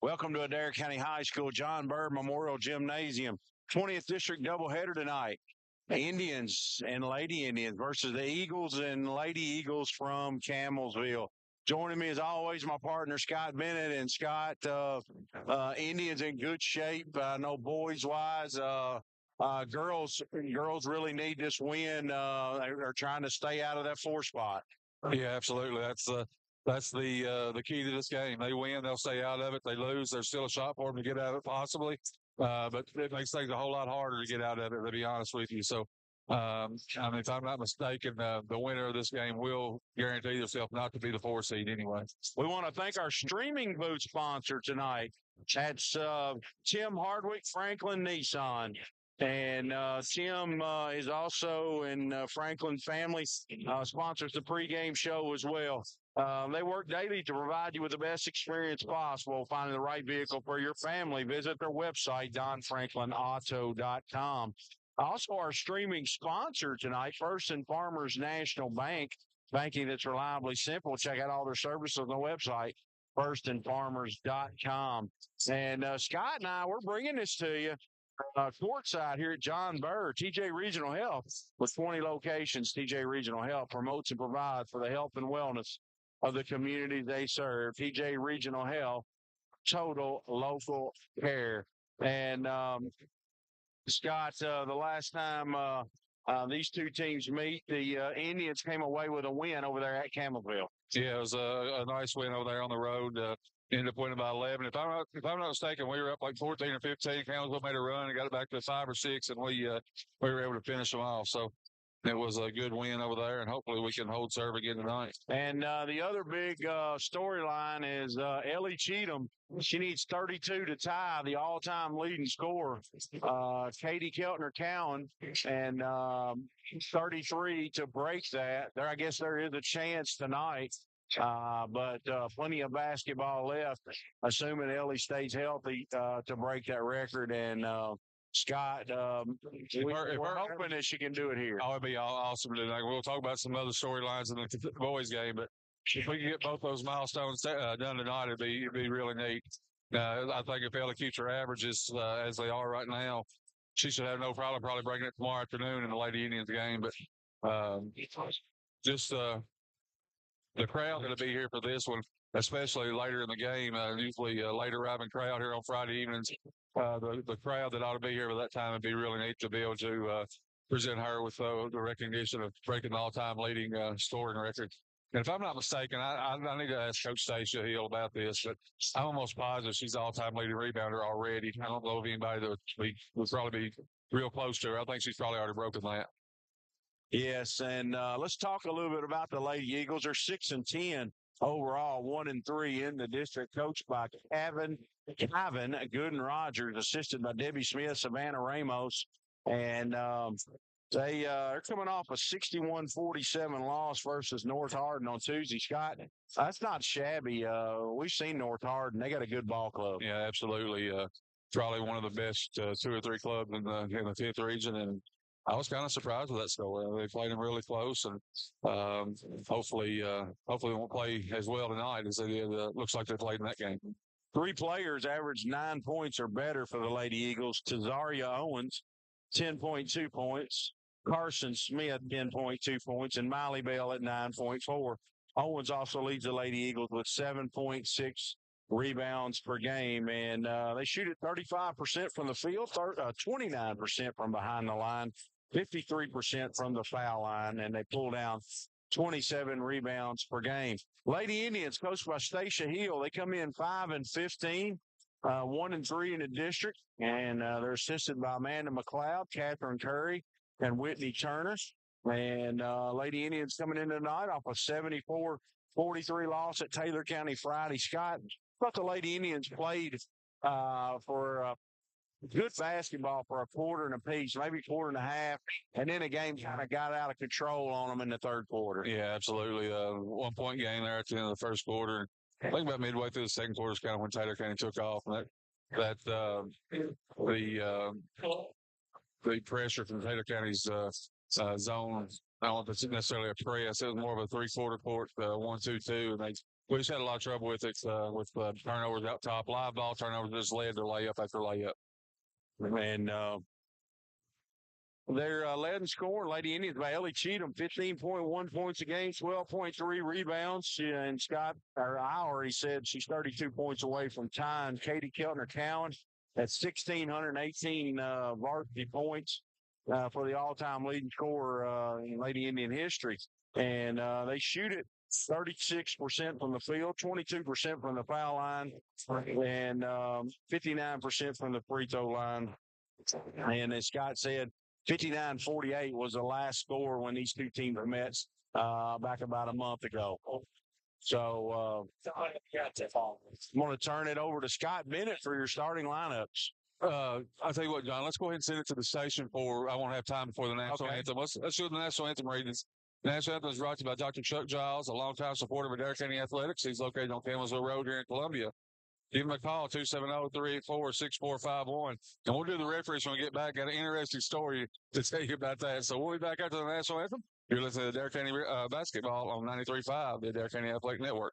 Welcome to Adair County High School, John Bird Memorial Gymnasium. 20th District doubleheader tonight. Indians and Lady Indians versus the Eagles and Lady Eagles from Campbellsville. Joining me as always, my partner Scott Bennett. And Scott, Indians in good shape. I know boys wise, girls really need this win. They're trying to stay out of that 4 spot. Yeah, absolutely. That's the key to this game. They win, they'll stay out of it. They lose, there's still a shot for them to get out of it possibly. But it makes things a whole lot harder to get out of it, to be honest with you. So, if I'm not mistaken, the winner of this game will guarantee themselves not to be the 4 seed anyway. We want to thank our streaming booth sponsor tonight. That's Tim Hardwick, Franklin Nissan. And Tim is also in Franklin family, sponsors the pregame show as well. They work daily to provide you with the best experience possible, finding the right vehicle for your family. Visit their website, donfranklinauto.com. Also, our streaming sponsor tonight, First and Farmers National Bank, banking that's reliably simple. Check out all their services on the website, firstandfarmers.com. And Scott and I, we're bringing this to you courtside here at John Bird. TJ Regional Health, with 20 locations. TJ Regional Health promotes and provides for the health and wellness of the community they serve. TJ Regional Health, total local care. And Scott, the last time these two teams meet, the Indians came away with a win over there at Campbellsville. Yeah, it was a nice win over there on the road. Ended up winning by 11. If I'm not mistaken, we were up like 14 or 15. Campbellsville made a run and got it back to 5 or 6, and we were able to finish them off. So it was a good win over there, and hopefully we can hold serve again tonight. And the other big storyline is Ellie Cheatham. She needs 32 to tie the all-time leading scorer, Katie Keltner-Cowan, and 33 to break that. I guess there is a chance tonight. But plenty of basketball left, assuming Ellie stays healthy to break that record. And Scott, we're hoping that she can do it here. Oh, it'd be awesome to do that. We'll talk about some other storylines in the boys' game, but if we can get both those milestones done tonight, it'd be really neat. I think if Ellie keeps her averages as they are right now, she should have no problem probably breaking it tomorrow afternoon in the Lady Indians game. But just the crowd that'll be here for this one, especially later in the game, usually a later arriving crowd here on Friday evenings. The crowd that ought to be here by that time would be really neat to be able to present her with the recognition of breaking the all-time leading scoring record. And if I'm not mistaken, I need to ask Coach Stacia Hill about this, but I'm almost positive she's the all-time leading rebounder already. I don't know of anybody that would probably be real close to her. I think she's probably already broken that. Yes, and let's talk a little bit about the Lady Eagles. They're 6-10 overall, 1-3 in the district, coached by Kevin Gooden Rogers, assisted by Debbie Smith, Savannah Ramos, and they're coming off a 61-47 loss versus North Hardin on Tuesday. Scott, that's not shabby. We've seen North Hardin; they got a good ball club. Yeah, absolutely. Probably one of the best 2 or 3 clubs in the 5th region, and I was kind of surprised with that score. They played them really close, and hopefully they won't play as well tonight as they did. Looks like they played in that game. 3 players averaged 9 points or better for the Lady Eagles. Tazaria Owens, 10.2 points. Carson Smith, 10.2 points. And Miley Bell at 9.4. Owens also leads the Lady Eagles with 7.6 rebounds per game. And they shoot at 35% from the field, 29% from behind the line, 53% from the foul line, and they pull down 27 rebounds per game. Lady Indians, coached by Stacia Hill, they come in 5-15, 1-3 in the district, and they're assisted by Amanda McLeod, Catherine Curry, and Whitney Turner. And Lady Indians coming in tonight off a 74-43 loss at Taylor County Friday. Scott, I thought the Lady Indians played for good basketball for a quarter and a piece, maybe quarter and a half, and then the game kind of got out of control on them in the 3rd quarter. Yeah, absolutely. 1-point game there at the end of the 1st quarter. I think about midway through the 2nd quarter is kind of when Taylor County took off, and the pressure from Taylor County's zone. I don't know if it's necessarily a press. It was more of a 3-quarter court, 1-2-2, and they We just had a lot of trouble with it with turnovers out top. Live ball turnovers just led to layup after layup. And they're led in scoring. Lady Indians by Ellie Cheatham, 15.1 points a game, 12.3 rebounds. And Scott, or I already said she's 32 points away from tying Katie Keltner-Cowan at 1,618 varsity points for the all-time leading scorer in Lady Indian history. And they shoot it 36% from the field, 22% from the foul line, and 59% from the free throw line. And as Scott said, 59-48 was the last score when these two teams met back about a month ago. So I'm going to turn it over to Scott Bennett for your starting lineups. I'll tell you what, John, let's go ahead and send it to the station I won't have time before the national anthem. Let's do the national anthem readings. The national anthem is brought to you by Dr. Chuck Giles, a longtime supporter of Adair County Athletics. He's located on Campbellsville Road here in Columbia. Give him a call, 270-384-6451. And we'll do the referees when we get back. Got an interesting story to tell you about that. So we'll be back after the national anthem. You're listening to Adair County Basketball on 93.5, the Adair County Athletic Network.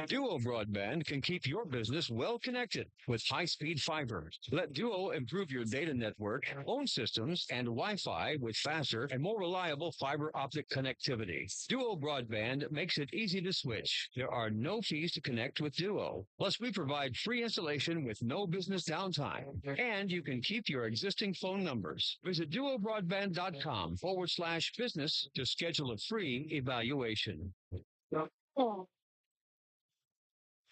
Duo Broadband can keep your business well connected with high-speed fiber. Let Duo improve your data network, phone systems, and Wi-Fi with faster and more reliable fiber optic connectivity. Duo Broadband makes it easy to switch. There are no fees to connect with Duo. Plus, we provide free installation with no business downtime. And you can keep your existing phone numbers. Visit duobroadband.com/business to schedule a free evaluation.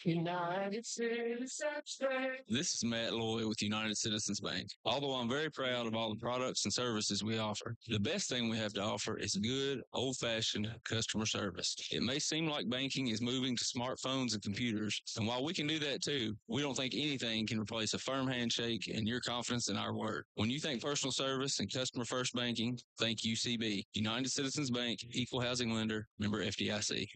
United Citizens Bank. This is Matt Lloyd with United Citizens Bank. Although I'm very proud of all the products and services we offer, the best thing we have to offer is good, old-fashioned customer service. It may seem like banking is moving to smartphones and computers, and while we can do that too, we don't think anything can replace a firm handshake and your confidence in our word. When you think personal service and customer-first banking, think UCB. United Citizens Bank, Equal Housing Lender, member FDIC.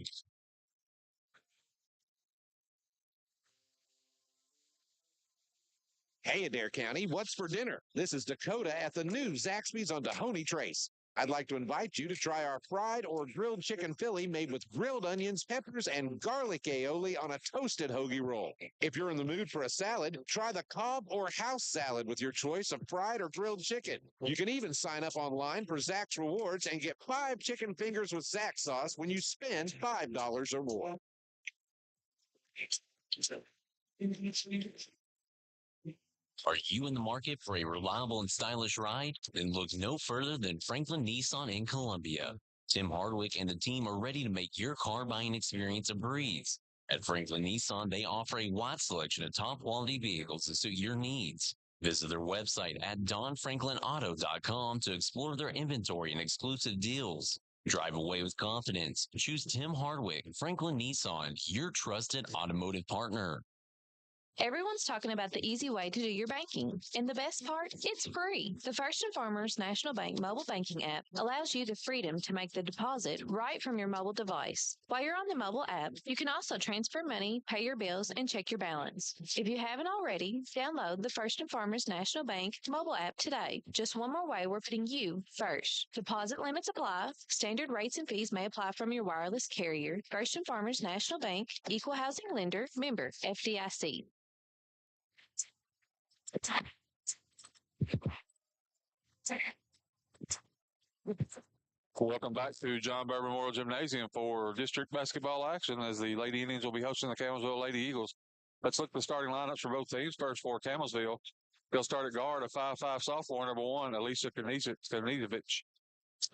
Hey, Adair County, what's for dinner? This is Dakota at the new Zaxby's on Dahoney Trace. I'd like to invite you to try our fried or grilled chicken Philly made with grilled onions, peppers, and garlic aioli on a toasted hoagie roll. If you're in the mood for a salad, try the Cobb or house salad with your choice of fried or grilled chicken. You can even sign up online for Zax Rewards and get 5 chicken fingers with Zax sauce when you spend $5 or more. Are you in the market for a reliable and stylish ride? Then look no further than Franklin Nissan in Columbia. Tim Hardwick and the team are ready to make your car buying experience a breeze. At Franklin Nissan, they offer a wide selection of top-quality vehicles to suit your needs. Visit their website at donfranklinauto.com to explore their inventory and exclusive deals. Drive away with confidence. Choose Tim Hardwick, Franklin Nissan, your trusted automotive partner. Everyone's talking about the easy way to do your banking. And the best part, it's free. The First and Farmers National Bank mobile banking app allows you the freedom to make the deposit right from your mobile device. While you're on the mobile app, you can also transfer money, pay your bills, and check your balance. If you haven't already, download the First and Farmers National Bank mobile app today. Just one more way we're putting you first. Deposit limits apply. Standard rates and fees may apply from your wireless carrier. First and Farmers National Bank, Equal Housing Lender, member FDIC. Welcome back to John Burr Memorial Gymnasium for district basketball action as the Lady Indians will be hosting the Campbellsville Lady Eagles. Let's look at the starting lineups for both teams. First for Campbellsville, they'll start at guard a 5'5" sophomore, number 1, Elisa Kanidovich.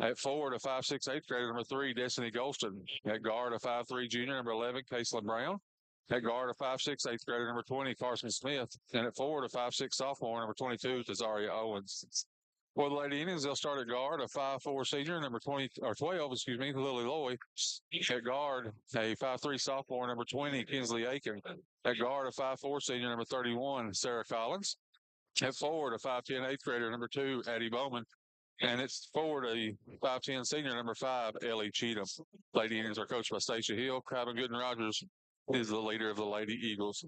At forward, a 5'6" eighth grader, number 3, Destiny Golston. At guard, a 5'3" junior, number 11, Caitlin Brown. At guard, a 5'6" eighth grader, number 20, Carson Smith. And at forward, a 5'6" sophomore, number 22, Tazaria Owens. For the Lady Indians, they'll start at guard, a 5'4" senior, number 12, Lily Loy. At guard, a 5'3" sophomore, number 20, Kinsley Aiken. At guard, a 5'4" senior, number 31, Sarah Collins. At forward, a 5'10" eighth grader, number 2, Addie Bowman. And it's forward, a 5'10" senior, number 5, Ellie Cheatham. Lady Indians are coached by Stacia Hill. Calvin Gooden-Rogers is the leader of the Lady Eagles.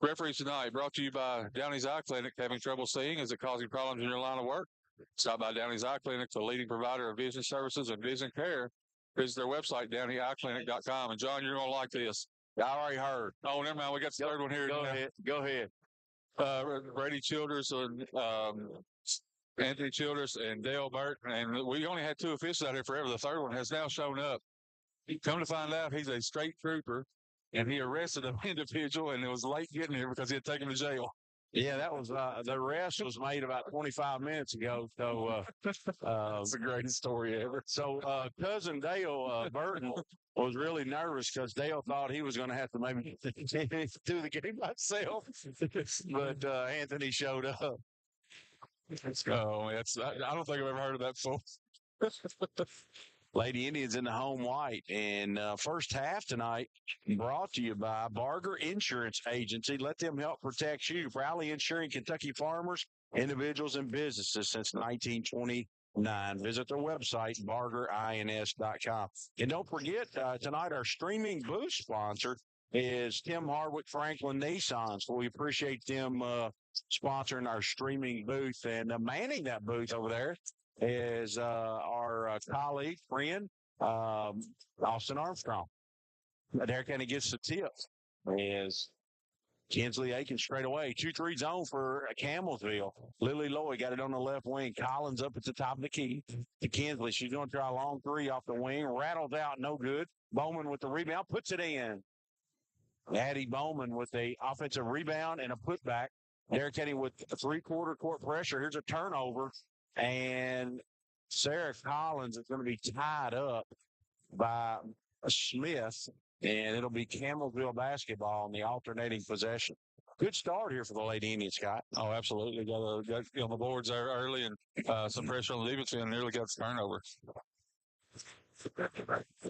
Referees tonight brought to you by Downey's Eye Clinic. Having trouble seeing? Is it causing problems in your line of work? Stop by Downey's Eye Clinic, the leading provider of vision services and vision care. Visit their website, DowneyEyeClinic.com. And, John, you're going to like this. I already heard. Oh, never mind. We got the third one here. Go ahead. Go ahead. Brady Childers and Anthony Childers and Dale Burton. And we only had 2 officials out here forever. The third one has now shown up. Come to find out, he's a state trooper, and he arrested an individual, and it was late getting here because he had taken him to jail. Yeah, that was the arrest was made about 25 minutes ago. So That's the greatest story ever. So cousin Dale Burton was really nervous because Dale thought he was going to have to maybe do the game by himself, but Anthony showed up. Oh, I don't think I've ever heard of that before. Lady Indians in the home white. And first half tonight brought to you by Barger Insurance Agency. Let them help protect you. Proudly insuring Kentucky farmers, individuals, and businesses since 1929. Visit their website, bargerins.com. And don't forget, tonight our streaming booth sponsor is Tim Hardwick Franklin Nissan. So we appreciate them sponsoring our streaming booth. And manning that booth over there is our colleague, friend, Austin Armstrong. Adair County gets the tip. Is Kinsley Aiken straight away. 2-3 zone for Campbellsville. Lily Lloyd got it on the left wing. Collins up at the top of the key to Kinsley. She's going to try a long 3 off the wing. Rattles out, no good. Bowman with the rebound, puts it in. Addie Bowman with a offensive rebound and a putback. Adair County with a 3-quarter court pressure. Here's a turnover. And Sarah Collins is going to be tied up by Smith, and it'll be Campbellsville basketball on the alternating possession. Good start here for the Lady Indians, Scott. Oh, absolutely. Got on the boards there early and some pressure on the defense and nearly got the turnover.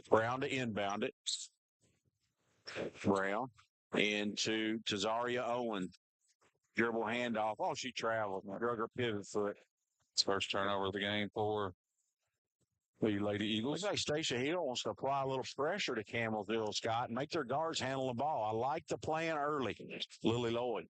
Brown to inbound it. Brown into Tazaria Owen. Dribble handoff. Oh, she traveled. Drug her pivot foot. It's first turnover of the game for the Lady Eagles. Looks like Stacia Hill wants to apply a little pressure to Campbellsville, Scott, and make their guards handle the ball. I like the plan early. Lily Lloyd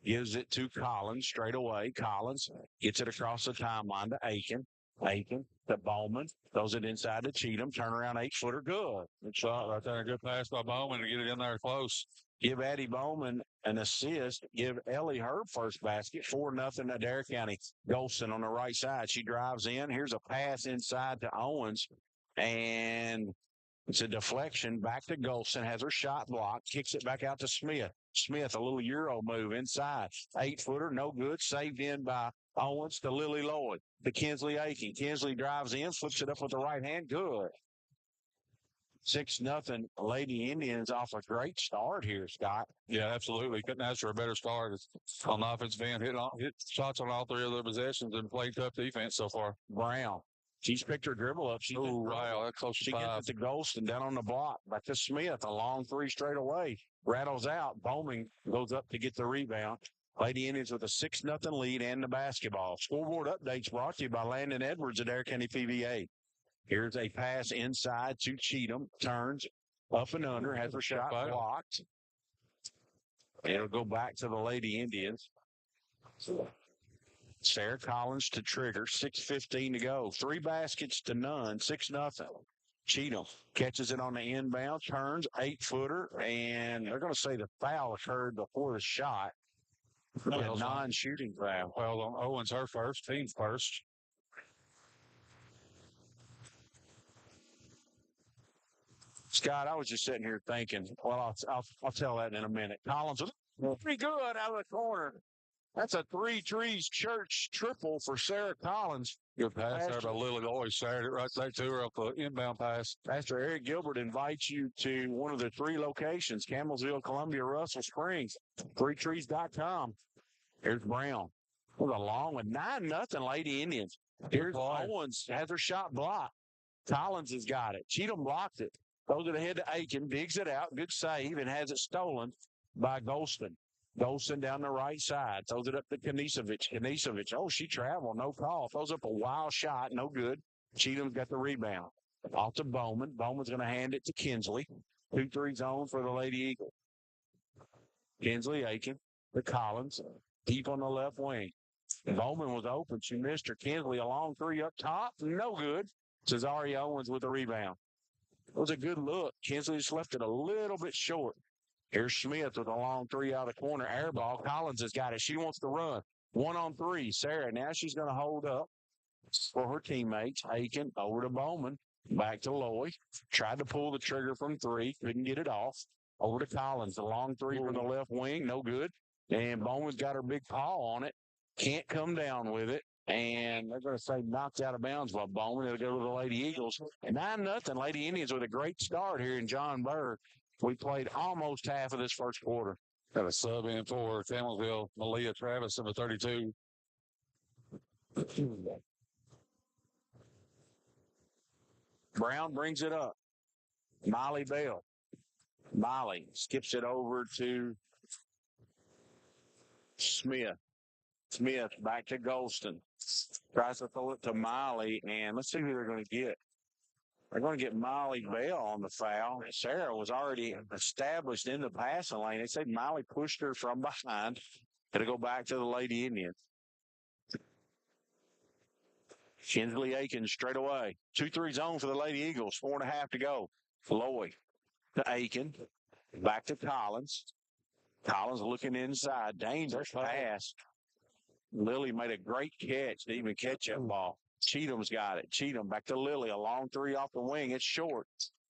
gives it to Collins straight away. Collins gets it across the timeline to Aiken. Aiken to Bowman. Throws it inside to Cheatham. Turnaround 8-footer. Good. Good shot right there. Good pass by Bowman to get it in there close. Give Addie Bowman an assist. Give Ellie her first basket. 4-0 Adair County. Golson on the right side. She drives in. Here's a pass inside to Owens. And it's a deflection back to Golson. Has her shot blocked. Kicks it back out to Smith. Smith, a little Euro move inside. 8-footer, no good. Saved in by Owens to Lily Lloyd. To Kinsley Aiken. Kinsley drives in. Flips it up with the right hand. Good. 6-0 Lady Indians off a great start here, Scott. Yeah, absolutely. Couldn't ask for a better start. It's on the offensive end, hit shots on all 3 of their possessions and played tough defense so far. Brown. She's picked her dribble up. Wow, that's close to 5. She gets it to Golston down on the block. Back to Smith. A long 3 straight away. Rattles out. Bowman goes up to get the rebound. Lady Indians with a 6-0 lead and the basketball. Scoreboard updates brought to you by Landon Edwards at Adair County PVA. Here's a pass inside to Cheatham. Turns up and under. Has her shot blocked. It'll go back to the Lady Indians. Sarah Collins to trigger. 6:15 to go. 3 baskets to none. 6-0. Cheatham catches it on the inbound. Turns. 8-footer. And they're going to say the foul occurred before the shot. A non-shooting foul. Well, Owens her first. Team's first. Scott, I was just sitting here thinking, well, I'll tell that in a minute. Collins was pretty good out of the corner. That's a 3 trees church triple for Sarah Collins. Good pass there by Lily Lloyd. Shared it right there to her off the inbound pass. Pastor Eric Gilbert invites you to one of the 3 locations, Campbellsville, Columbia, Russell Springs, 3trees.com. Here's Brown. With a long one. 9-0 Lady Indians. Here's Owens. Has her shot blocked. Collins has got it. Cheatham blocked it. Throws it ahead to Aiken. Digs it out. Good save. And has it stolen by Golston. Golston down the right side. Throws it up to Knisevich. Knisevich. Oh, she traveled. No call. Throws up a wild shot. No good. Cheatham's got the rebound. Off to Bowman. Bowman's going to hand it to Kinsley. 2-3 zone for the Lady Eagle. Kinsley Aiken to Collins. Deep on the left wing. Bowman was open. She missed her. Kinsley a long 3 up top. No good. Cesaria Owens with the rebound. It was a good look. Kinsley just left it a little bit short. Here's Smith with a long three out of the corner. Air ball. Collins has got it. She wants to run. 1-on-3. Sarah, now she's going to hold up for her teammates. Aiken over to Bowman. Back to Lloyd. Tried to pull the trigger from three. Couldn't get it off. Over to Collins. The long three from the left wing. No good. And Bowman's got her big paw on it. Can't come down with it. And they're going to say knocked out of bounds by Bowman. It'll go to the Lady Eagles. 9-0. Lady Indians with a great start here in John Burr. We played almost half of this first quarter. Got a sub in for Campbellsville, Malia Travis, number 32. Brown brings it up. Molly Bell. Molly skips it over to Smith. Smith back to Golston. Tries to throw it to Molly, and let's see who they're going to get. They're going to get Molly Bell on the foul. Sarah was already established in the passing lane. They said Molly pushed her from behind. It'll go back to the Lady Indians. Kinsley Aiken straight away. 2-3 zone for the Lady Eagles. 4.5 to go. Lloyd to Aiken. Back to Collins. Collins looking inside. Dangerous pass. Lily made a great catch to even catch that ball. Cheatham's got it. Cheatham back to Lily. A long three off the wing. It's short.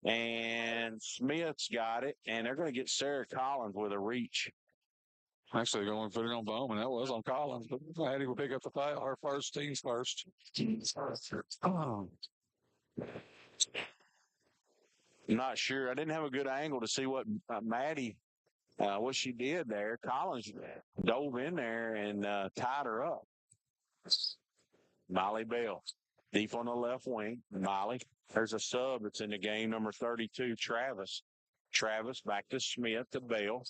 And Smith's got it. And they're going to get Sarah Collins with a reach. Actually, going to put it on Bowman. That was on Collins. But Maddie will pick up the foul. Our first, teams first. I'm not sure. I didn't have a good angle to see what Maddie, what she did there. Collins dove in there and tied her up. Molly Bell, deep on the left wing. Molly. There's a sub that's in the game, number 32, Travis. Travis back to Smith to Bell.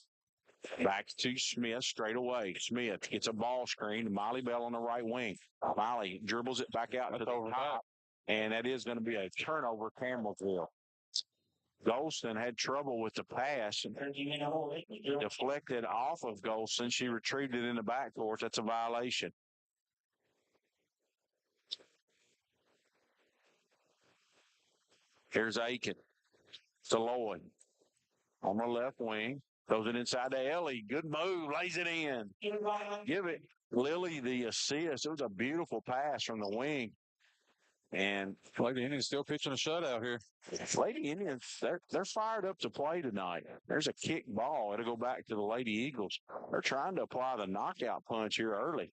Back to Smith straight away. Smith gets a ball screen. Molly Bell on the right wing. Molly dribbles it back out to the top. And that is going to be a turnover, Campbellsville. Golston had trouble with the pass and deflected off of Golston. She retrieved it in the backcourt. That's a violation. Here's Aiken to Lloyd on the left wing. Throws it inside to Ellie. Good move. Lays it in. Give it. Lily the assist. It was a beautiful pass from the wing. And Lady Indians still pitching a shutout here. Lady Indians, they're fired up to play tonight. There's a kick ball. It'll go back to the Lady Eagles. They're trying to apply the knockout punch here early.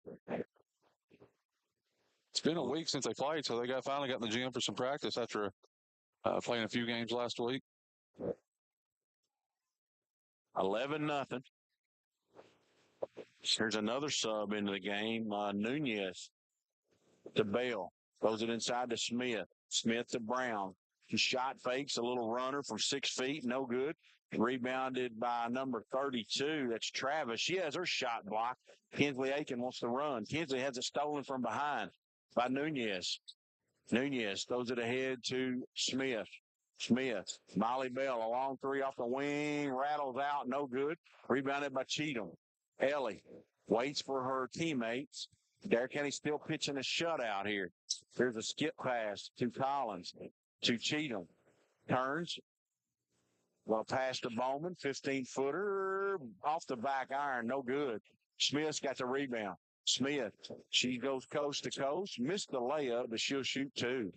It's been a week since they played, so they finally got in the gym for some practice after playing a few games last week. 11-0. Here's another sub into the game. Nunez to Bell. Throws it inside to Smith. Smith to Brown. He shot fakes a little runner from 6 feet. No good. Rebounded by number 32. That's Travis. She has her shot blocked. Kinsley Aiken wants to run. Kinsley has it stolen from behind by Nunez. Nunez throws it ahead to Smith. Smith, Molly Bell, a long three off the wing, rattles out, no good. Rebounded by Cheatham. Ellie waits for her teammates. Adair County still pitching a shutout here. There's a skip pass to Collins, to Cheatham. Turns. Well, pass to Bowman, 15-footer, off the back iron, no good. Smith's got the rebound. Smith, she goes coast to coast, missed the layup, but she'll shoot two.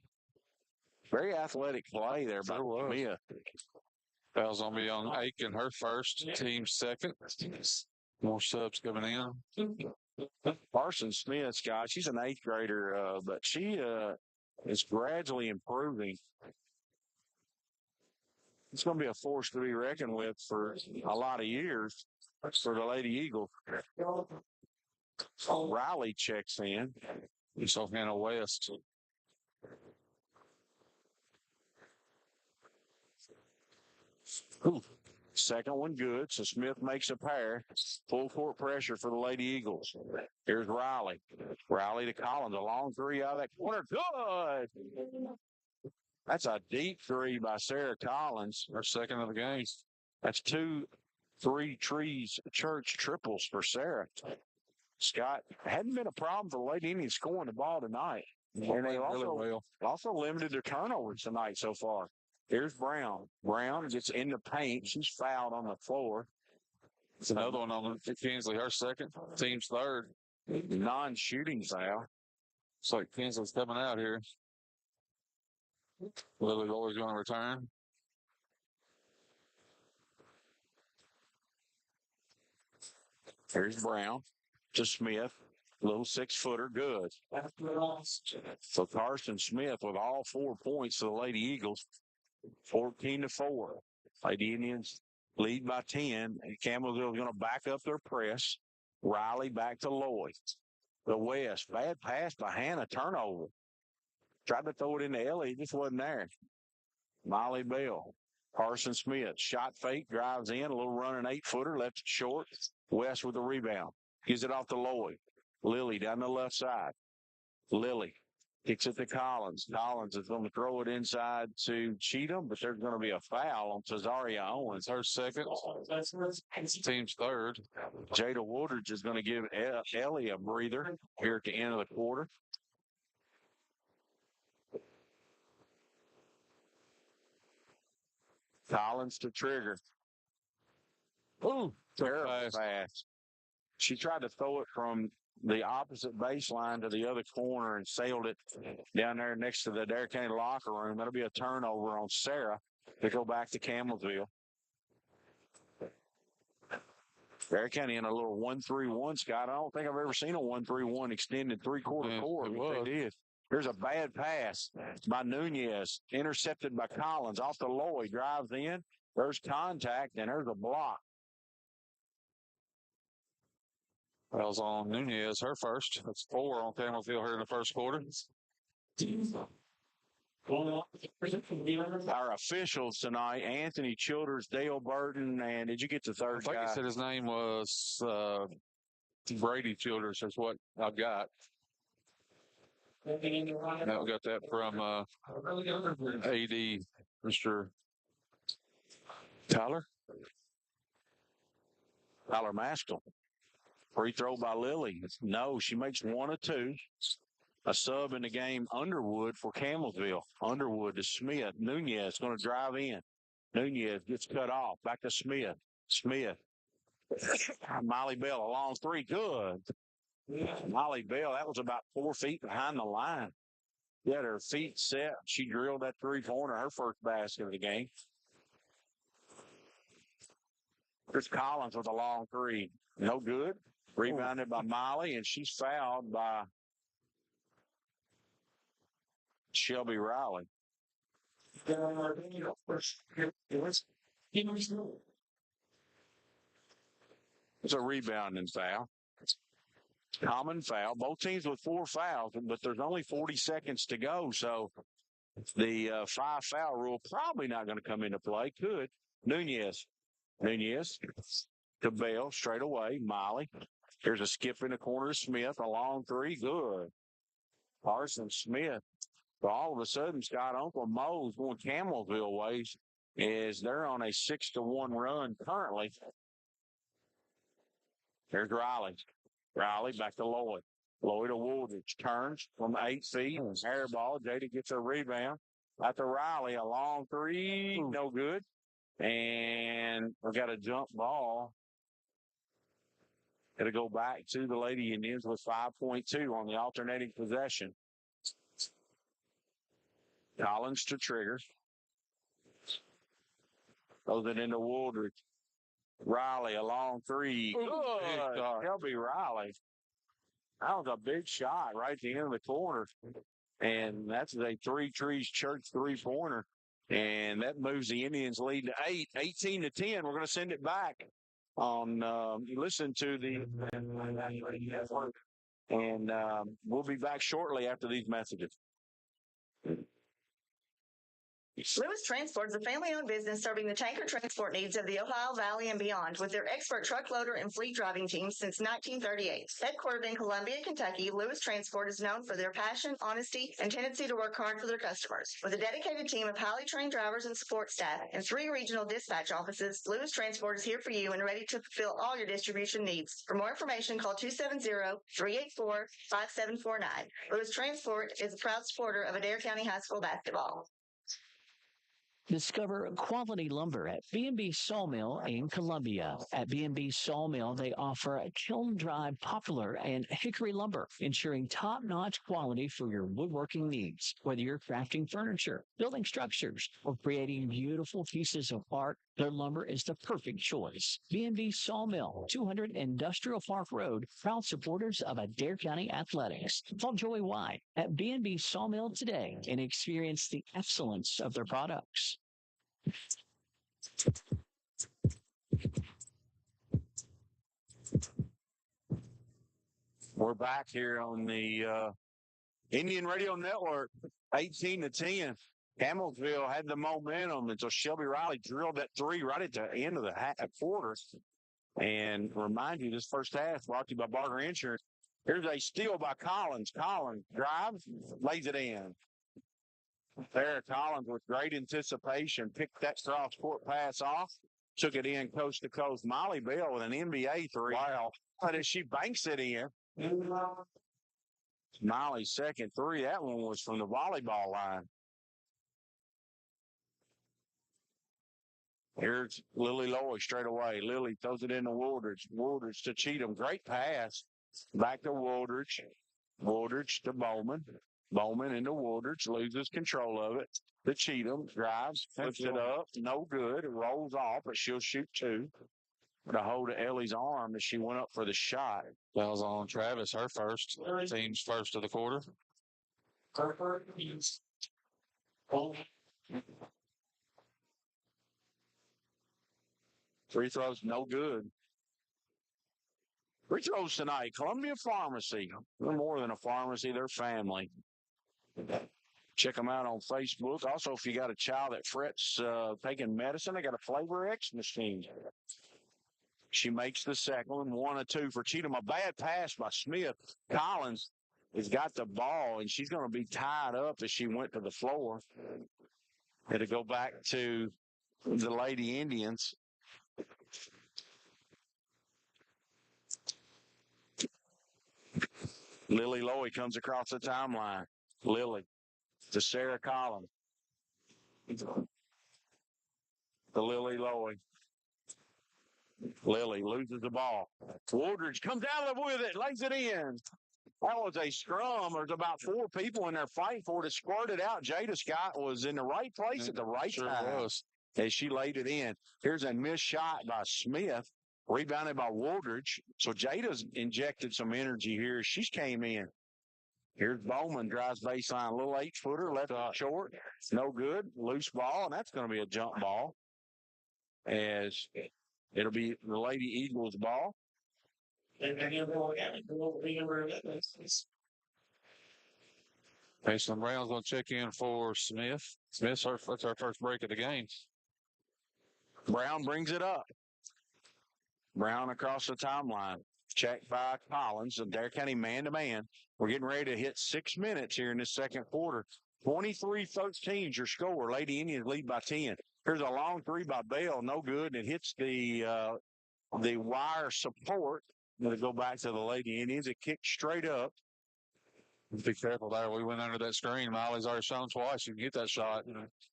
Very athletic play there by Smith. Foul's going to be on Aiken, her first, team second. More subs coming in. Parson Smith, Scott, she's an 8th grader, but she is gradually improving. It's going to be a force to be reckoned with for a lot of years for the Lady Eagles. Riley checks in. He's off Hannah West. Ooh. Second one good, so Smith makes a pair. Full court pressure for the Lady Eagles. Here's Riley. Riley to Collins. A long three out of that corner. Good! That's a deep three by Sarah Collins. Her second of the game. That's 2 3 church triples for Sarah. Scott, hadn't been a problem for the Lady Indians scoring the ball tonight. And they also limited their turnovers tonight so far. Here's Brown. Brown gets in the paint. She's fouled on the floor. It's another one on Kinsley, her second, team's third. Non-shooting foul. It's like Kinsley's coming out here. Lily's always going to return. Here's Brown to Smith. Little 6-footer, good. So Carson Smith with all 4 points to the Lady Eagles, 14-4. Lady Indians lead by 10, and Campbellsville is going to back up their press. Riley back to Lloyd. The West, bad pass by Hannah, turnover. Tried to throw it into Ellie, it just wasn't there. Molly Bell. Carson Smith, shot fake, drives in, a little running 8-footer, left it short. West with the rebound. Gives it off to Lloyd. Lily down the left side. Lily kicks it to Collins. Collins is going to throw it inside to Cheatham, but there's going to be a foul on Cesaria Owens. Her second. Team's third. Jada Woodridge is going to give Ellie a breather here at the end of the quarter. Collins to Trigger. Ooh, terrible pass. She tried to throw it from the opposite baseline to the other corner and sailed it down there next to the Adair County locker room. That'll be a turnover on Sarah to go back to Campbellsville. Adair County in a little 1-3-1, Scott. I don't think I've ever seen a 1-3-1 extended three-quarter court. They did. Here's a bad pass by Nunez, intercepted by Collins off to Lloyd, drives in. There's contact, and there's a block. Fouls on Nunez, her first. That's 4 on Campbellsville here in the first quarter. Our officials tonight, Anthony Childers, Dale Burton, and did you get the third guy? I think he said his name was Brady Childers. That's what I've got. Now we got that from AD, Mr. Tyler Maskell. Free throw by Lily. No, she makes 1 of 2. A sub in the game, Underwood for Campbellsville. Underwood to Smith. Nunez going to drive in. Nunez gets cut off. Back to Smith. Smith. Molly Bell, a long 3. Good. Molly Bell, that was about 4 feet behind the line. She had her feet set. She drilled that 3-pointer, her first basket of the game. Chris Collins with a long 3. No good. Rebounded by Molly, and she's fouled by Shelby Riley. It's a rebounding foul. Common foul. Both teams with 4 fouls, but there's only 40 seconds to go, so the 5-foul rule probably not going to come into play. Could. Nunez to Bell straight away. Molly. Here's a skip in the corner to Smith. A long 3. Good. Carson Smith. But all of a sudden, Scott, Uncle Mo's going Campbellsville ways is they're on a 6-1 run currently. There's Riley. Riley back to Lloyd. Lloyd to Woolridge. Turns from 8 feet. Air ball. Jada gets a rebound. Out to Riley. A long 3. No good. And we've got a jump ball. It'll go back to the Lady Indians with 5.2 on the alternating possession. Collins to Trigger. Throws it into Woolridge. Riley, a long 3. Good. Shelby Riley. That was a big shot right at the end of the corner. And that's a Three Trees Church 3-pointer. And that moves the Indians lead to 8, 18-10. We're going to send it back on, listen to the, and we'll be back shortly after these messages. Lewis Transport is a family-owned business serving the tanker transport needs of the Ohio Valley and beyond with their expert truck loader and fleet driving teams since 1938. Headquartered in Columbia, Kentucky, Lewis Transport is known for their passion, honesty, and tendency to work hard for their customers. With a dedicated team of highly trained drivers and support staff and 3 regional dispatch offices, Lewis Transport is here for you and ready to fulfill all your distribution needs. For more information, call 270-384-5749. Lewis Transport is a proud supporter of Adair County High School basketball. Discover quality lumber at B&B Sawmill in Columbia. At B&B Sawmill, they offer kiln-dried poplar and hickory lumber, ensuring top-notch quality for your woodworking needs. Whether you're crafting furniture, building structures, or creating beautiful pieces of art, their lumber is the perfect choice. B&B Sawmill, 200 Industrial Park Road, proud supporters of Adair County Athletics. Call Joey White at B&B Sawmill today and experience the excellence of their products. We're back here on the Indian Radio Network, 18-10. Campbellsville had the momentum until Shelby Riley drilled that three right at the end of the quarter. And remind you, this first half brought to you by Barger Insurance. Here's a steal by Collins. Collins drives, lays it in. There, Collins with great anticipation picked that cross-court pass off, took it in coast to coast. Molly Bell with an NBA three. Wow. But as she banks it in, Molly's second three, that one was from the volleyball line. Here's Lily Loy straight away. Lily throws it into Woodridge. Woodridge to Cheatham. Great pass. Back to Woodridge. Woodridge to Bowman. Bowman into Woodridge. Loses control of it. To Cheatham. Drives. Flips it up. No good. It rolls off, but she'll shoot two. To hold of Ellie's arm as she went up for the shot. Fouls on Travis, her first. Team's first of the quarter. Free throws, no good. Free throws tonight. Columbia Pharmacy. They're more than a pharmacy. They're family. Check them out on Facebook. Also, if you got a child that frets taking medicine, they got a Flavor X machine. She makes the second one, 1-2 for Cheatham. A bad pass by Smith. Collins has got the ball, and she's going to be tied up as she went to the floor. It'll go back to the Lady Indians. Lily Loy comes across the timeline. Lily to Sarah Collins. To Lily Loy. Lily loses the ball. Woodridge comes out with it, lays it in. That was a scrum. There's about four people in there fighting for it. It squirted out. Jada Scott was in the right place at the right time as she laid it in. Here's a missed shot by Smith, rebounded by Woodridge. So Jada's injected some energy here. She's came in. Here's Bowman, drives baseline, a little 8-footer, left it short. No good. Loose ball, and that's going to be a jump ball. As it'll be the Lady Eagles ball. Mason Brown's going to check in for Smith. That's our first break of the game. Brown brings it up. Brown across the timeline. Checked by Collins. Adair County man-to-man. We're getting ready to hit 6 minutes here in this second quarter. 23-13 is your score. Lady Indians lead by 10. Here's a long three by Bell. No good. It hits the wire support. It'll go back to the Lady Indians. It kicked straight up. Be careful there. We went under that screen. Miley's already shown twice. You can get that shot.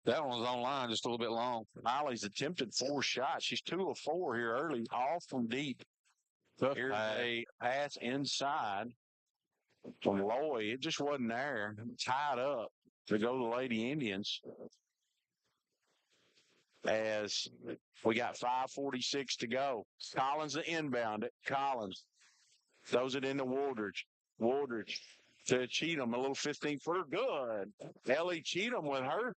That one was on line just a little bit long. Miley's attempted 4 shots. She's 2 of 4 here early, all from deep. Here's a pass inside from Loy. It just wasn't there. Tied up to go to the Lady Indians. As we got 5:46 to go. Collins the inbound. Collins throws it into Woodridge. Woodridge to Cheatham, a little 15-footer. Good. Ellie Cheatham with her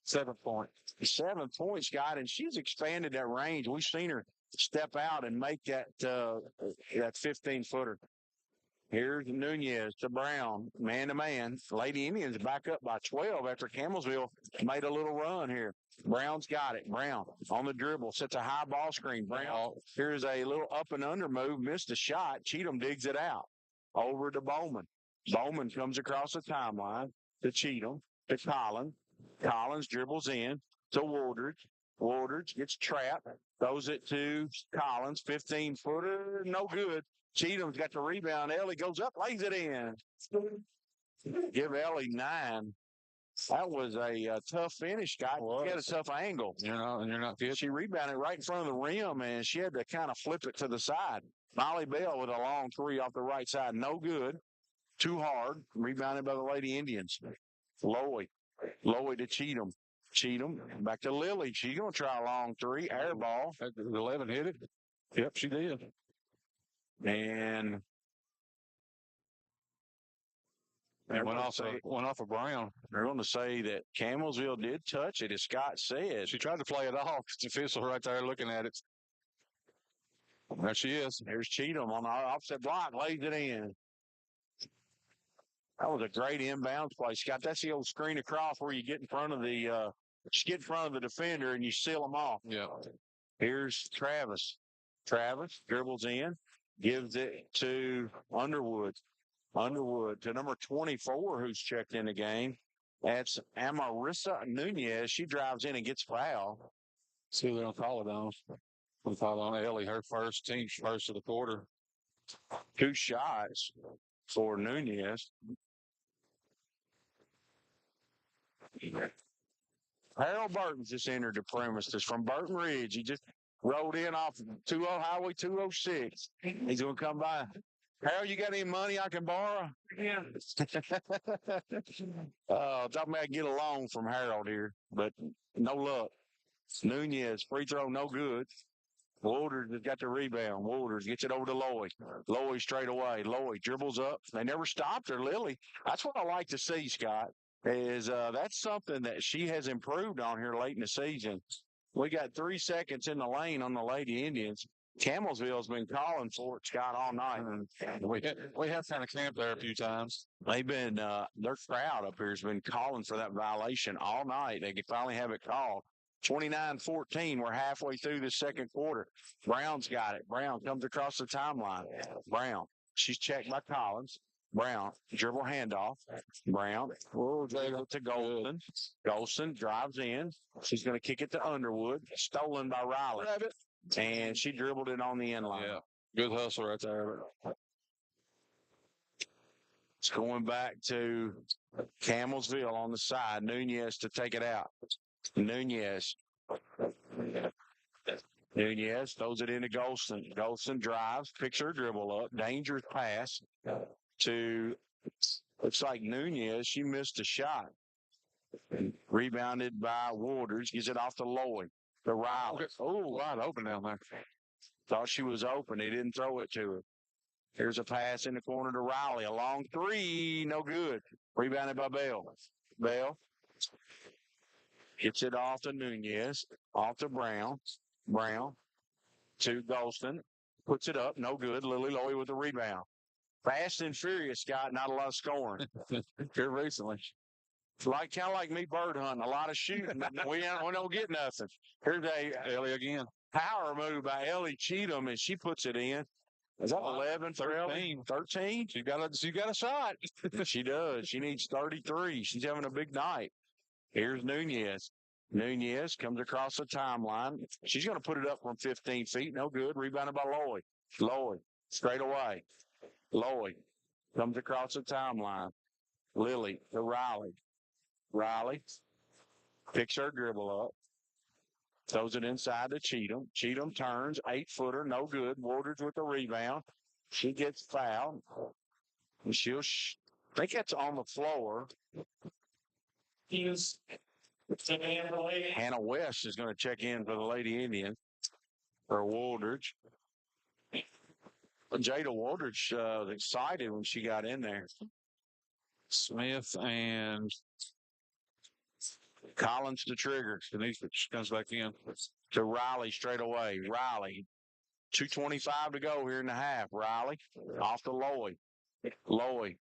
7 points. 7 points, Scott, and she's expanded that range. We've seen her step out and make that 15-footer. Here's Nunez to Brown, man-to-man. Lady Indians back up by 12 after Campbellsville made a little run here. Brown's got it. Brown on the dribble, sets a high ball screen. Brown, here's a little up and under move, missed a shot. Cheatham digs it out. Over to Bowman. Bowman comes across the timeline to Cheatham, to Collins. Collins dribbles in to Woodridge. Woodridge gets trapped, throws it to Collins, 15-footer, no good. Cheatham's got the rebound. Ellie goes up, lays it in. Give Ellie 9. That was a tough finish, Scott. She had a tough angle. You're not good. She rebounded right in front of the rim, and she had to kind of flip it to the side. Molly Bell with a long three off the right side. No good. Too hard. Rebounded by the Lady Indians. Lowy to Cheatham. Cheatham back to Lily. She's going to try a long three. Air ball. 11 hit it. Yep, she did. And went off of Brown. they're going to say that Campbellsville did touch it, as Scott said. She tried to play it off. It's official right there looking at it. There she is. There's Cheatham on the opposite block, lays it in. That was a great inbounds play, Scott. That's the old screen across where you get in front of the defender and you seal them off. Yeah. Here's Travis. Travis dribbles in, gives it to Underwood. Underwood to number 24, who's checked in the game. That's Amarissa Nunez. She drives in and gets fouled. See who they're going to call it on. We'll call on Ellie, her first of the quarter. 2 shots for Nunez. Harold Burton's just entered the premises from Burton Ridge. He just rolled in off Highway 206. He's going to come by. Harold, you got any money I can borrow? Yeah. Thought maybe I'd get a loan from Harold here, but no luck. Nunez, free throw, no good. Wooders has got the rebound. Wooders gets it over to Lloyd. Lloyd straight away. Lloyd dribbles up. They never stopped her, Lily. That's what I like to see, Scott, is that's something that she has improved on here late in the season. We got 3 seconds in the lane on the Lady Indians. Campbellsville's been calling for it, Scott, all night. We have kind of camped there a few times. They've been, their crowd up here has been calling for that violation all night. They could finally have it called. 29-14. We're halfway through the second quarter. Brown's got it. Brown comes across the timeline. Brown. She's checked by Collins. Brown. Dribble handoff. Brown. To Golson. Golson drives in. She's going to kick it to Underwood. Stolen by Riley. And she dribbled it on the end line. Yeah. Good hustle right there. It's going back to Campbellsville on the side. Nunez to take it out. Nunez throws it into Golson. Golson drives, picks her dribble up. Dangerous pass to, looks like Nunez. She missed a shot. Rebounded by Waters. Gives it off to Lloyd. To Riley. Oh, wide open down there. Thought she was open. He didn't throw it to her. Here's a pass in the corner to Riley. A long three. No good. Rebounded by Bell. Bell gets it off to Nunez. Off to Brown. Brown to Golston. Puts it up. No good. Lily Lowy with the rebound. Fast and furious, Scott. Not a lot of scoring. Here recently. Kind of like me bird hunting. A lot of shooting. we don't get nothing. Here's Ellie again. Power move by Ellie Cheatham, and she puts it in. Is that 11, 13? 13? She got a shot. She does. She needs 33. She's having a big night. Here's Nunez. Nunez comes across the timeline. She's going to put it up from 15 feet. No good. Rebounded by Lloyd. Lloyd, straight away. Lloyd comes across the timeline. Lily to Riley. Riley picks her dribble up. Throws it inside to Cheatham. Cheatham turns, 8-footer, no good. Waters with the rebound. She gets fouled. And I think that's on the floor. Hannah West is going to check in for the Lady Indians for Waters. Jada Waters was excited when she got in there. Smith and Collins to trigger. Denise comes back in. To Riley straight away. Riley. 2:25 to go here in the half. Riley off to Lloyd. Lloyd.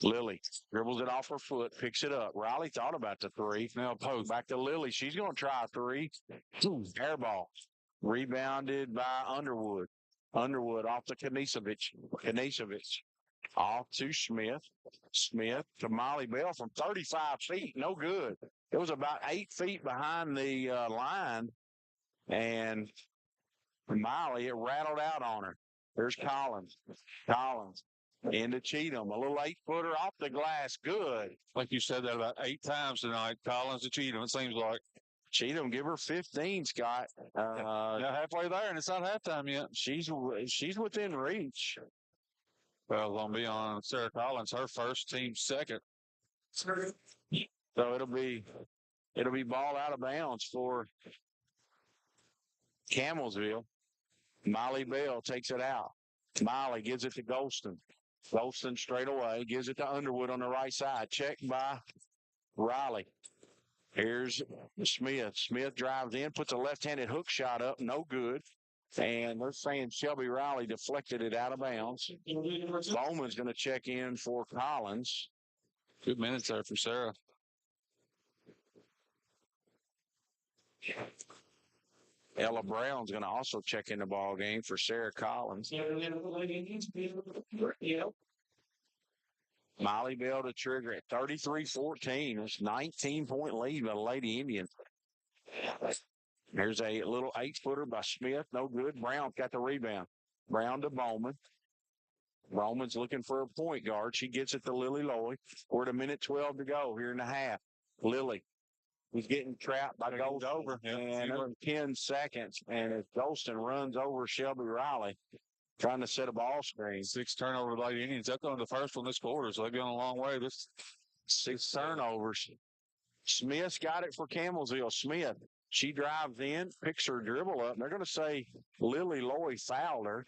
Lily dribbles it off her foot, picks it up. Riley thought about the three. Now post back to Lily. She's going to try a three. Air ball. Rebounded by Underwood. Underwood off to Knisevich. Off to Smith. Smith to Molly Bell from 35 feet. No good. It was about 8 feet behind the line. And Molly, it rattled out on her. There's Collins. Collins Into Cheatham. A little 8-footer off the glass. Good. Like you said that about 8 times tonight. Collins to Cheatham, it seems like. Cheatham, give her 15, Scott. Now halfway there, and it's not halftime yet. She's within reach. Well, I'll be on Sarah Collins, her first, team second. So it'll be ball out of bounds for Campbellsville. Molly Bell takes it out. Molly gives it to Golston. Golston straight away gives it to Underwood on the right side. Checked by Riley. Here's Smith. Smith drives in, puts a left-handed hook shot up. No good. And they're saying Shelby Riley deflected it out of bounds. Bowman's going to check in for Collins. 2 minutes there for Sarah. Ella Brown's going to also check in the ball game for Sarah Collins. Molly Bell to trigger at 33-14. It's 19-point lead by the Lady Indians. Here's a little 8-footer by Smith. No good. Brown got the rebound. Brown to Bowman. Bowman's looking for a point guard. She gets it to Lily Lloyd. We're at 1:12 to go here in the half. Lily was getting trapped by Golston. And 10 seconds. And as Golston runs over Shelby Riley, trying to set a ball screen. 6 turnovers by the Indians. That's only the first one this quarter, so they've been on a long way. This 6 turnovers. Smith's got it for Campbellsville. Smith, she drives in, picks her dribble up. And they're going to say Lily Lloyd fouled her.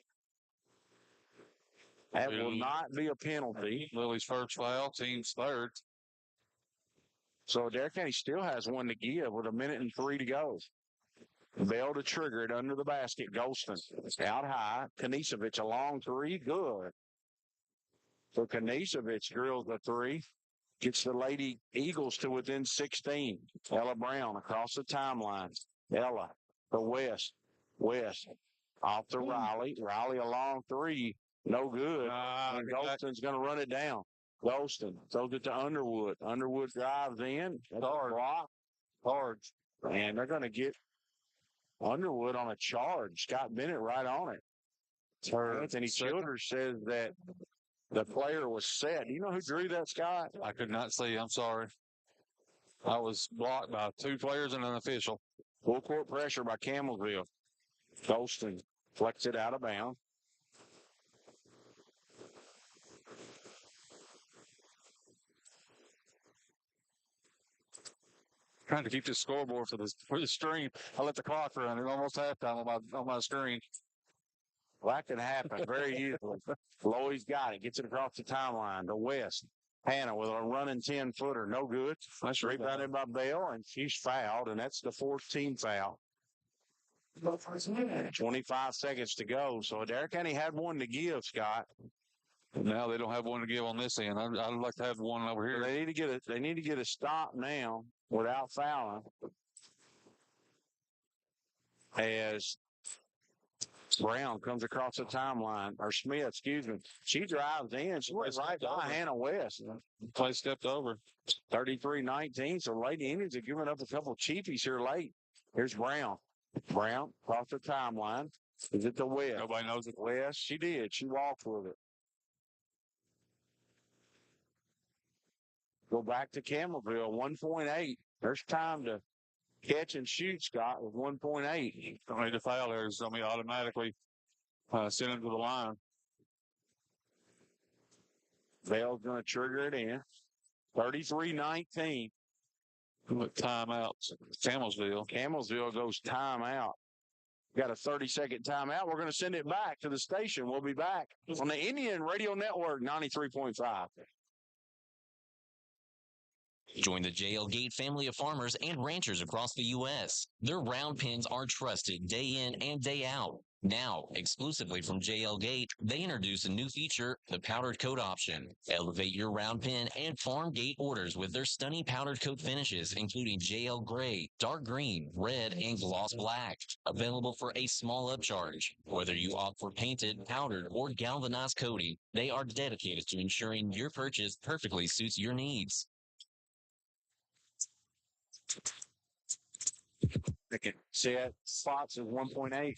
That will not be a penalty. Lily's first foul, team's third. So Adair County still has one to give with 1:03 to go. Bell to trigger it under the basket. Golston out high. Kanisevich a long 3. Good. So Kanisevich drills the 3. Gets the Lady Eagles to within 16. Ella Brown across the timeline. Ella to West. West off to Riley. Riley a long 3. No good. And Golston's going to run it down. Golston throws it to Underwood. Underwood drives in. Block. Hard. And they're going to get Underwood on a charge. Scott Bennett right on it. Anthony Childers says that the player was set. Do you know who drew that, Scott? I could not see. I'm sorry. I was blocked by 2 players and an official. Full court pressure by Campbellsville. Golston flex it out of bounds. Trying to keep this scoreboard for the stream. I let the clock run. It's almost halftime on my screen. Well, that can happen very easily. Lloyd's got it. Gets it across the timeline to West. Hannah with a running 10-footer. No good. That's rebounded by Bell, and she's fouled, and that's the 4th team foul. 25 seconds to go. So Adair County had one to give, Scott. Now they don't have one to give on this end. I'd like to have one over here. They need to get a stop now without fouling. As Brown comes across the timeline, or Smith, excuse me. She drives in. She went right by Hannah West. Play stepped over. 33-19. So Lady Indians have given up a couple cheapies here late. Here's Brown. Brown across the timeline. Is it the West? Nobody knows it. West. She did. She walked with it. Go back to Campbellsville, 1.8. There's time to catch and shoot, Scott, with 1.8. Don't need to foul there. It's going to be automatically sent into the line. Bell's going to trigger it in. 33-19. Timeout. Campbellsville goes timeout. Got a 30-second timeout. We're going to send it back to the station. We'll be back on the Indian Radio Network, 93.5. Join the JL Gate family of farmers and ranchers across the U.S. Their round pins are trusted day in and day out. Now, exclusively from JL Gate, they introduce a new feature, the powdered coat option. Elevate your round pin and farm gate orders with their stunning powdered coat finishes, including JL Gray, dark green, red, and gloss black. Available for a small upcharge. Whether you opt for painted, powdered, or galvanized coating, they are dedicated to ensuring your purchase perfectly suits your needs. Second set, spots is 1.8.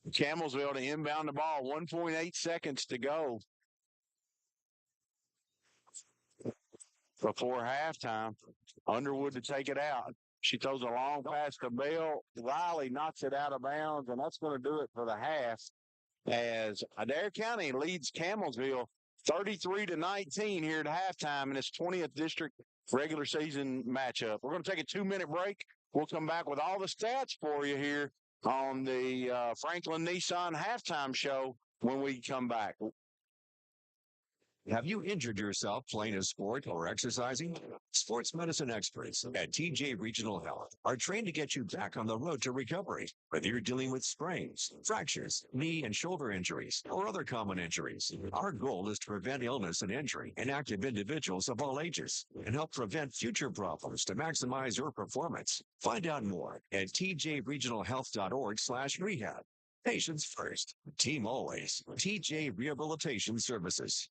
Campbellsville to inbound the ball. 1.8 seconds to go before halftime. Underwood to take it out. She throws a long pass to Bell. Riley knocks it out of bounds, and that's going to do it for the half as Adair County leads Campbellsville 33-19 here at halftime in its 20th district regular season matchup. We're going to take a 2-minute break. We'll come back with all the stats for you here on the Franklin Nissan halftime show when we come back. Have you injured yourself playing a sport or exercising? Sports medicine experts at TJ Regional Health are trained to get you back on the road to recovery. Whether you're dealing with sprains, fractures, knee and shoulder injuries, or other common injuries, our goal is to prevent illness and injury in active individuals of all ages and help prevent future problems to maximize your performance. Find out more at tjregionalhealth.org/rehab. Patients first, team always. TJ Rehabilitation Services.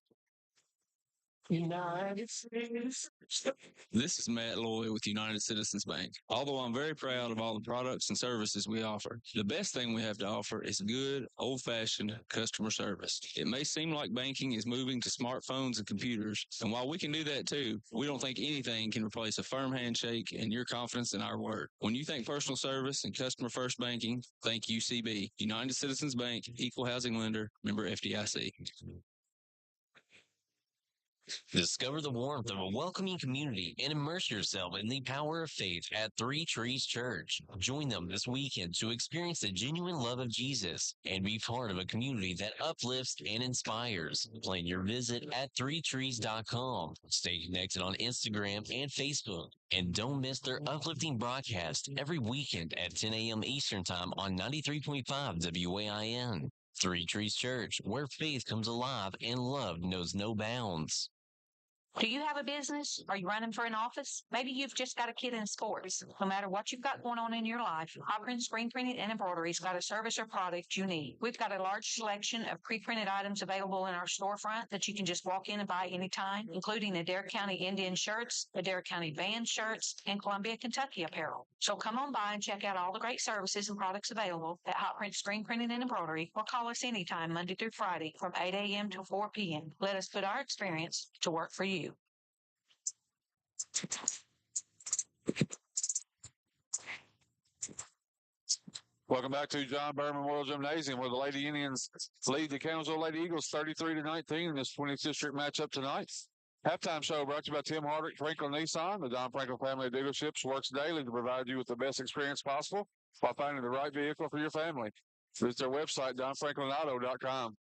United States. This is Matt Lloyd with United Citizens Bank. Although I'm very proud of all the products and services we offer, the best thing we have to offer is good, old-fashioned customer service. It may seem like banking is moving to smartphones and computers, and while we can do that too, we don't think anything can replace a firm handshake and your confidence in our word. When you think personal service and customer-first banking, think UCB. United Citizens Bank, Equal Housing Lender, member FDIC. Discover the warmth of a welcoming community and immerse yourself in the power of faith at Three Trees Church. Join them this weekend to experience the genuine love of Jesus and be part of a community that uplifts and inspires. Plan your visit at threetrees.com. Stay connected on Instagram and Facebook. And don't miss their uplifting broadcast every weekend at 10 a.m. Eastern Time on 93.5 WAIN. Three Trees Church, where faith comes alive and love knows no bounds. Do you have a business? Are you running for an office? Maybe you've just got a kid in sports. No matter what you've got going on in your life, Hopkins Screen Printing and Embroidery's got a service or product you need. We've got a large selection of pre-printed items available in our storefront that you can just walk in and buy anytime, including Adair County Indian shirts, Adair County band shirts, and Columbia, Kentucky apparel. So come on by and check out all the great services and products available at Hopkins Screen Printing and Embroidery, or call us anytime Monday through Friday from 8 a.m. to 4 p.m. Let us put our experience to work for you. Welcome back to John Burr Memorial Gymnasium, where the Lady Indians lead the Campbellsville Lady Eagles 33-19 in this 20th district matchup tonight. Halftime show brought to you by Tim Hardwick, Franklin Nissan. The Don Franklin family of dealerships works daily to provide you with the best experience possible while finding the right vehicle for your family. Visit their website, donfranklinauto.com.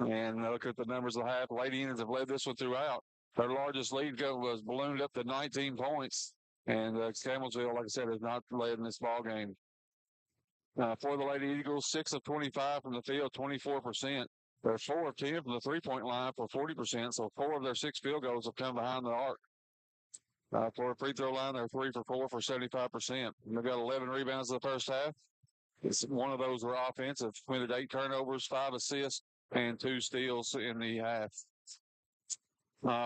And look at the numbers of the half. Lady Indians have led this one throughout. Their largest lead was ballooned up to 19 points. And Campbellsville, like I said, has not led in this ball game. For the Lady Eagles, 6 of 25 from the field, 24%. They're 4 of 10 from the three-point line for 40%. So 4 of their 6 field goals have come behind the arc. For a free throw line, they're 3 for 4 for 75%. And they've got 11 rebounds in the first half. One of those were offensive. Committed 8 turnovers, 5 assists, and 2 steals in the half.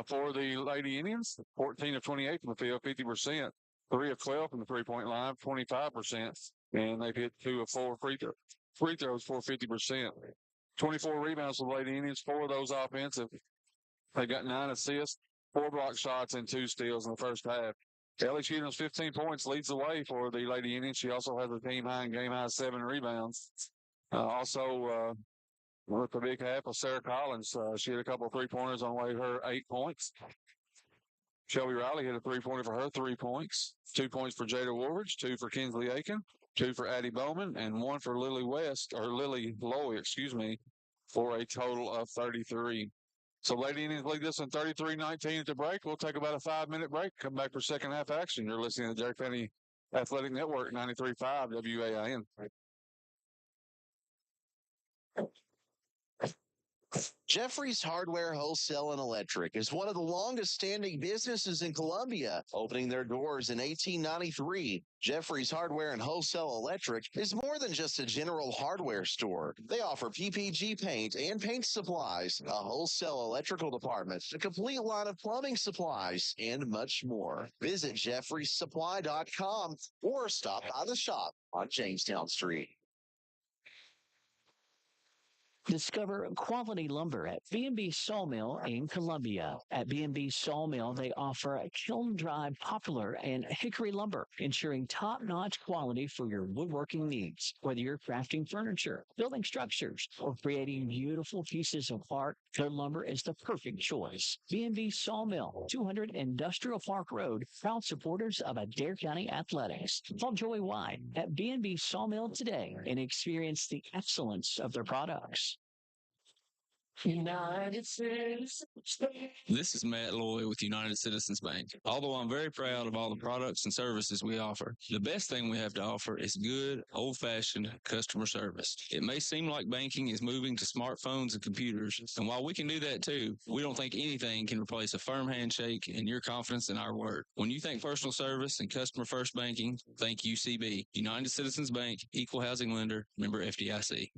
For the Lady Indians, 14 of 28 from the field, 50%. 3 of 12 from the three-point line, 25%. And they've hit 2 of 4 free throws for 50%. 24 rebounds for the Lady Indians, 4 of those offensive. They got 9 assists, 4 block shots, and 2 steals in the first half. Ellie Cheatham's 15 points leads the way for the Lady Indians. She also has a team high and game high 7 rebounds. With the big half of Sarah Collins, she had a couple of 3-pointers on the way to her 8 points. Shelby Riley hit a 3-pointer for her 3 points. 2 points for Jada Woolridge, 2 for Kinsley Aiken, 2 for Addie Bowman, and 1 for Lily Loy, for a total of 33. So Lady Indians lead this in 33-19 at the break. We'll take about a 5-minute break. Come back for second half action. You're listening to the Derek Penny Athletic Network, 93.5 WAIN. Jeffrey's Hardware Wholesale and Electric is one of the longest standing businesses in Columbia, opening their doors in 1893. Jeffrey's Hardware and Wholesale Electric is more than just a general hardware store. They offer PPG paint and paint supplies, a wholesale electrical department, a complete line of plumbing supplies, and much more. Visit jeffreysupply.com or stop by the shop on Jamestown Street. Discover quality lumber at B&B Sawmill in Columbia. At B&B Sawmill, they offer kiln-dried poplar and hickory lumber, ensuring top-notch quality for your woodworking needs. Whether you're crafting furniture, building structures, or creating beautiful pieces of art, their lumber is the perfect choice. B&B Sawmill, 200 Industrial Park Road, proud supporters of Adair County Athletics. Call Joey White at B&B Sawmill today and experience the excellence of their products. United Citizens. This is Matt Loy with United Citizens Bank. Although I'm very proud of all the products and services we offer, the best thing we have to offer is good, old-fashioned customer service. It may seem like banking is moving to smartphones and computers, and while we can do that too, we don't think anything can replace a firm handshake and your confidence in our word. When you think personal service and customer-first banking, think UCB. United Citizens Bank, Equal Housing Lender, member FDIC.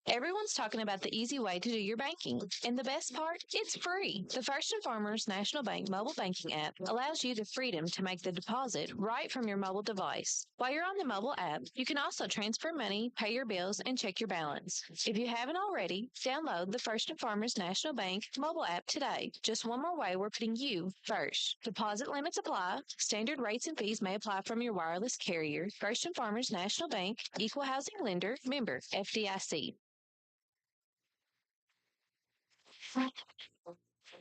Everyone's talking about the easy way to do your banking. And the best part? It's free. The First and Farmers National Bank mobile banking app allows you the freedom to make the deposit right from your mobile device. While you're on the mobile app, you can also transfer money, pay your bills, and check your balance. If you haven't already, download the First and Farmers National Bank mobile app today. Just one more way we're putting you first. Deposit limits apply. Standard rates and fees may apply from your wireless carrier. First and Farmers National Bank, Equal Housing Lender, member FDIC.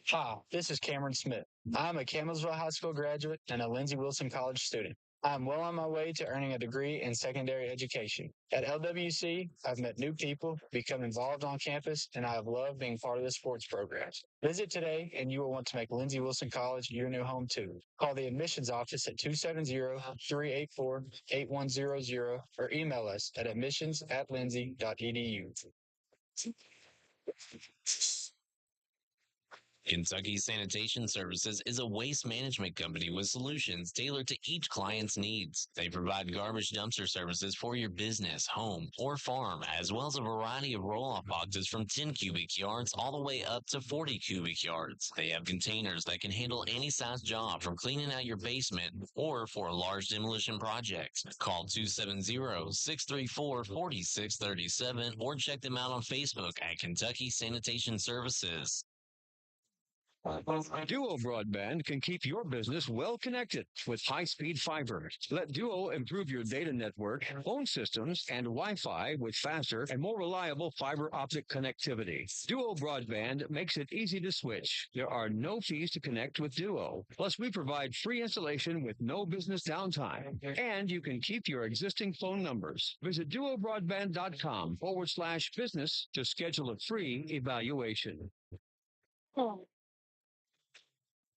Hi, this is Cameron Smith. I'm a Campbellsville High School graduate and a Lindsey Wilson College student. I'm well on my way to earning a degree in secondary education. At LWC, I've met new people, become involved on campus, and I have loved being part of the sports programs. Visit today, and you will want to make Lindsey Wilson College your new home, too. Call the admissions office at 270-384-8100 or email us at admissions@lindsey.edu. Kentucky Sanitation Services is a waste management company with solutions tailored to each client's needs. They provide garbage dumpster services for your business, home, or farm, as well as a variety of roll-off boxes from 10 cubic yards all the way up to 40 cubic yards. They have containers that can handle any size job, from cleaning out your basement or for a large demolition project. Call 270-634-4637 or check them out on Facebook at Kentucky Sanitation Services. Duo Broadband can keep your business well connected with high-speed fiber. Let Duo improve your data network, phone systems, and Wi-Fi with faster and more reliable fiber optic connectivity. Duo Broadband makes it easy to switch. There are no fees to connect with Duo. Plus, we provide free installation with no business downtime. And you can keep your existing phone numbers. Visit duobroadband.com/business to schedule a free evaluation.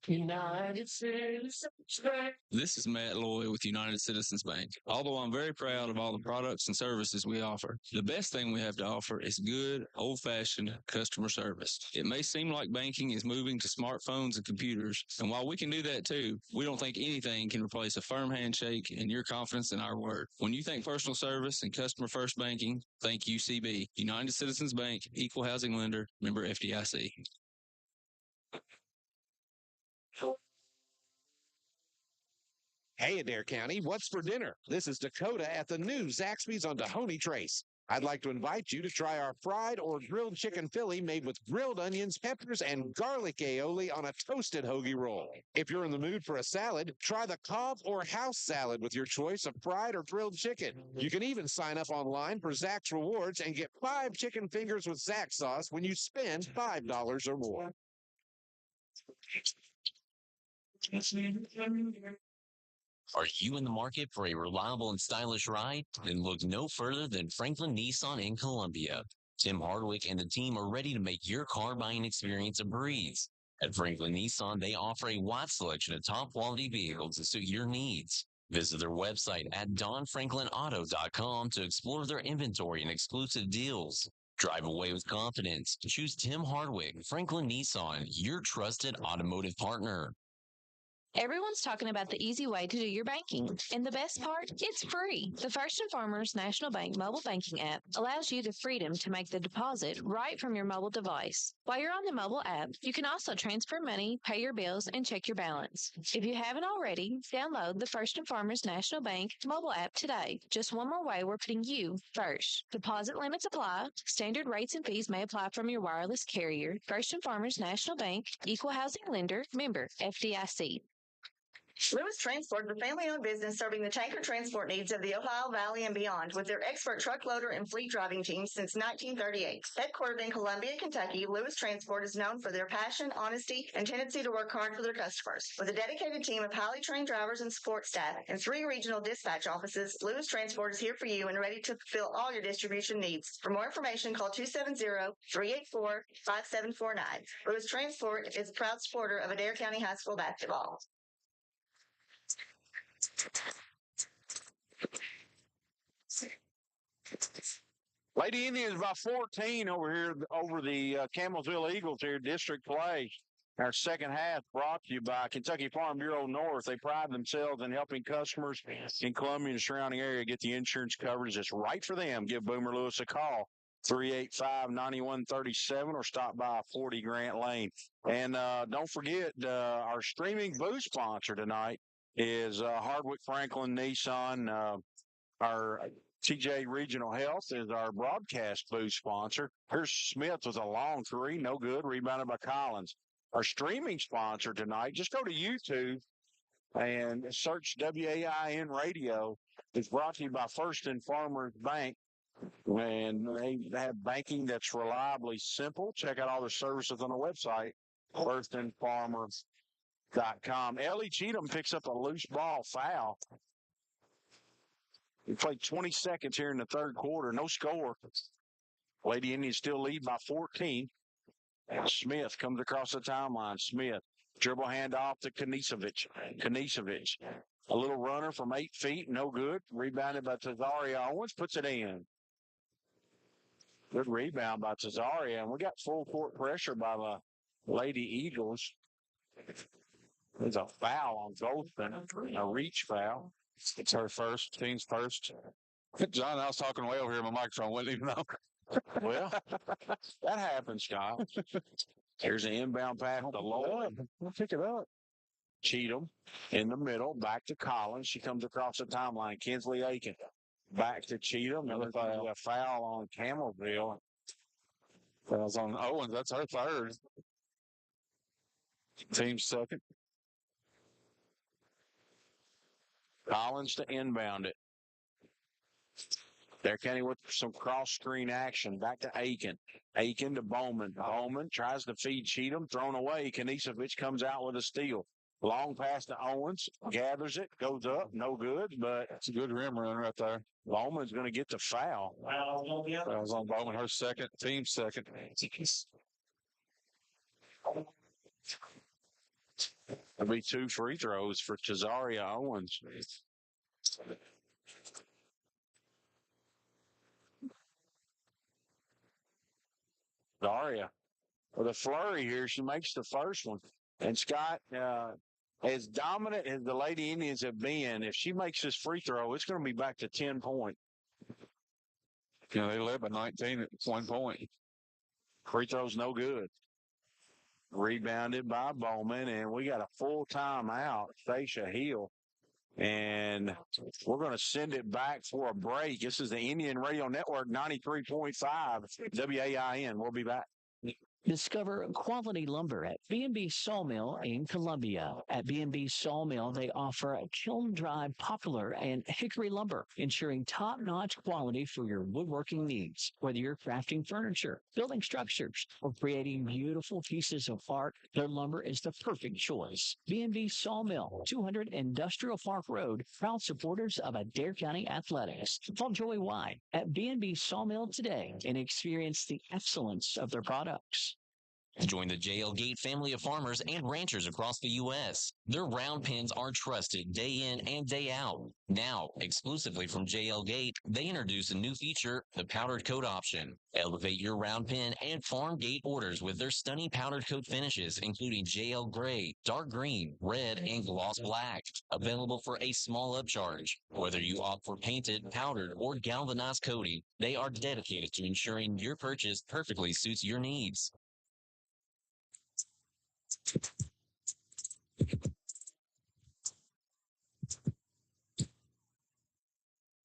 United Citizens Bank. This is Matt Loy with United Citizens Bank. Although I'm very proud of all the products and services we offer, the best thing we have to offer is good, old-fashioned customer service. It may seem like banking is moving to smartphones and computers, and while we can do that too, we don't think anything can replace a firm handshake and your confidence in our word. When you think personal service and customer-first banking, think UCB. United Citizens Bank, Equal Housing Lender, member FDIC. Hey, Adair County, what's for dinner? This is Dakota at the new Zaxby's on Dahoney Trace. I'd like to invite you to try our fried or grilled chicken Philly made with grilled onions, peppers, and garlic aioli on a toasted hoagie roll. If you're in the mood for a salad, try the Cobb or house salad with your choice of fried or grilled chicken. You can even sign up online for Zax Rewards and get 5 chicken fingers with Zax sauce when you spend $5 or more. Are you in the market for a reliable and stylish ride? Then look no further than Franklin Nissan in Columbia. Tim Hardwick and the team are ready to make your car buying experience a breeze. At Franklin Nissan, they offer a wide selection of top quality vehicles to suit your needs. Visit their website at donfranklinauto.com to explore their inventory and exclusive deals. Drive away with confidence. Choose Tim Hardwick, Franklin Nissan, your trusted automotive partner. Everyone's talking about the easy way to do your banking. And the best part? It's free. The First and Farmers National Bank mobile banking app allows you the freedom to make the deposit right from your mobile device. While you're on the mobile app, you can also transfer money, pay your bills, and check your balance. If you haven't already, download the First and Farmers National Bank mobile app today. Just one more way we're putting you first. Deposit limits apply. Standard rates and fees may apply from your wireless carrier. First and Farmers National Bank, Equal Housing Lender, member FDIC. Lewis Transport, the family-owned business serving the tanker transport needs of the Ohio Valley and beyond with their expert truck loader and fleet driving teams since 1938. Headquartered in Columbia, Kentucky, Lewis Transport is known for their passion, honesty, and tendency to work hard for their customers. With a dedicated team of highly trained drivers and support staff and 3 regional dispatch offices, Lewis Transport is here for you and ready to fulfill all your distribution needs. For more information, call 270-384-5749. Lewis Transport is a proud supporter of Adair County High School basketball. Lady Indians by 14 over here over the Campbellsville Eagles here, district play. Our second half brought to you by Kentucky Farm Bureau North. They pride themselves in helping customers in Columbia and the surrounding area get the insurance coverage that's right for them. Give Boomer Lewis a call, 385-9137, or stop by 40 Grant Lane. And don't forget, our streaming booth sponsor tonight is Hardwick Franklin Nissan. Our TJ Regional Health is our broadcast booth sponsor. Here's Smith with a long three, no good, rebounded by Collins. Our streaming sponsor tonight, just go to YouTube and search WAIN Radio. It's brought to you by First and Farmers Bank. And they have banking that's reliably simple. Check out all their services on the website, firstandfarmers.com. Ellie Cheatham picks up a loose ball foul. We played 20 seconds here in the third quarter. No score. Lady Indians still lead by 14. And Smith comes across the timeline. Smith, dribble handoff to Knisevich. A little runner from 8 feet, no good. Rebounded by Tazaria Owens, puts it in. Good rebound by Tazaria. And we got full court pressure by the Lady Eagles. There's a foul on Goldston, a reach foul. It's her first, team's first. John, I was talking way over here. My microphone wouldn't even know. Well, that happens, Scott. Here's an inbound pass to Lloyd. We'll pick it up. Cheatham in the middle, back to Collins. She comes across the timeline. Kinsley Aiken back to Cheatham. Another foul. A foul on Campbellsville. Fouls on Owens. That's her third. Team's second. Collins to inbound it. Adair County with some cross-screen action. Back to Aiken. Aiken to Bowman. Bowman tries to feed Cheatham. Thrown away. Knisevich comes out with a steal. Long pass to Owens. Gathers it. Goes up. No good, but it's a good rim run right there. Bowman's going to get the foul. Fouls on Bowman. Her second. Team's second. There'll be 2 free throws for Tazaria Owens. Daria with a flurry here. She makes the first one. And Scott, as dominant as the Lady Indians have been, if she makes this free throw, it's going to be back to 10 points. You know, they led by 19 at 1 point. Free throw's no good. Rebounded by Bowman, and we got a full timeout. Stacia Hill. And we're going to send it back for a break. This is the Indian Radio Network 93.5 WAIN. We'll be back. Discover quality lumber at B&B Sawmill in Columbia. At B&B Sawmill, they offer kiln-dried poplar and hickory lumber, ensuring top-notch quality for your woodworking needs. Whether you're crafting furniture, building structures, or creating beautiful pieces of art, their lumber is the perfect choice. B&B Sawmill, 200 Industrial Park Road, proud supporters of Adair County Athletics. Call Joey White at B&B Sawmill today and experience the excellence of their products. Join the JL Gate family of farmers and ranchers across the U.S. Their round pens are trusted day in and day out. Now, exclusively from JL Gate, they introduce a new feature, the powdered coat option. Elevate your round pen and farm gate orders with their stunning powdered coat finishes, including JL Gray, dark green, red, and gloss black. Available for a small upcharge. Whether you opt for painted, powdered, or galvanized coating, they are dedicated to ensuring your purchase perfectly suits your needs.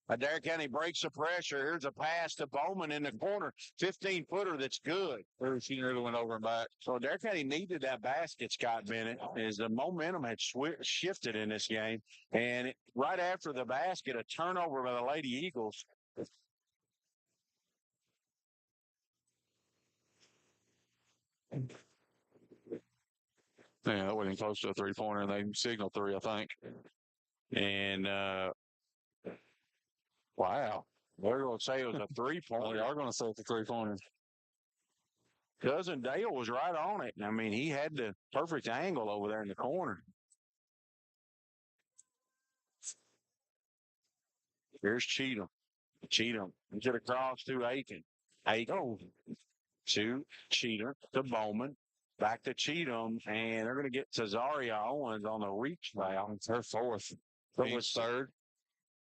Adair County breaks the pressure. Here's a pass to Bowman in the corner. 15-footer that's good. She nearly went over and back. So Adair County needed that basket, Scott Bennett, as the momentum had shifted in this game. And right after the basket, a turnover by the Lady Eagles. Yeah, that wasn't close to a three-pointer, and they signaled three, I think. And, wow. They're going to say it was a three-pointer. They are going to say it's a three-pointer. Cousin Dale was right on it. I mean, he had the perfect angle over there in the corner. Here's Cheatham. Cheatham. Get across to Aiken. Aiken to Cheatham to Bowman. Back to Cheatham, and they're going to get Cesaria Owens on the reach foul. It's her fourth. But with third.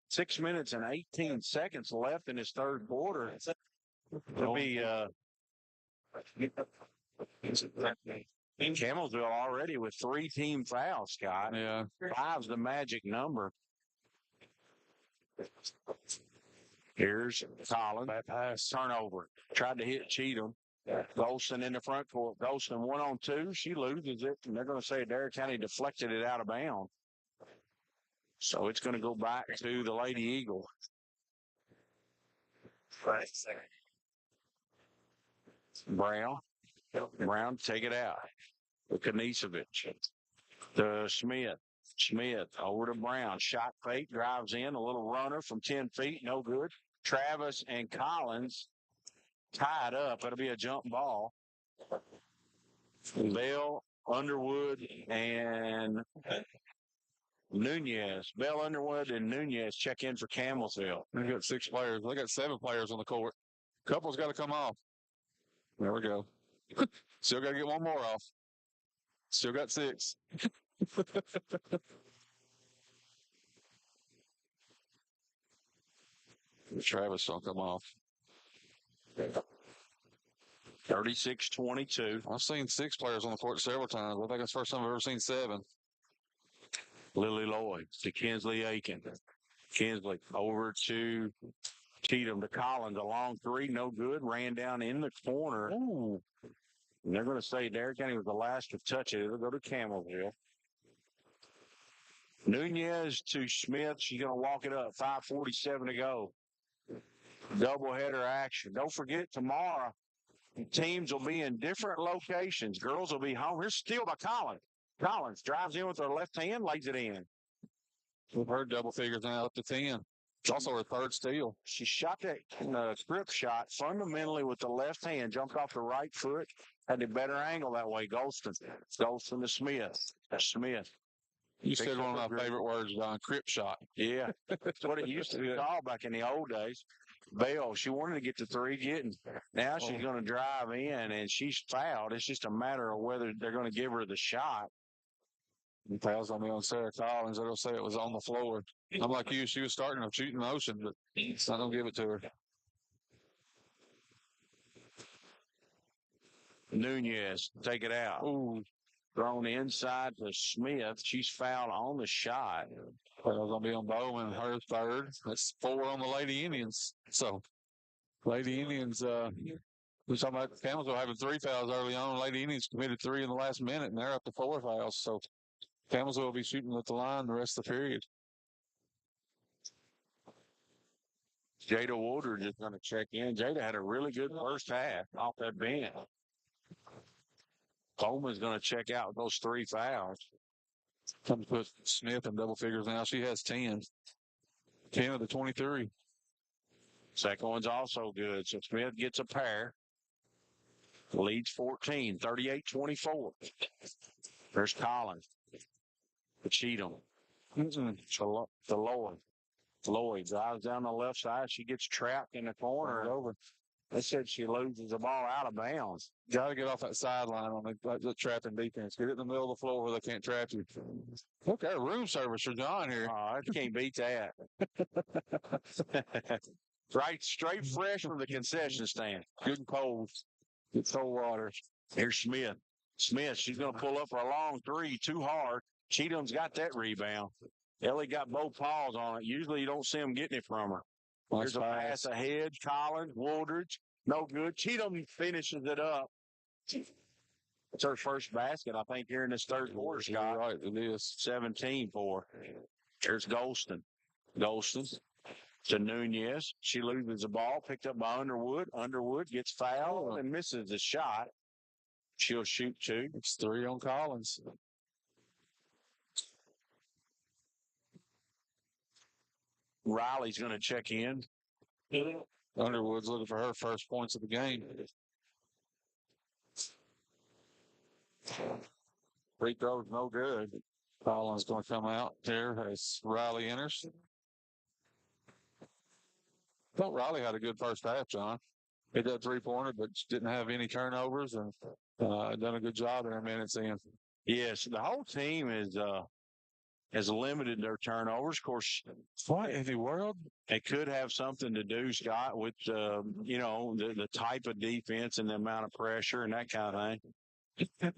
6 minutes and 18 seconds left in his third quarter. It'll be Campbellsville already with 3 team fouls, Scott. Yeah. 5's the magic number. Here's Collins. That pass. Turnover. Tried to hit Cheatham. Golston in the front court. Golston 1-on-2. She loses it, and they're going to say Adair County deflected it out of bounds. So it's going to go back to the Lady Eagle. Brown. Brown, take it out. To Knisevich. To Smith. Smith over to Brown. Shot fake. Drives in. A little runner from 10 feet. No good. Travis and Collins tied up. It'll be a jump ball. Bell, Underwood, and Nunez. Bell, Underwood, and Nunez check in for Campbellsville. They got 6 players. They got 7 players on the court. Couple's got to come off. There we go. Still got to get one more off. Still got 6. Travis don't come off. 36-22. I've seen 6 players on the court several times. I think it's the first time I've ever seen 7. Lily Lloyd to Kinsley Aiken. Kinsley over to Cheatham to Collins. A long 3, no good. Ran down in the corner. Ooh. And they're going to say Adair County was the last to touch it. It'll go to Campbellsville. Nunez to Smith. She's going to walk it up. 5:47 to go. Doubleheader action. Don't forget, tomorrow, teams will be in different locations. Girls will be home. Here's steal by Collins. Collins drives in with her left hand, lays it in. We've heard double figures now up to 10. It's also her third steal. She shot that script shot fundamentally with the left hand, jumped off the right foot, had a better angle that way. Golston to Smith. Smith. You said one of my favorite words, Don, crip shot. Yeah, that's what it used to be called back in the old days. Bell, she wanted to get to 3, getting. Now she's going to drive in, and she's fouled. It's just a matter of whether they're going to give her the shot. The foul's on me on Sarah Collins. They'll say it was on the floor. I'm like you. She was starting to shoot in motion, but I don't give it to her. Nunez, take it out. Ooh. Thrown inside to Smith. She's fouled on the shot. Foul's going to be on Bowman, her third. That's 4 on the Lady Indians. So, Lady Indians, we're talking about Campbellsville having 3 fouls early on. Lady Indians committed 3 in the last minute, and they're up to 4 fouls. So, Campbellsville will be shooting at the line the rest of the period. Jada Woodard is going to check in. Jada had a really good first half off that bench. Coleman's going to check out those 3 fouls. Come to put Smith in double figures now. She has 10. 10 of the 23. Second one's also good. So Smith gets a pair. Leads 14, 38-24. There's Collins. Cheatham. To Lloyd. Lloyd drives down the left side. She gets trapped in the corner. Over. They said she loses the ball out of bounds. Got to get off that sideline on the trapping defense. Get it in the middle of the floor where they can't trap you. Look, our room service for John here. Oh, I can't beat that. Right, straight fresh from the concession stand. Good and cold. Good cold water. Here's Smith. Smith, she's going to pull up for a long three. Too hard. Cheatham's got that rebound. Ellie got both paws on it. Usually you don't see them getting it from her. There's a pass ahead. Collins, Woodridge. No good. Cheatham finishes it up. It's her first basket, I think, here in this third quarter, Scott. Right, it is. 17 for her. There's Golston. Golston to Nunez. She loses the ball, picked up by Underwood. Underwood gets fouled and misses the shot. She'll shoot two. It's 3 on Collins. Riley's going to check in. Underwood's looking for her first points of the game. Free throw's no good. Collins going to come out there as Riley enters. I thought Riley had a good first half, John. Hit that three-pointer, but didn't have any turnovers and done a good job in her minutes in. Yes, the whole team has limited their turnovers. Of course, what in the world? It could have something to do, Scott, with the type of defense and the amount of pressure and that kind of thing.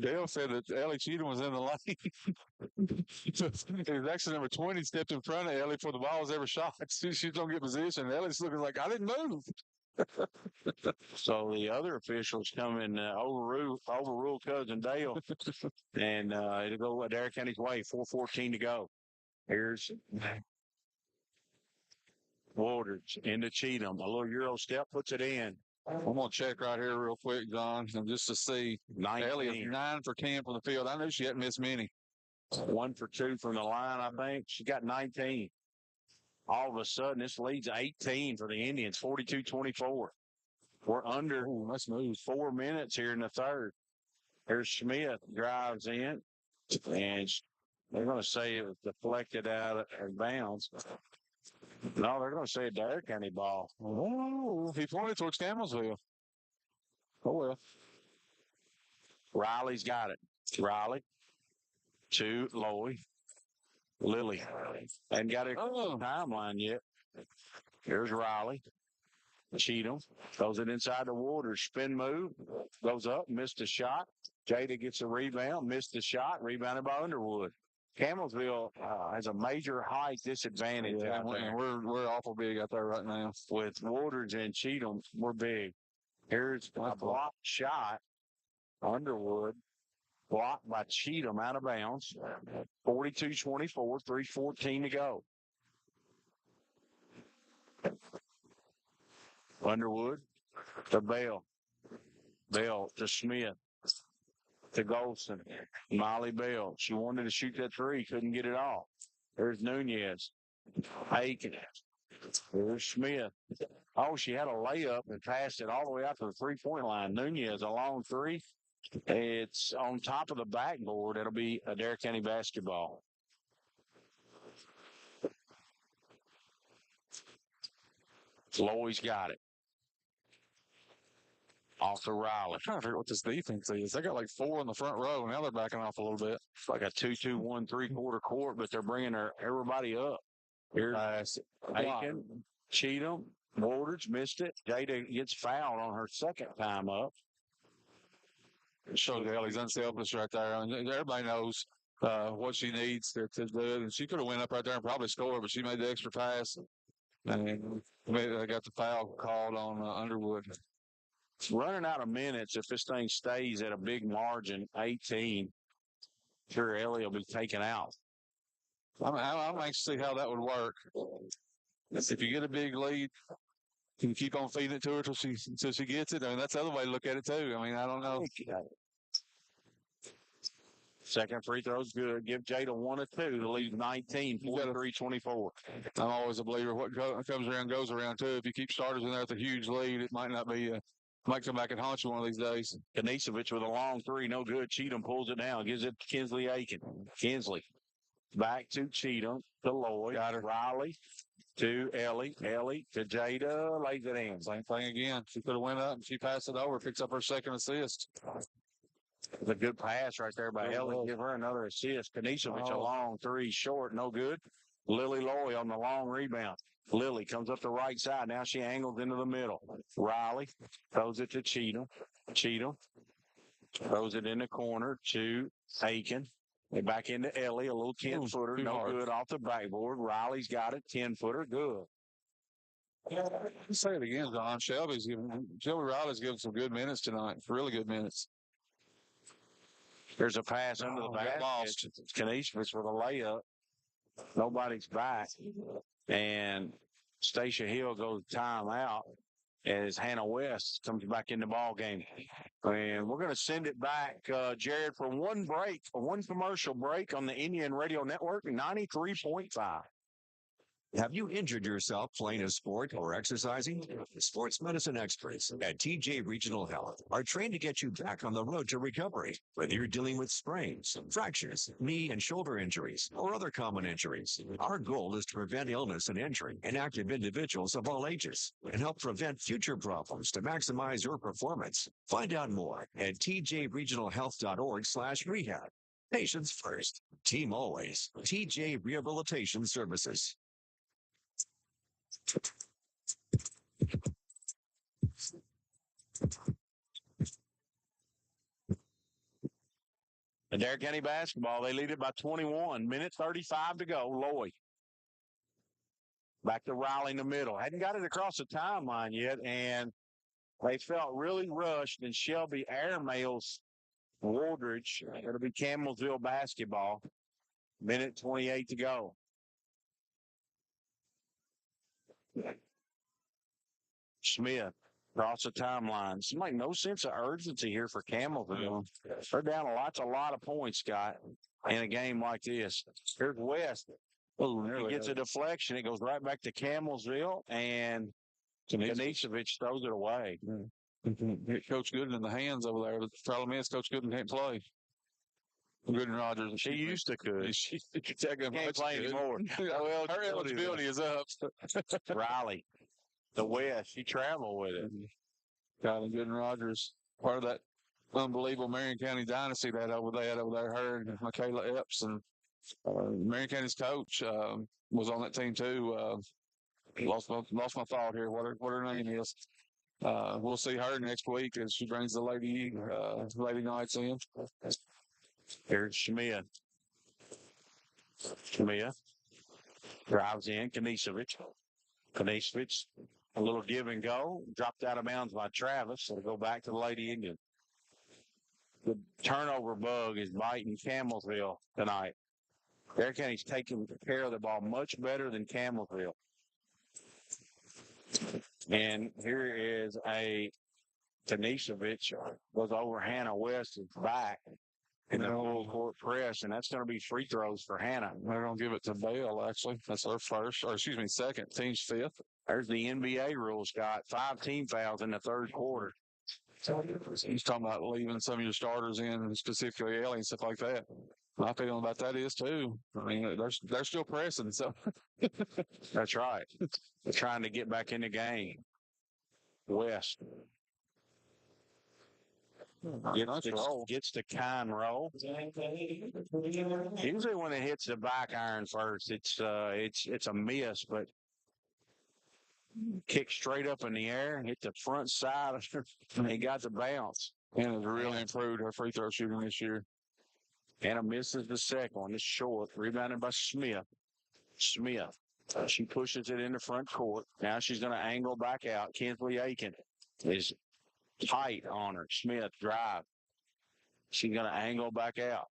Dale said that Ellie Cheatham was in the lane. It was actually number 20 stepped in front of Ellie before the ball was ever shot. She don't get position. Ellie's looking like, I didn't move. So the other officials come and overrule Cousin Dale. And it'll go Adair County's way. 4:14 to go. Here's Woodridge into Cheatham. A little Euro step puts it in. I'm going to check right here real quick, John, and just to see. 19. Ellie is 9 for 10 from the field. I knew she hadn't missed many. 1 for 2 from the line, I think. She got 19. All of a sudden, this leads 18 for the Indians, 42-24. We're under 4 minutes here in the third. Here's Smith, drives in, and they're going to say it was deflected out of bounds. No, they're going to say a Adair County ball. Oh, he pointed towards Campbellsville. Oh, well. Riley's got it. Riley to Lloyd. Lily. Hadn't got a timeline yet. Here's Riley. Cheatham throws it inside the water. Spin move. Goes up. Missed a shot. Jada gets a rebound. Missed a shot. Rebounded by Underwood. Campbellsville has a major height disadvantage. Yeah, and we're awful big out there right now. With Woodridge and Cheatham, we're big. Here's a blocked shot. Underwood. Blocked by Cheatham out of bounds. 42-24, 3:14 to go. Underwood to Bell. Bell to Smith. To Golson. Molly Bell. She wanted to shoot that three. Couldn't get it off. There's Nunez. Aiken. There's Smith. Oh, she had a layup and passed it all the way out to the three-point line. Nunez, a long three. It's on top of the backboard. It'll be Adair County basketball. Lloyd's got it. Off to Riley. I'm trying to figure out what this defense is. They got like 4 in the front row. Now they're backing off a little bit. It's like a 2-2-1 3/4 court, but they're bringing everybody up. Here's Aiken, Cheatham, Woodridge missed it. Jada gets fouled on her second time up. It shows Ellie's unselfish right there. And everybody knows what she needs to do. And she could have went up right there and probably scored, but she made the extra pass. And they got the foul called on Underwood. Running out of minutes, if this thing stays at a big margin, 18, sure Ellie will be taken out. I'm anxious to see how that would work. If you get a big lead, can you keep on feeding it to her until she gets it? I mean, that's the other way to look at it, too. I mean, I don't know. Second free throw's good. Give Jada 1 or 2 to lead 19, 43-24. I'm always a believer. What comes around goes around, too. If you keep starters in there with a huge lead, it might not be Might come back and haunt you one of these days. Kanisevich with a long three, no good. Cheatham pulls it down, gives it to Kinsley Aiken. Kinsley back to Cheatham, to Lloyd. Got her. Riley to Ellie. Ellie to Jada, lays it in. Same thing again. She could have went up and she passed it over, picks up her second assist. It's a good pass right there by Ellie. Give her another assist. Kanisevich a long three, short, no good. Lily Loy on the long rebound. Lily comes up the right side. Now she angles into the middle. Riley throws it to Cheatham. Cheatham throws it in the corner to Aiken. And back into Ellie, a little 10-footer. No good off the backboard. Riley's got it. 10-footer. Good. Let's say it again, John. Shelby Riley's giving some good minutes tonight. Really good minutes. There's a pass under the basket. Lost. Kanisevich with a layup. Nobody's back. And Stacia Hill goes timeout as Hannah West comes back in the ball game. And we're going to send it back, Jared, for one commercial break on the Indian Radio Network, 93.5. Have you injured yourself playing a sport or exercising? Sports medicine experts at TJ Regional Health are trained to get you back on the road to recovery. Whether you're dealing with sprains, fractures, knee and shoulder injuries, or other common injuries, our goal is to prevent illness and injury in active individuals of all ages and help prevent future problems to maximize your performance. Find out more at tjregionalhealth.org/rehab. Patients first, team always. TJ Rehabilitation Services. Adair County basketball, they lead it by 21. Minute 35 to go. Lloyd. Back to Riley in the middle. Hadn't got it across the timeline yet, and they felt really rushed, and Shelby airmails Wardridge. It'll be Campbellsville basketball. Minute 28 to go. Smith across the timeline. Seems like no sense of urgency here for Campbellsville. They're down a lot of points, Scott, in a game like this. Here's West. He gets a deflection. It goes right back to Campbellsville, and Kanisevich throws it away. Hit Coach Gooden in the hands over there. The problem is Coach Gooden can't play. Gooden Rogers. She used to could. She can't play anymore. Well, her eligibility is up. Riley. The West, she traveled with it. Kylie Gooden Rogers, part of that unbelievable Marion County dynasty that over there. Her and Michaela Epps, and Marion County's coach was on that team too. Lost my thought here. What her name is? We'll see her next week as she brings the Lady Knights in. Here's Smith. Smith drives in. Kanisevich. A little give and go. Dropped out of bounds by Travis. It'll go back to the Lady Indians. The turnover bug is biting Campbellsville tonight. Adair County's taking care of the ball much better than Campbellsville. And here is a Kanisevich goes over Hannah West's back in the full court press, and that's going to be free throws for Hannah. They're going to give it to Bell, actually. That's her second. Team's fifth. There's the NBA rule, Scott. 5 team fouls in the third quarter. He's talking about leaving some of your starters in, specifically Ellie and stuff like that. My feeling about that is too. I mean, they're still pressing, so that's right. They're trying to get back in the game. West gets the kind roll. Usually when it hits the back iron first, it's a miss, but kick straight up in the air, hit the front side, and he got the bounce. And has really improved her free throw shooting this year. Anna misses the second one. It's short. Rebounded by Smith. She pushes it in the front court. Now she's going to angle back out. Kinsley Aiken is tight on her. Smith drive. She's going to angle back out.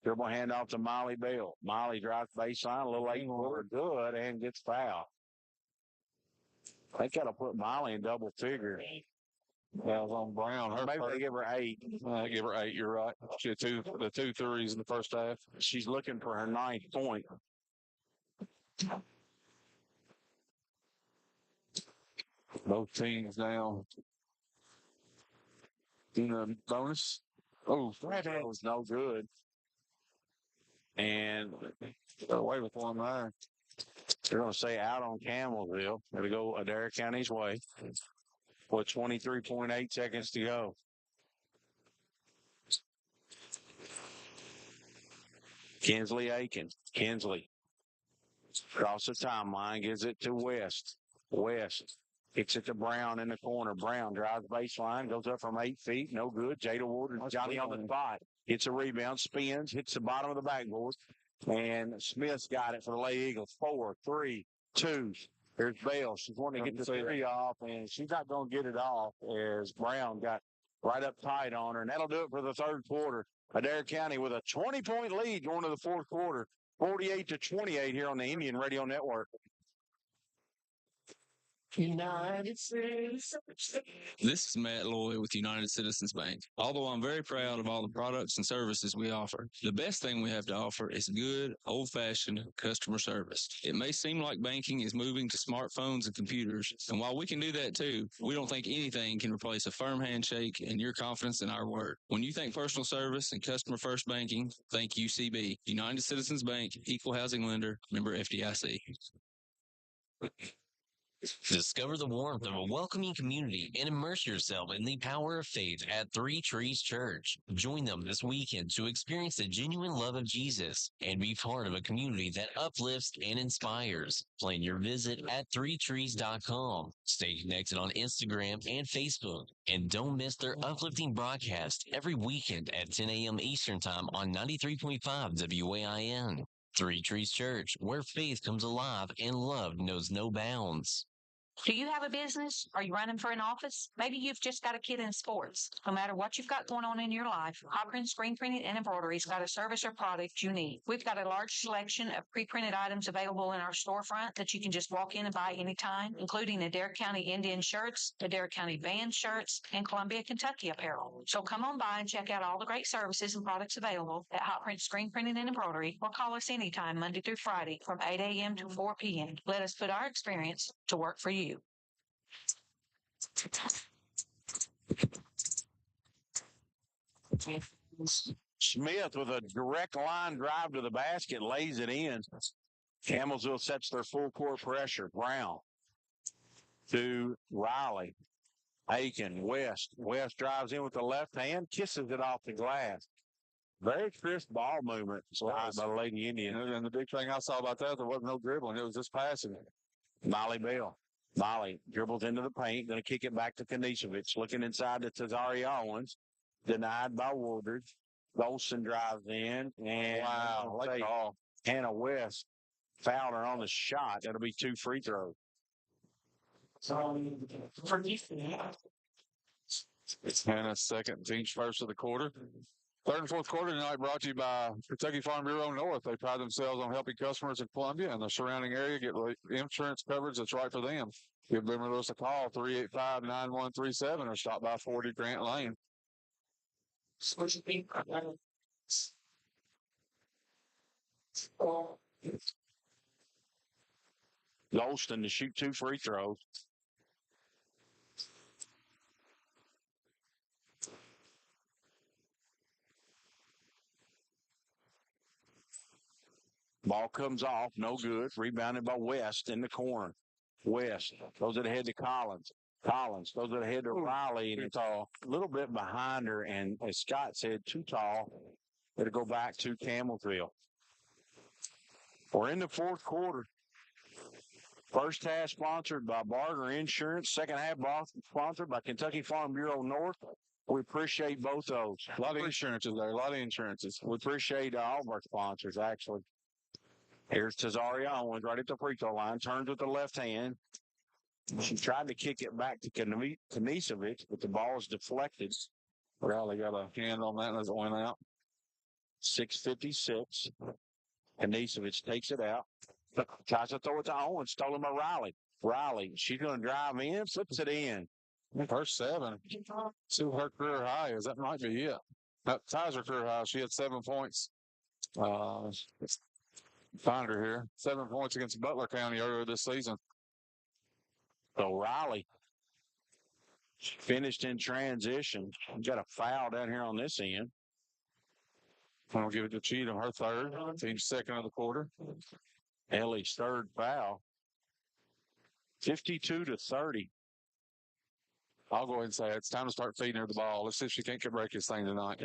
Dribble handoff to Molly Bell. Molly drives baseline. A little 8-footer good and gets fouled. They got to put Molly in double figures. That was on Brown. Maybe they give her 8. They give her 8. You're right. She had the two threes in the first half. She's looking for her 9th point. Both teams down in the bonus. Oh, That was no good. And got away with one there. they're going to say out on Campbellsville. It'll go Adair County's way with 23.8 seconds to go. Kinsley Aiken. Kinsley across the timeline, gives it to West. West kicks it to Brown in the corner. Brown drives baseline, goes up from 8 feet. No good. Jada Ward, Johnny on the spot. Gets a rebound, spins, hits the bottom of the backboard. And Smith's got it for the Lady Eagles. 4, 3, 2. There's Bell. She's wanting to get the three off, and she's not going to get it off as Brown got right up tight on her. And that'll do it for the third quarter. Adair County with a 20-point lead going to the fourth quarter. 48-28 here on the Indian Radio Network. United States. This is Matt Lloyd with United Citizens Bank. Although I'm very proud of all the products and services we offer, the best thing we have to offer is good, old-fashioned customer service. It may seem like banking is moving to smartphones and computers, and while we can do that too, we don't think anything can replace a firm handshake and your confidence in our word. When you think personal service and customer-first banking, think UCB. United Citizens Bank, Equal Housing Lender, member FDIC. Discover the warmth of a welcoming community and immerse yourself in the power of faith at Three Trees Church. Join them this weekend to experience the genuine love of Jesus and be part of a community that uplifts and inspires. Plan your visit at threetrees.com. Stay connected on Instagram and Facebook. And don't miss their uplifting broadcast every weekend at 10 a.m. Eastern Time on 93.5 WAIN. Three Trees Church, where faith comes alive and love knows no bounds. Do you have a business? Are you running for an office? Maybe you've just got a kid in sports. No matter what you've got going on in your life, Cochran Screen Printing and Embroidery's got a service or product you need. We've got a large selection of pre-printed items available in our storefront that you can just walk in and buy anytime, including Adair County Indian shirts, Adair County band shirts, and Columbia, Kentucky apparel. So come on by and check out all the great services and products available at Hot Print Screen Printing and Embroidery, or call us anytime Monday through Friday from 8 a.m. to 4 p.m. Let us put our experience to work for you. Smith with a direct line drive to the basket, lays it in. Campbellsville sets their full court pressure. Brown to Riley. Aiken, West. West drives in with the left hand, kisses it off the glass. Very crisp ball movement by the Lady Indian. And the big thing I saw about that, there wasn't no dribbling. It was just passing. Molly Bell. Molly dribbles into the paint, going to kick it back to Kanisevich. Looking inside to Tazaria Owens. Denied by Woodard. Golson drives in. And wow, like call. Hannah West fouled her on the shot. That'll be 2 free throws. Hannah's second, team's first of the quarter. Third and fourth quarter tonight brought to you by Kentucky Farm Bureau North. They pride themselves on helping customers in Columbia and the surrounding area get insurance coverage that's right for them. Give them a call, 385-9137, or stop by 40 Grant Lane. Golston to shoot 2 free throws. Ball comes off, no good. Rebounded by West in the corner. West goes it ahead to Collins. Collins goes it ahead to Riley, and it's a little bit behind her. And as Scott said, too tall. It'll go back to Campbellsville. We're in the fourth quarter. First half sponsored by Barger Insurance. Second half sponsored by Kentucky Farm Bureau North. We appreciate both those. A lot of insurances there. A lot of insurances. We appreciate all of our sponsors, actually. Here's Tazaria Owens right at the free throw line. Turns with the left hand. She tried to kick it back to Kanisevich, but the ball is deflected. Riley got a hand on that as it went out. 6:56. Kanisevich takes it out. Tries to throw it to Owens. Stolen by Riley. Riley, she's going to drive in, flips it in. Her 7. See what her career high is. That might be it. That ties her career high. She had 7 points. Find her here. 7 points against Butler County earlier this season. So Riley Finished in transition. Got a foul down here on this end. I'll give it to Cheatham, her third. Team's second of the quarter. Ellie's third foul. 52-30. I'll go ahead and say it's time to start feeding her the ball. Let's see if she can't break this thing tonight.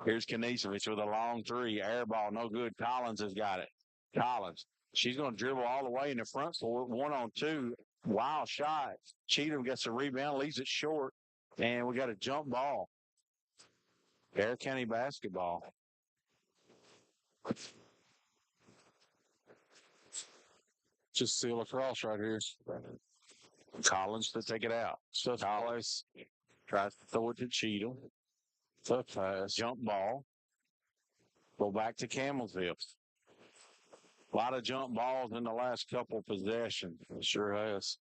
Here's Kanisevich with a long three. Air ball, no good. Collins has got it. Collins. She's going to dribble all the way in the front court. 1-on-2. Wild shot. Cheatham gets a rebound, leaves it short, and we got a jump ball. Adair County basketball. Just seal across right here. Collins to take it out. Collins tries to throw it to Cheatham. Tough pass. Jump ball. Go back to Campbellsville. A lot of jump balls in the last couple possessions. It sure has.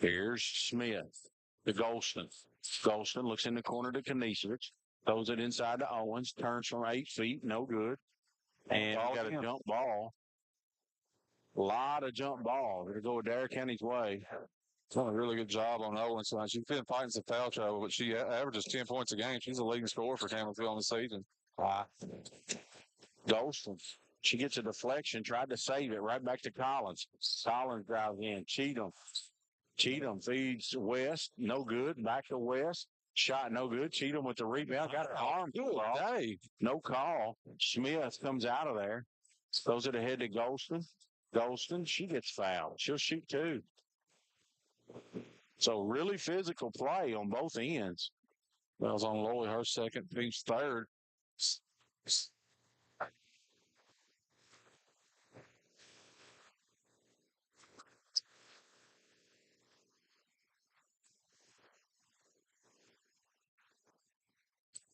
Here's Smith to Golston. Golston looks in the corner to Kanisevich. Throws it inside to Owens. Turns from 8 feet. No good. And we got a jump ball. A lot of jump balls. It'll go Adair County's way. Done a really good job on Owens tonight. She's been fighting some foul trouble, but she averages 10 points a game. She's a leading scorer for Campbellsville on the season. Golston. She gets a deflection, tried to save it right back to Collins. Collins drives in. Cheatham feeds West. No good. Back to West. Shot no good. Cheatham with the rebound. Got her arm. Good day. No call. Smith comes out of there. Throws it ahead to Golston. Golston, she gets fouled. She'll shoot two. So really physical play on both ends. That was on Lowly, her second, Pete's third.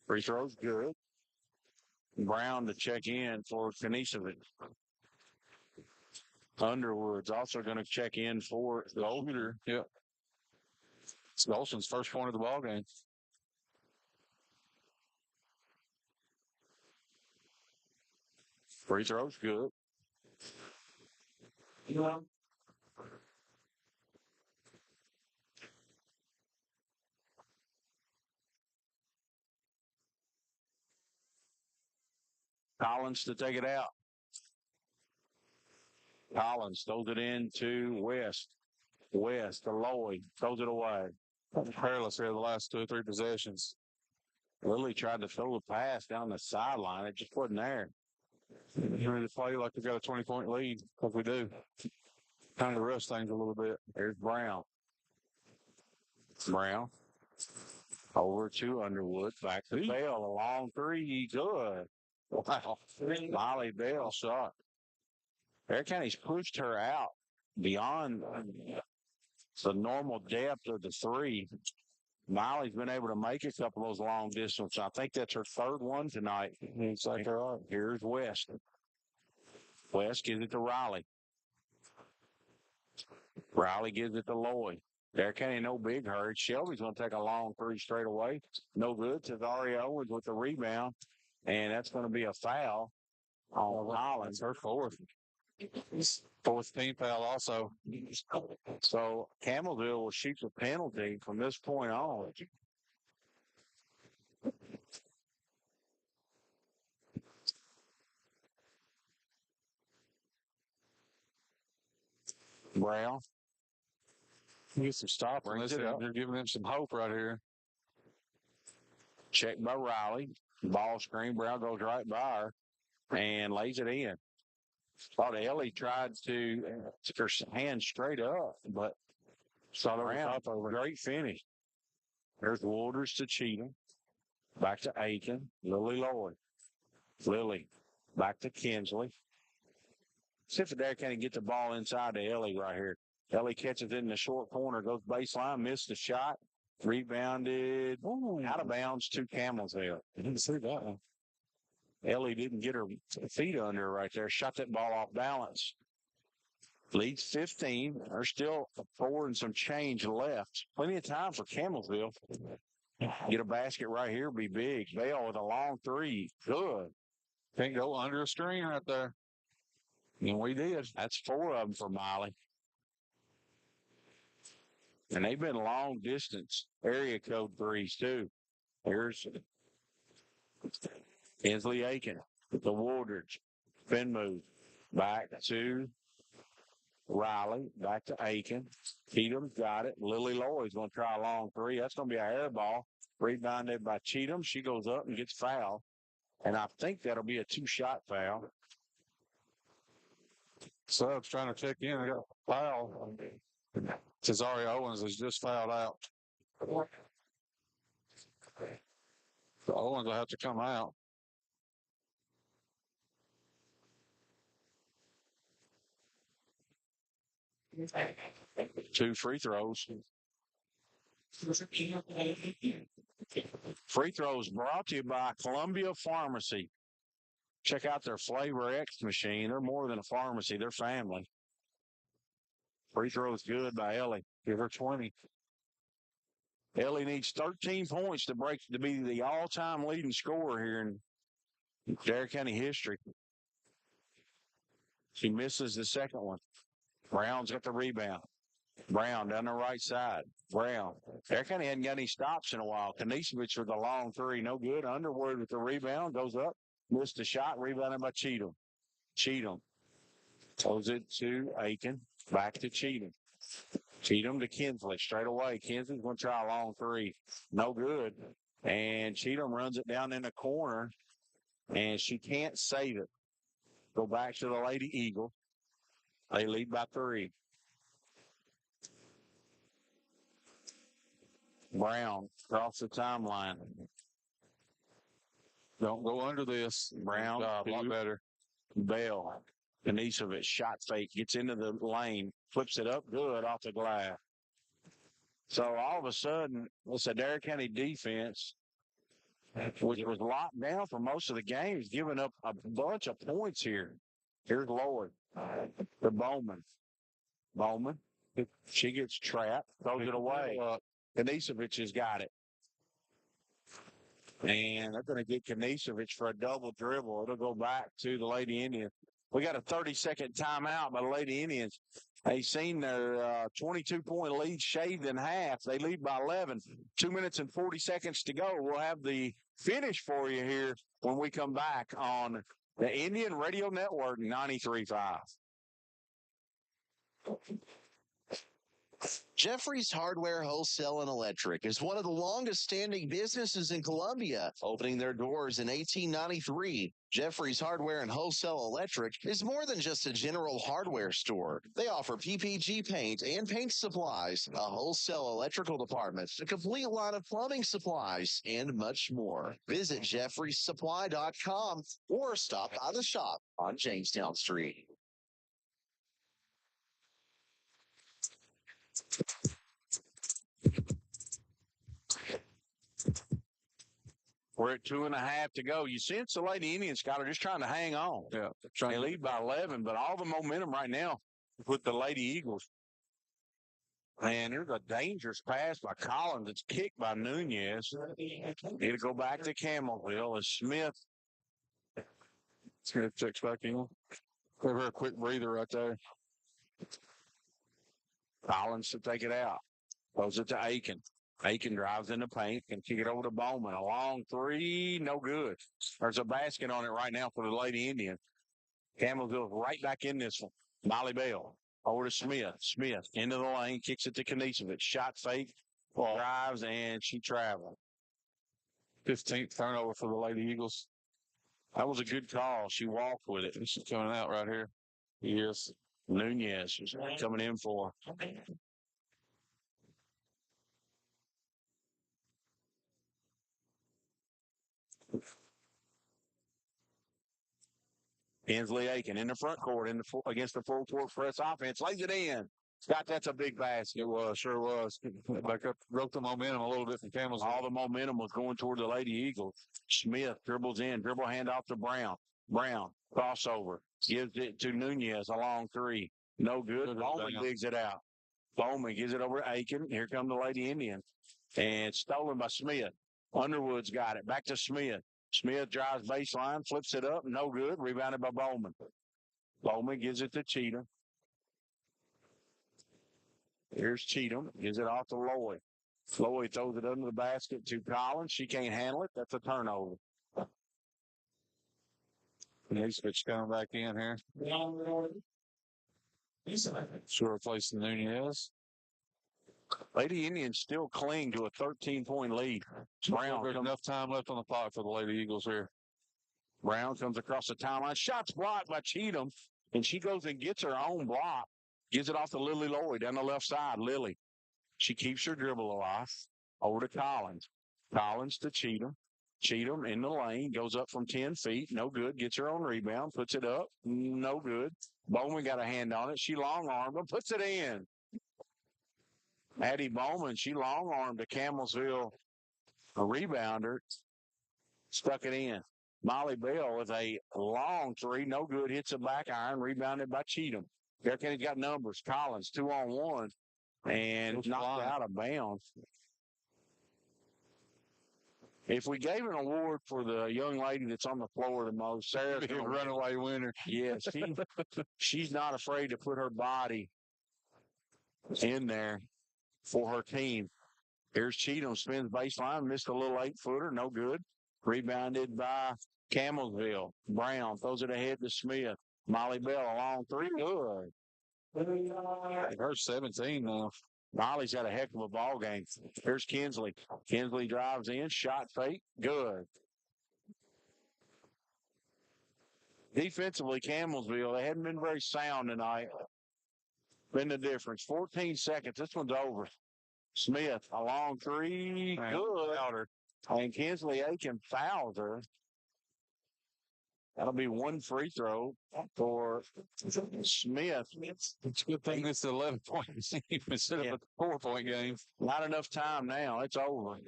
Free throw's good. Brown to check in for Kanisevich. Underwood's also going to check in for Golder. Yep. It's Golston's first point of the ball game. Free throw's good. Yeah. Collins to take it out. Collins throws it into West. West to Lloyd. Throws it away. Perilous here the last 2 or 3 possessions. Lily tried to throw the pass down the sideline. It just wasn't there. You ready to play like we got a 20-point lead? Like we do. Kind of rush things a little bit. There's Brown. Brown. Over to Underwood. Back to Bell. A long three. Good. Wow. Molly Bell shot. Adair County's pushed her out beyond the normal depth of the three. Molly's been able to make a couple of those long distance. I think that's her third one tonight. It's like her art. Here's West. West gives it to Riley. Riley gives it to Lloyd. Adair County, no big hurry. Shelby's going to take a long three straight away. No good. Cesaria Owens with the rebound. And that's going to be a foul on Collins. Her fourth. Fourth team foul also. So Campbellsville will shoot the penalty from this point on. Brown. Get some stoppers. They're giving them some hope right here. Checked by Riley. Ball screen. Brown goes right by her and lays it in. Thought Ellie tried to took her hand straight up, but saw the round. Great finish. There's Waters to Cheatham. Back to Aiken. Lily Lloyd. Lily. Back to Kinsley. See if Adair can get the ball inside to Ellie right here. Ellie catches it in the short corner, goes baseline, missed the shot. Rebounded out of bounds to Campbellsville. I didn't see that one. Ellie didn't get her feet under her right there. Shot that ball off balance. Leads 15. There's still 4 and some change left. Plenty of time for Campbellsville. Get a basket right here, be big. Bell with a long three. Good. Can't go under a screen right there. And we did. That's 4 of them for Miley. And they've been long distance area code 3s, too. Here's Inslee Aiken, the Woodridge, spin move. Back to Riley, back to Aiken. Cheatham's got it. Lily Lloyd's going to try a long 3. That's going to be a air ball. Rebounded by Cheatham. She goes up and gets fouled. And I think that'll be a 2-shot foul. Subs trying to check in. They got a foul. Cesaria Owens has just fouled out. So Owens will have to come out. Two free throws. Free throws brought to you by Columbia Pharmacy. Check out their Flavor X machine. They're more than a pharmacy. They're family. Free throws good by Ellie. Give her 20. Ellie needs 13 points to be the all-time leading scorer here in Adair County history. She misses the second one. Brown's got the rebound. Brown down the right side. Brown. Adair County hadn't got any stops in a while. Kanisevich with a long 3. No good. Underwood with the rebound. Goes up. Missed a shot. Rebounded by Cheatham. Cheatham. Throws it to Aiken. Back to Cheatham. Cheatham to Kinsley. Straight away. Kinsley's going to try a long 3. No good. And Cheatham runs it down in the corner. And she can't save it. Go back to the Lady Eagle. They lead by 3. Brown across the timeline. Don't go under this. Brown. A lot better. Bell. Kanisevich shot fake. Gets into the lane. Flips it up good off the glass. So all of a sudden, it's a Adair County defense, which was locked down for most of the game, is giving up a bunch of points here. Here's Lloyd. The Bowman. Bowman. She gets trapped. Throws it away. Kanisevich has got it. And they're going to get Kanisevich for a double dribble. It'll go back to the Lady Indians. We got a 30-second timeout by the Lady Indians. They've seen their 22-point lead shaved in half. They lead by 11. 2 minutes and 40 seconds to go. We'll have the finish for you here when we come back on the Indian Radio Network 93.5. Jeffrey's Hardware Wholesale and Electric is one of the longest standing businesses in Columbia, opening their doors in 1893. Jeffrey's Hardware and Wholesale Electric is more than just a general hardware store. They offer PPG paint and paint supplies, a wholesale electrical department, a complete line of plumbing supplies, and much more. Visit jeffreysupply.com or stop by the shop on Jamestown Street. We're at 2.5 to go. You sense the Lady Indians, Scott, are just trying to hang on. Yeah. They lead by 11, but all the momentum right now with the Lady Eagles. And there's a dangerous pass by Collins. It's kicked by Nunez. It'll go back to Campbellsville as Smith. Smith checks back in. Give her a quick breather right there. Collins to take it out. Throws it to Aiken. Aiken drives in the paint and kick it over to Bowman. A long 3, no good. There's a basket on it right now for the Lady Indian. Campbellsville's right back in this one. Molly Bell over to Smith. Smith into the lane, kicks it to Kanisevich. Shot fake, drives, and she traveled. 15th turnover for the Lady Eagles. That was a good call. She walked with it. She's coming out right here. Yes. Nunez is coming in for her. Inslee Aiken in the front court against the full court press offense. Lays it in. Scott, that's a big basket. It was, sure was. Back up, broke the momentum a little bit from Campbellsville. All the momentum was going toward the Lady Eagles. Smith dribbles in, dribble handoff to Brown. Brown, crossover, gives it to Nunez, a long 3. No good. Bowman digs it out. Bowman gives it over to Aiken. Here come the Lady Indians. And stolen by Smith. Underwood's got it. Back to Smith. Smith drives baseline, flips it up. No good. Rebounded by Bowman. Bowman gives it to Cheatham. Here's Cheatham. Gives it off to Lloyd. Lloyd throws it under the basket to Collins. She can't handle it. That's a turnover. Nisbet's coming back in here. Sure replacing Nunez. Lady Indians still cling to a 13-point lead. Brown. There's enough time left on the clock for the Lady Eagles here. Brown comes across the timeline. Shots blocked by Cheatham, and she goes and gets her own block. Gives it off to Lily Lloyd down the left side. Lily. She keeps her dribble alive. Over to Collins. Collins to Cheatham. Cheatham in the lane. Goes up from 10 feet. No good. Gets her own rebound. Puts it up. No good. Bowman got a hand on it. She long-armed him. Puts it in. Addie Bowman, she long-armed a Campbellsville a rebounder. Stuck it in. Molly Bell with a long three. No good. Hits a back iron. Rebounded by Cheatham. Bear County's got numbers. Collins, 2-on-1. And knocked out of bounds. If we gave an award for the young lady that's on the floor the most, Sarah's a runaway winner. Yes, she's not afraid to put her body in there for her team. Here's Cheatham, spins baseline, missed a little 8-footer, no good. Rebounded by Campbellsville. Brown throws it ahead to Smith. Molly Bell, a long three, good. Her 17 now. Molly's had a heck of a ball game. Here's Kinsley. Kinsley drives in, shot fake, good. Defensively, Campbellsville, they hadn't been very sound tonight. Been the difference. 14 seconds. This one's over. Smith, a long three, good. And Kinsley Aiken fouls her. That'll be one free throw for Smith. It's a good thing it's an 11-point game instead of a 4-point game. Not enough time now. It's over.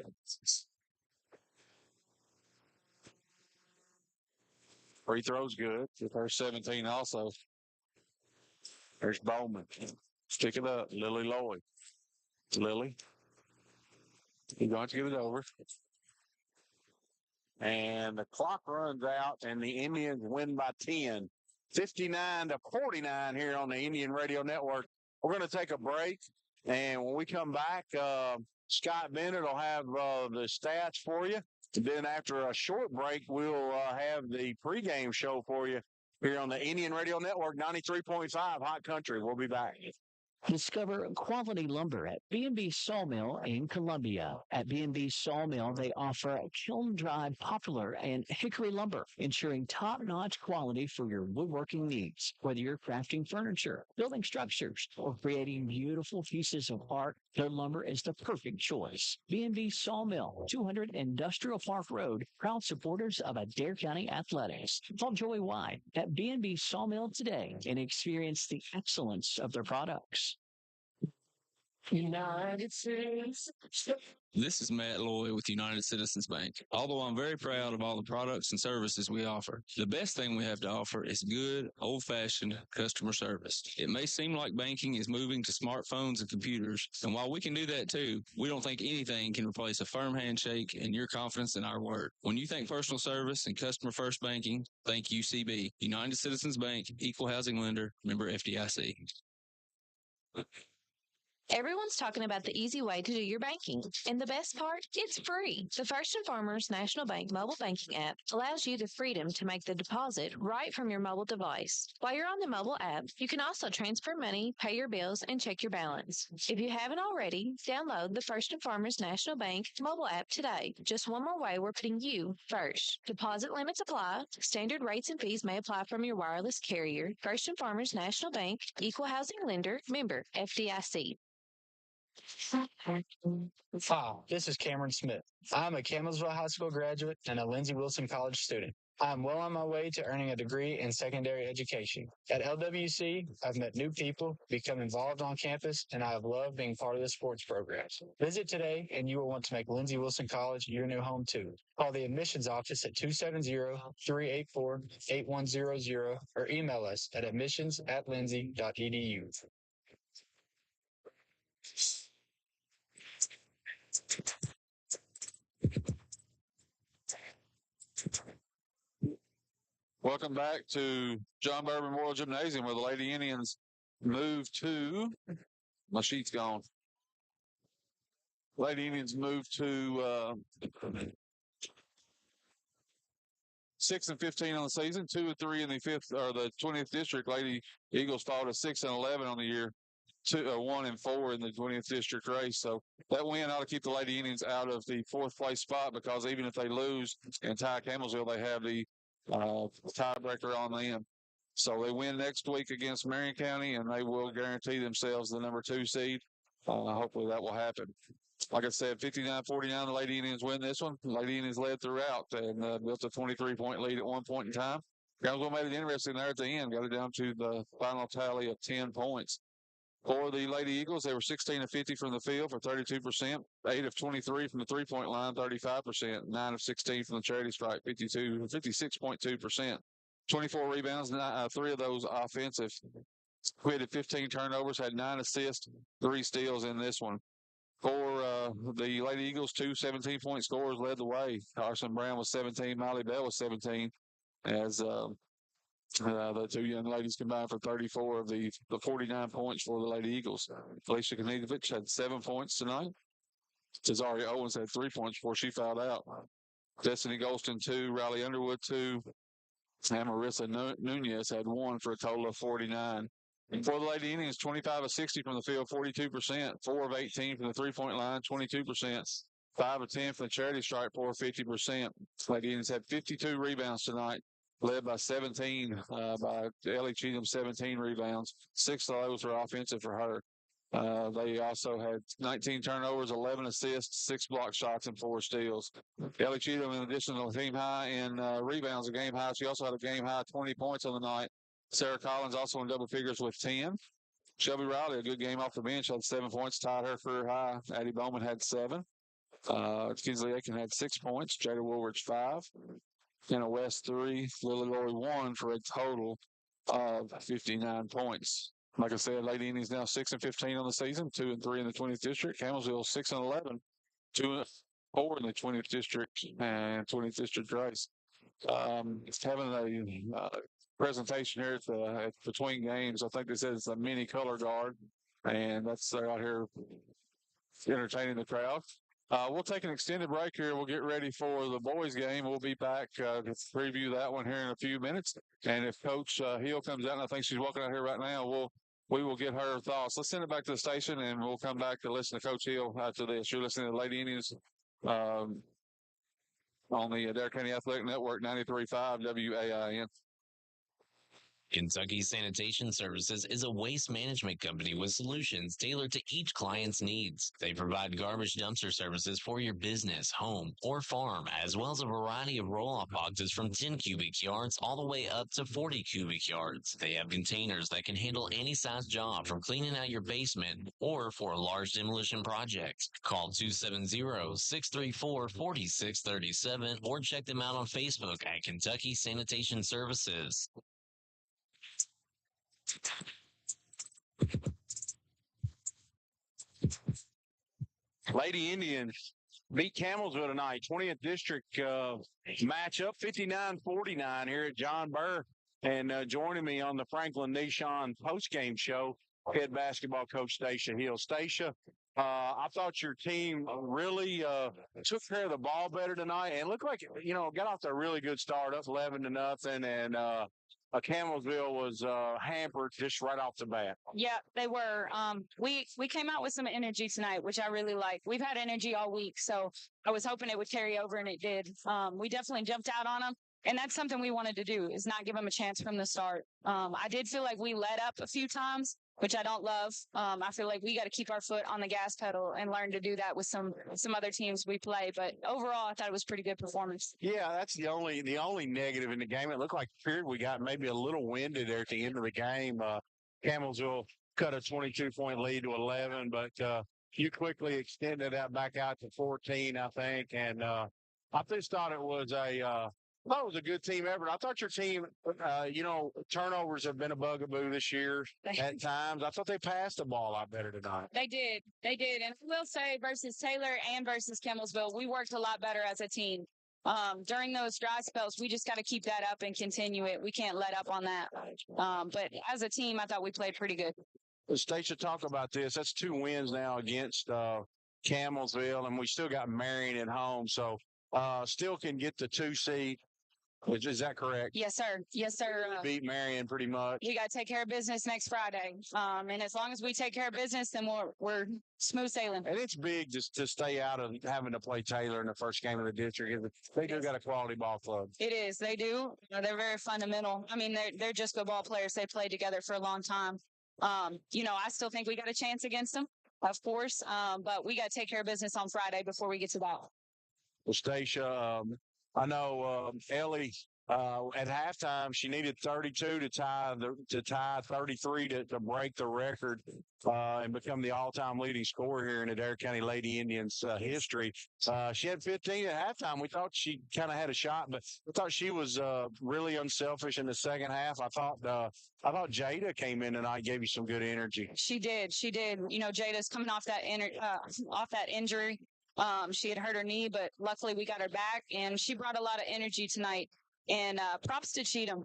Free throw's good. There's 17 also. There's Bowman. Stick it up. Lily Lloyd. Lily. He's going to get it over. And the clock runs out, and the Indians win by 10. 59-49 here on the Indian Radio Network. We're going to take a break, and when we come back, Scott Bennett will have the stats for you. And then after a short break, we'll have the pregame show for you here on the Indian Radio Network, 93.5 Hot Country. We'll be back. Discover quality lumber at B&B Sawmill in Columbia. At B&B Sawmill, they offer kiln-dried poplar and hickory lumber, ensuring top-notch quality for your woodworking needs. Whether you're crafting furniture, building structures, or creating beautiful pieces of art, their lumber is the perfect choice. B&B Sawmill, 200 Industrial Park Road, proud supporters of Adair County Athletics. Call Joey White at B&B Sawmill today and experience the excellence of their products. United States. This is Matt Loy with United Citizens Bank. Although I'm very proud of all the products and services we offer, the best thing we have to offer is good, old-fashioned customer service. It may seem like banking is moving to smartphones and computers, and while we can do that too, we don't think anything can replace a firm handshake and your confidence in our word. When you think personal service and customer-first banking, think UCB. United Citizens Bank, Equal Housing Lender, member FDIC. Everyone's talking about the easy way to do your banking. And the best part? It's free. The First and Farmers National Bank mobile banking app allows you the freedom to make the deposit right from your mobile device. While you're on the mobile app, you can also transfer money, pay your bills, and check your balance. If you haven't already, download the First and Farmers National Bank mobile app today. Just one more way we're putting you first. Deposit limits apply. Standard rates and fees may apply from your wireless carrier. First and Farmers National Bank, Equal Housing Lender, member FDIC. Hi, this is Cameron Smith. I'm a Campbellsville High School graduate and a Lindsey Wilson College student. I'm well on my way to earning a degree in secondary education. At LWC, I've met new people, become involved on campus, and I have loved being part of the sports programs. Visit today, and you will want to make Lindsey Wilson College your new home, too. Call the admissions office at 270-384-8100 or email us at admissions@lindsey.edu. Welcome back to John Burr Memorial Gymnasium, where the Lady Indians move to. My sheet's gone. Lady Indians move to 6-15 on the season, 2-3 in the 20th district. Lady Eagles fought a 6-11 on the year, 1-4 in the 20th district race. So that win ought to keep the Lady Indians out of the fourth place spot, because even if they lose and tie Campbellsville, they have the tiebreaker on them. So they win next week against Marion County, and they will guarantee themselves the number 2 seed. Hopefully that will happen. Like I said, 59-49, the Lady Indians win this one. The Lady Indians led throughout and built a 23-point lead at one point in time. Campbellsville made it interesting there at the end, got it down to the final tally of 10 points. For the Lady Eagles, they were 16-50 from the field for 32%, 8 of 23 from the three-point line, 35%, 9 of 16 from the charity stripe, 56.2%. 24 rebounds, 3 of those offensive. Quitted 15 turnovers, had 9 assists, 3 steals in this one. For the Lady Eagles, 2 17-point scorers led the way. Carson Brown was 17, Molly Bell was 17, as the 2 young ladies combined for 34 of the 49 points for the Lady Eagles. Felicia Knigovich had 7 points tonight. Cesaria Owens had 3 points before she fouled out. Destiny Golston 2, Riley Underwood 2, and Marissa Nunez had 1 for a total of 49. For the Lady Indians, 25 of 60 from the field, 42%, 4 of 18 from the three-point line, 22%, 5 of 10 from the charity stripe, for 50%. Lady Indians had 52 rebounds tonight, led by 17 by Ellie Cheatham, 17 rebounds. 6 of those were offensive for her. They also had 19 turnovers, 11 assists, 6 block shots, and 4 steals. Ellie Cheatham, in addition to the team high in rebounds, a game high, she also had a game high 20 points on the night. Sarah Collins also in double figures with 10. Shelby Riley, a good game off the bench, had 7 points, tied her career high. Addie Bowman had 7. Kinsley Aiken had 6 points. Jada Woolridge 5. Kenna West 3. Lily Lori 1 for a total of 59 points. Like I said, Lady Indians now 6-15 on the season, 2-3 in the 20th district. Campbellsville 6-11, 2-4 in the 20th district and 20th district race. Having a presentation here at between games. I think they said it's a mini color guard, and they're out here entertaining the crowd. We'll take an extended break here. We'll get ready for the boys' game. We'll be back to preview that one here in a few minutes. And if Coach Hill comes out, and I think she's walking out here right now, we will get her thoughts. Let's send it back to the station, and we'll come back to listen to Coach Hill after this. You're listening to the Lady Indians on the Adair County Athletic Network, 93.5 WAIN. Kentucky Sanitation Services is a waste management company with solutions tailored to each client's needs. They provide garbage dumpster services for your business, home, or farm, as well as a variety of roll-off boxes from 10 cubic yards all the way up to 40 cubic yards. They have containers that can handle any size job, from cleaning out your basement or for a large demolition project. Call 270-634-4637 or check them out on Facebook at Kentucky Sanitation Services. Lady Indians beat Campbellsville tonight, 20th district matchup, 59-49 here at John Burr. And joining me on the Franklin Nishon postgame show, head basketball coach Stacia Hill. Stacia, I thought your team really took care of the ball better tonight, and looked like, got off to a really good start, up 11-0, and Campbellsville was hampered just right off the bat. Yeah, they were. We came out with some energy tonight, which I really liked. We've had energy all week, so I was hoping it would carry over, and it did. We definitely jumped out on them, and that's something we wanted to do, is not give them a chance from the start. I did feel like we let up a few times, which I don't love. I feel like we got to keep our foot on the gas pedal and learn to do that with some other teams we play. But overall, I thought it was pretty good performance. Yeah, that's the only negative in the game. It looked like period we got maybe a little winded there at the end of the game. Campbellsville cut a 22-point lead to 11, but you quickly extended that back out to 14, I think. And I just thought it was a good team effort. I thought your team, turnovers have been a bugaboo this year at times. I thought they passed the ball a lot better tonight. They did. And I will say, versus Taylor and versus Campbellsville, we worked a lot better as a team. During those dry spells, we just got to keep that up and continue it. We can't let up on that. But as a team, I thought we played pretty good. Stacia, talk about this. That's 2 wins now against Campbellsville, and we still got Marion at home. So still can get the 2 seed. Is that correct? Yes, sir. Yes, sir. Beat Marion pretty much. We got to take care of business next Friday. And as long as we take care of business, then we're smooth sailing. And it's big just to stay out of having to play Taylor in the first game of the district. They do got a quality ball club. It is. They do. They're very fundamental. I mean, they're just good ball players. They played together for a long time. I still think we got a chance against them, of course. But we got to take care of business on Friday before we get to that. Well, Stacia, I know Ellie at halftime she needed 32 to tie 33 to break the record and become the all-time leading scorer here in Adair County Lady Indians history. She had 15 at halftime. We thought she kind of had a shot, but I thought she was really unselfish in the second half. I thought Jada came in tonight, gave you some good energy. She did. Jada's coming off that injury. She had hurt her knee, but luckily we got her back, and she brought a lot of energy tonight. And props to Cheatham.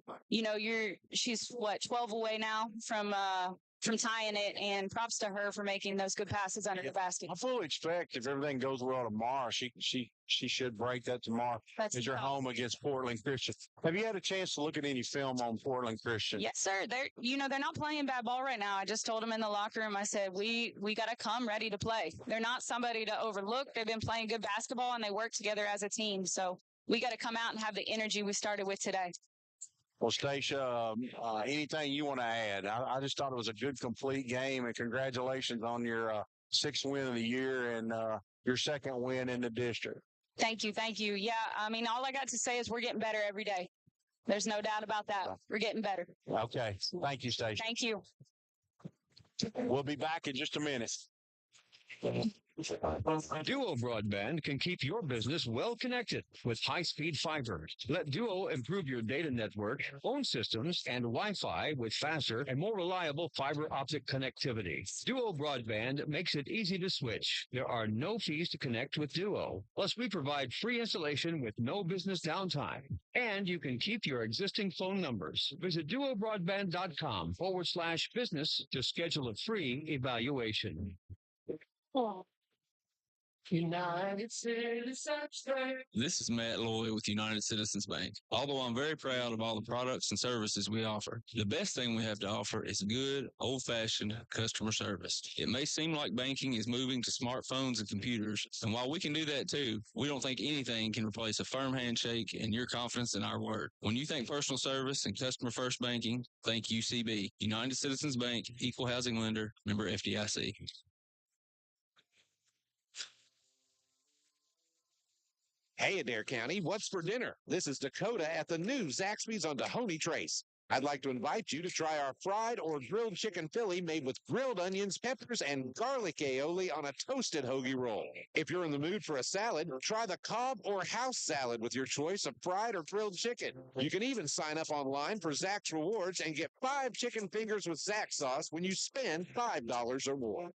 She's 12 away now from tying it, and props to her for making those good passes under the basket. I fully expect if everything goes well tomorrow, she should break that tomorrow. As you're home against Portland Christian. Have you had a chance to look at any film on Portland Christian? Yes, sir. They're not playing bad ball right now. I just told them in the locker room. I said we got to come ready to play. They're not somebody to overlook. They've been playing good basketball and they work together as a team. So we got to come out and have the energy we started with today. Well, Stacia, anything you want to add? I just thought it was a good, complete game, and congratulations on your 6th win of the year and your 2nd win in the district. Thank you. Yeah, I mean, all I got to say is we're getting better every day. There's no doubt about that. We're getting better. Okay. Thank you, Stacia. Thank you. We'll be back in just a minute. Duo Broadband can keep your business well connected with high-speed fiber. Let Duo improve your data network, phone systems, and Wi-Fi with faster and more reliable fiber optic connectivity. Duo Broadband makes it easy to switch. There are no fees to connect with Duo. Plus, we provide free installation with no business downtime. And you can keep your existing phone numbers. Visit duobroadband.com/business to schedule a free evaluation. United Citizens Bank. This is Matt Loy with United Citizens Bank. Although I'm very proud of all the products and services we offer, the best thing we have to offer is good, old-fashioned customer service. It may seem like banking is moving to smartphones and computers, and while we can do that too, we don't think anything can replace a firm handshake and your confidence in our word. When you think personal service and customer-first banking, think UCB. United Citizens Bank, Equal Housing Lender, member FDIC. Hey, Adair County, what's for dinner? This is Dakota at the new Zaxby's on Dahoney Trace. I'd like to invite you to try our fried or grilled chicken Philly made with grilled onions, peppers, and garlic aioli on a toasted hoagie roll. If you're in the mood for a salad, try the Cobb or house salad with your choice of fried or grilled chicken. You can even sign up online for Zax's Rewards and get 5 chicken fingers with Zax sauce when you spend $5 or more.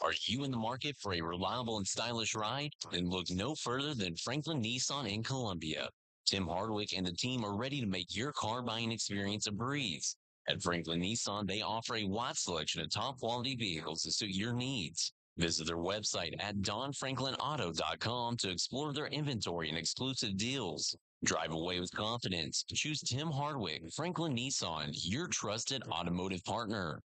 Are you in the market for a reliable and stylish ride? Then look no further than Franklin Nissan in Columbia. Tim Hardwick and the team are ready to make your car buying experience a breeze. At Franklin Nissan, they offer a wide selection of top quality vehicles to suit your needs. Visit their website at donfranklinauto.com to explore their inventory and exclusive deals. Drive away with confidence. Choose Tim Hardwick, Franklin Nissan, your trusted automotive partner.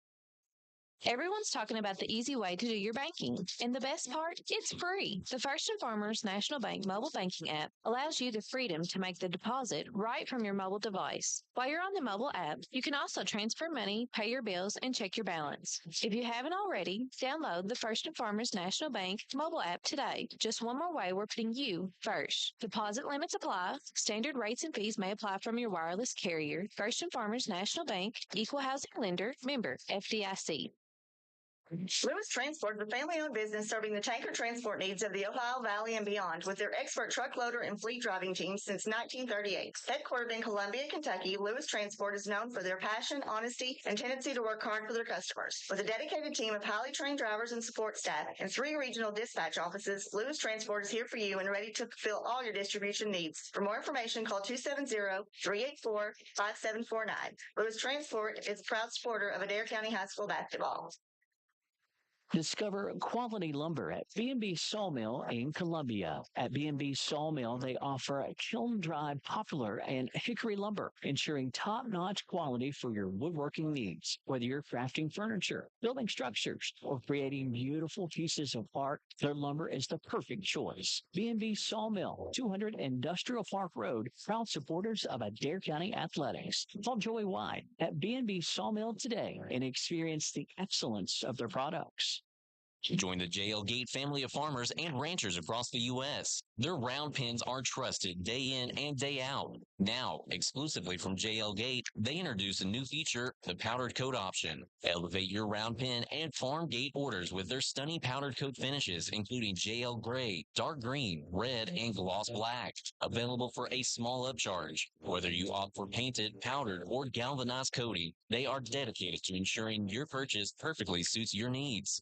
Everyone's talking about the easy way to do your banking. And the best part? It's free. The First and Farmers National Bank mobile banking app allows you the freedom to make the deposit right from your mobile device. While you're on the mobile app, you can also transfer money, pay your bills, and check your balance. If you haven't already, download the First and Farmers National Bank mobile app today. Just one more way we're putting you first. Deposit limits apply. Standard rates and fees may apply from your wireless carrier. First and Farmers National Bank, Equal Housing Lender, member FDIC. Lewis Transport is a family-owned business serving the tanker transport needs of the Ohio Valley and beyond with their expert truck loader and fleet driving teams since 1938. Headquartered in Columbia, Kentucky, Lewis Transport is known for their passion, honesty, and tendency to work hard for their customers. With a dedicated team of highly trained drivers and support staff and 3 regional dispatch offices, Lewis Transport is here for you and ready to fulfill all your distribution needs. For more information, call 270-384-5749. Lewis Transport is a proud supporter of Adair County High School basketball. Discover quality lumber at B&B Sawmill in Columbia. At B&B Sawmill, they offer kiln-dried poplar and hickory lumber, ensuring top-notch quality for your woodworking needs. Whether you're crafting furniture, building structures, or creating beautiful pieces of art, their lumber is the perfect choice. B&B Sawmill, 200 Industrial Park Road, proud supporters of Adair County Athletics. Call Joey White at B&B Sawmill today and experience the excellence of their products. Join the JL Gate family of farmers and ranchers across the U.S. Their round pins are trusted day in and day out. Now, exclusively from JL Gate, they introduce a new feature, the powdered coat option. Elevate your round pin and farm gate orders with their stunning powdered coat finishes, including JL Gray, dark green, red, and gloss black. Available for a small upcharge. Whether you opt for painted, powdered, or galvanized coating, they are dedicated to ensuring your purchase perfectly suits your needs.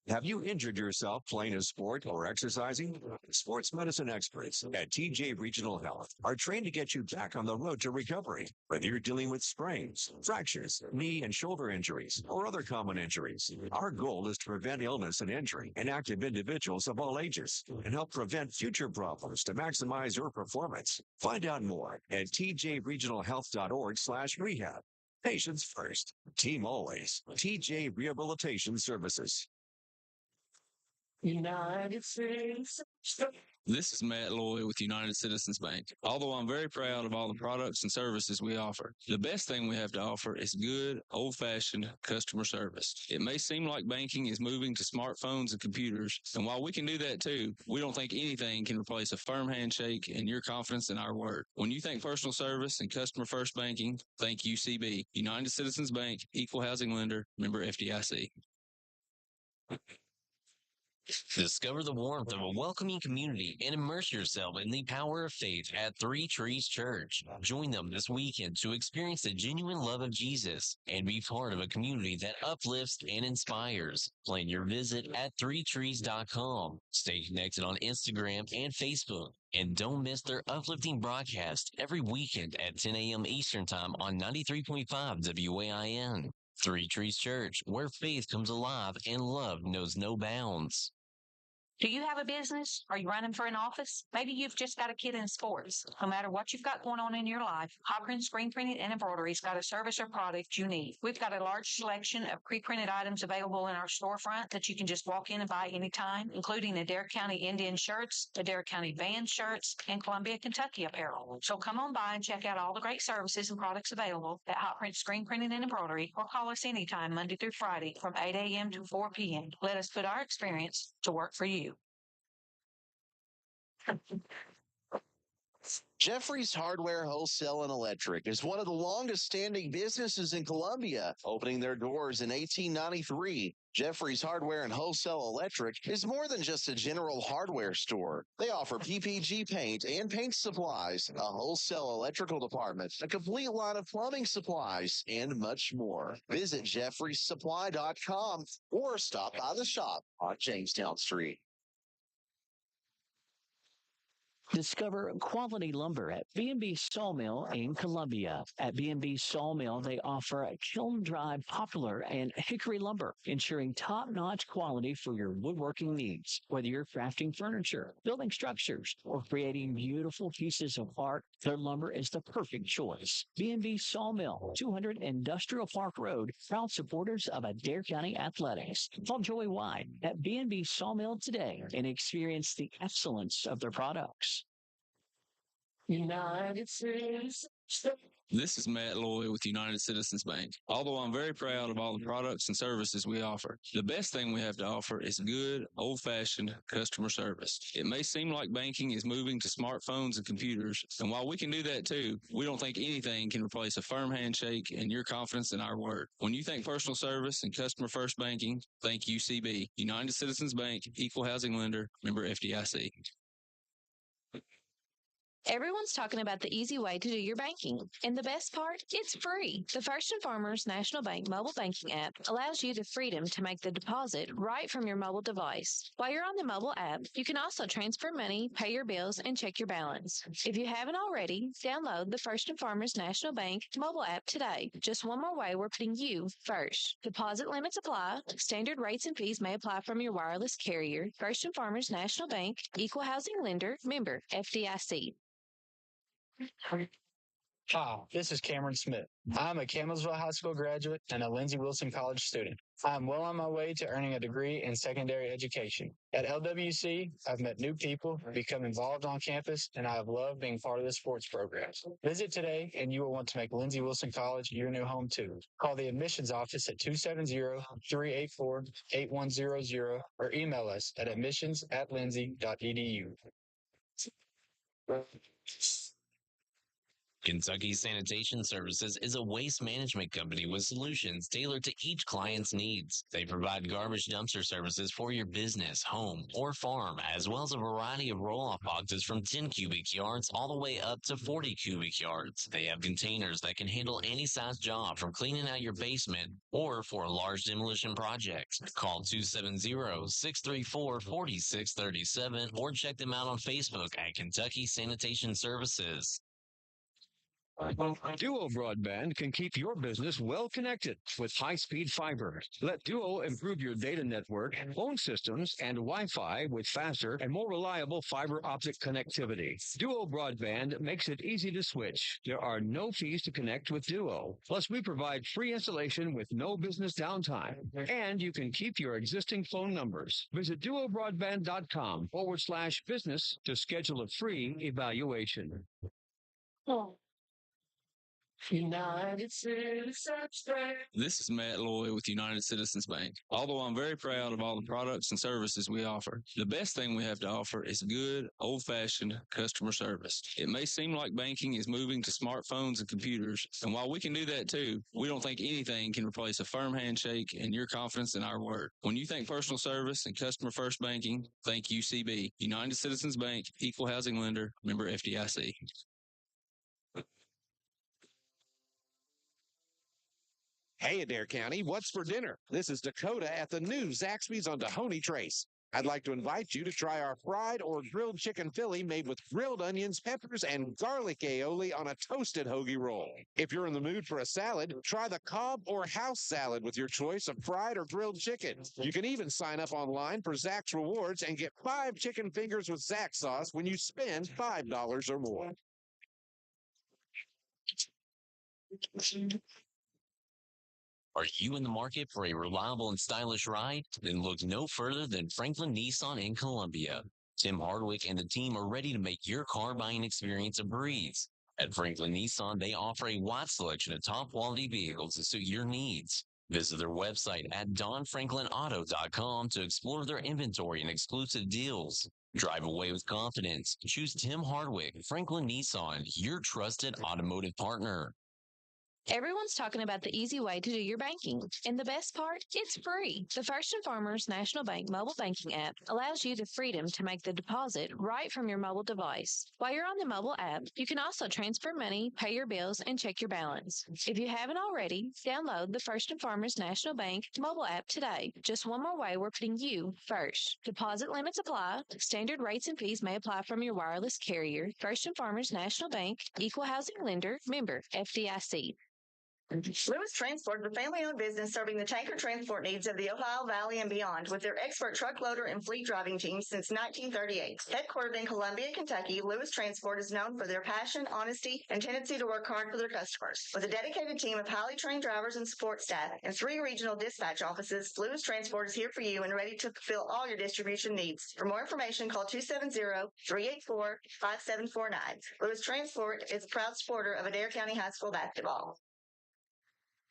Have you injured yourself playing a sport or exercising? Sports medicine experts at TJ Regional Health are trained to get you back on the road to recovery. Whether you're dealing with sprains, fractures, knee and shoulder injuries, or other common injuries, our goal is to prevent illness and injury in active individuals of all ages and help prevent future problems to maximize your performance. Find out more at tjregionalhealth.org/rehab. Patients first, team always. TJ Rehabilitation Services. United States. This is Matt Loy with United Citizens Bank. Although I'm very proud of all the products and services we offer, the best thing we have to offer is good, old-fashioned customer service. It may seem like banking is moving to smartphones and computers, and while we can do that too, we don't think anything can replace a firm handshake and your confidence in our word. When you think personal service and customer-first banking, think UCB. United Citizens Bank, Equal Housing Lender, member FDIC. Discover the warmth of a welcoming community and immerse yourself in the power of faith at Three Trees Church. Join them this weekend to experience the genuine love of Jesus and be part of a community that uplifts and inspires. Plan your visit at threetrees.com. Stay connected on Instagram and Facebook. And don't miss their uplifting broadcast every weekend at 10 a.m. Eastern Time on 93.5 WAIN. Three Trees Church, where faith comes alive and love knows no bounds. Do you have a business? Are you running for an office? Maybe you've just got a kid in sports. No matter what you've got going on in your life, Hopkins Screen Printing and Embroidery's got a service or product you need. We've got a large selection of pre-printed items available in our storefront that you can just walk in and buy anytime, including Adair County Indian shirts, Adair County band shirts, and Columbia, Kentucky apparel. So come on by and check out all the great services and products available at Hopkins Screen Printing and Embroidery, or call us anytime Monday through Friday from 8 a.m. to 4 p.m. Let us put our experience to work for you. Jeffrey's Hardware Wholesale and Electric is one of the longest standing businesses in Columbia, opening their doors in 1893. Jeffrey's Hardware and Wholesale Electric is more than just a general hardware store. They offer PPG paint and paint supplies, a wholesale electrical department, a complete line of plumbing supplies, and much more. Visit jeffreysupply.com or stop by the shop on Jamestown Street. Discover quality lumber at B&B Sawmill in Columbia. At B&B Sawmill, they offer kiln-dried poplar and hickory lumber, ensuring top-notch quality for your woodworking needs. Whether you're crafting furniture, building structures, or creating beautiful pieces of art, their lumber is the perfect choice. B&B Sawmill, 200 Industrial Park Road, proud supporters of Adair County Athletics. Call Joey White at B&B Sawmill today and experience the excellence of their products. United States. This is Matt Lloyd with United Citizens Bank. Although I'm very proud of all the products and services we offer, the best thing we have to offer is good, old-fashioned customer service. It may seem like banking is moving to smartphones and computers, and while we can do that too, we don't think anything can replace a firm handshake and your confidence in our word. When you think personal service and customer-first banking, think UCB, United Citizens Bank, Equal Housing Lender, member FDIC. Everyone's talking about the easy way to do your banking. And the best part? It's free. The First and Farmers National Bank mobile banking app allows you the freedom to make the deposit right from your mobile device. While you're on the mobile app, you can also transfer money, pay your bills, and check your balance. If you haven't already, download the First and Farmers National Bank mobile app today. Just one more way we're putting you first. Deposit limits apply. Standard rates and fees may apply from your wireless carrier. First and Farmers National Bank, Equal Housing Lender, member FDIC. Hi, this is Cameron Smith. I'm a Campbellsville High School graduate and a Lindsey Wilson College student. I'm well on my way to earning a degree in secondary education. At LWC, I've met new people, become involved on campus, and I have loved being part of the sports programs. Visit today, and you will want to make Lindsey Wilson College your new home, too. Call the admissions office at 270-384-8100 or email us at admissions@lindsey.edu. Kentucky Sanitation Services is a waste management company with solutions tailored to each client's needs. They provide garbage dumpster services for your business, home, or farm, as well as a variety of roll-off boxes from 10 cubic yards all the way up to 40 cubic yards. They have containers that can handle any size job, from cleaning out your basement or for a large demolition project. Call 270-634-4637 or check them out on Facebook at Kentucky Sanitation Services. Duo Broadband can keep your business well connected with high-speed fiber. Let Duo improve your data network, phone systems, and Wi-Fi with faster and more reliable fiber optic connectivity. Duo Broadband makes it easy to switch. There are no fees to connect with Duo. Plus, we provide free installation with no business downtime. And you can keep your existing phone numbers. Visit duobroadband.com/business to schedule a free evaluation. United Citizens Bank. This is Matt Lloyd with United Citizens Bank. Although I'm very proud of all the products and services we offer, the best thing we have to offer is good, old-fashioned customer service. It may seem like banking is moving to smartphones and computers, and while we can do that too, we don't think anything can replace a firm handshake and your confidence in our word. When you think personal service and customer-first banking, think UCB, United Citizens Bank, Equal Housing Lender, member FDIC. Hey, Adair County, what's for dinner? This is Dakota at the new Zaxby's on Dahoney Trace. I'd like to invite you to try our fried or grilled chicken Philly made with grilled onions, peppers, and garlic aioli on a toasted hoagie roll. If you're in the mood for a salad, try the Cobb or house salad with your choice of fried or grilled chicken. You can even sign up online for Zax Rewards and get 5 chicken fingers with Zax sauce when you spend $5 or more. Are you in the market for a reliable and stylish ride? Then look no further than Franklin Nissan in Columbia. Tim Hardwick and the team are ready to make your car buying experience a breeze. At Franklin Nissan, they offer a wide selection of top quality vehicles to suit your needs. Visit their website at donfranklinauto.com to explore their inventory and exclusive deals. Drive away with confidence. Choose Tim Hardwick, Franklin Nissan, your trusted automotive partner. Everyone's talking about the easy way to do your banking. And the best part? It's free. The First and Farmers National Bank mobile banking app allows you the freedom to make the deposit right from your mobile device. While you're on the mobile app, you can also transfer money, pay your bills, and check your balance. If you haven't already, download the First and Farmers National Bank mobile app today. Just one more way we're putting you first. Deposit limits apply. Standard rates and fees may apply from your wireless carrier. First and Farmers National Bank, Equal Housing Lender, member FDIC. Lewis Transport, the family-owned business serving the tanker transport needs of the Ohio Valley and beyond with their expert truck loader and fleet driving teams since 1938. Headquartered in Columbia, Kentucky, Lewis Transport is known for their passion, honesty, and tendency to work hard for their customers. With a dedicated team of highly trained drivers and support staff and 3 regional dispatch offices, Lewis Transport is here for you and ready to fulfill all your distribution needs. For more information, call 270-384-5749. Lewis Transport is a proud supporter of Adair County High School basketball.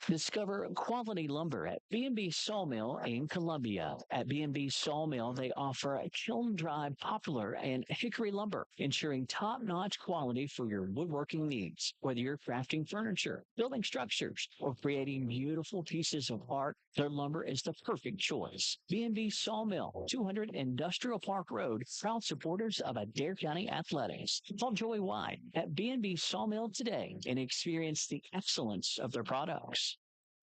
Discover quality lumber at B&B Sawmill in Columbia. At B&B Sawmill, they offer kiln-dried poplar and hickory lumber, ensuring top-notch quality for your woodworking needs. Whether you're crafting furniture, building structures, or creating beautiful pieces of art, their lumber is the perfect choice. B&B Sawmill, 200 Industrial Park Road, proud supporters of Adair County Athletics. Call Joey White at B&B Sawmill today and experience the excellence of their products.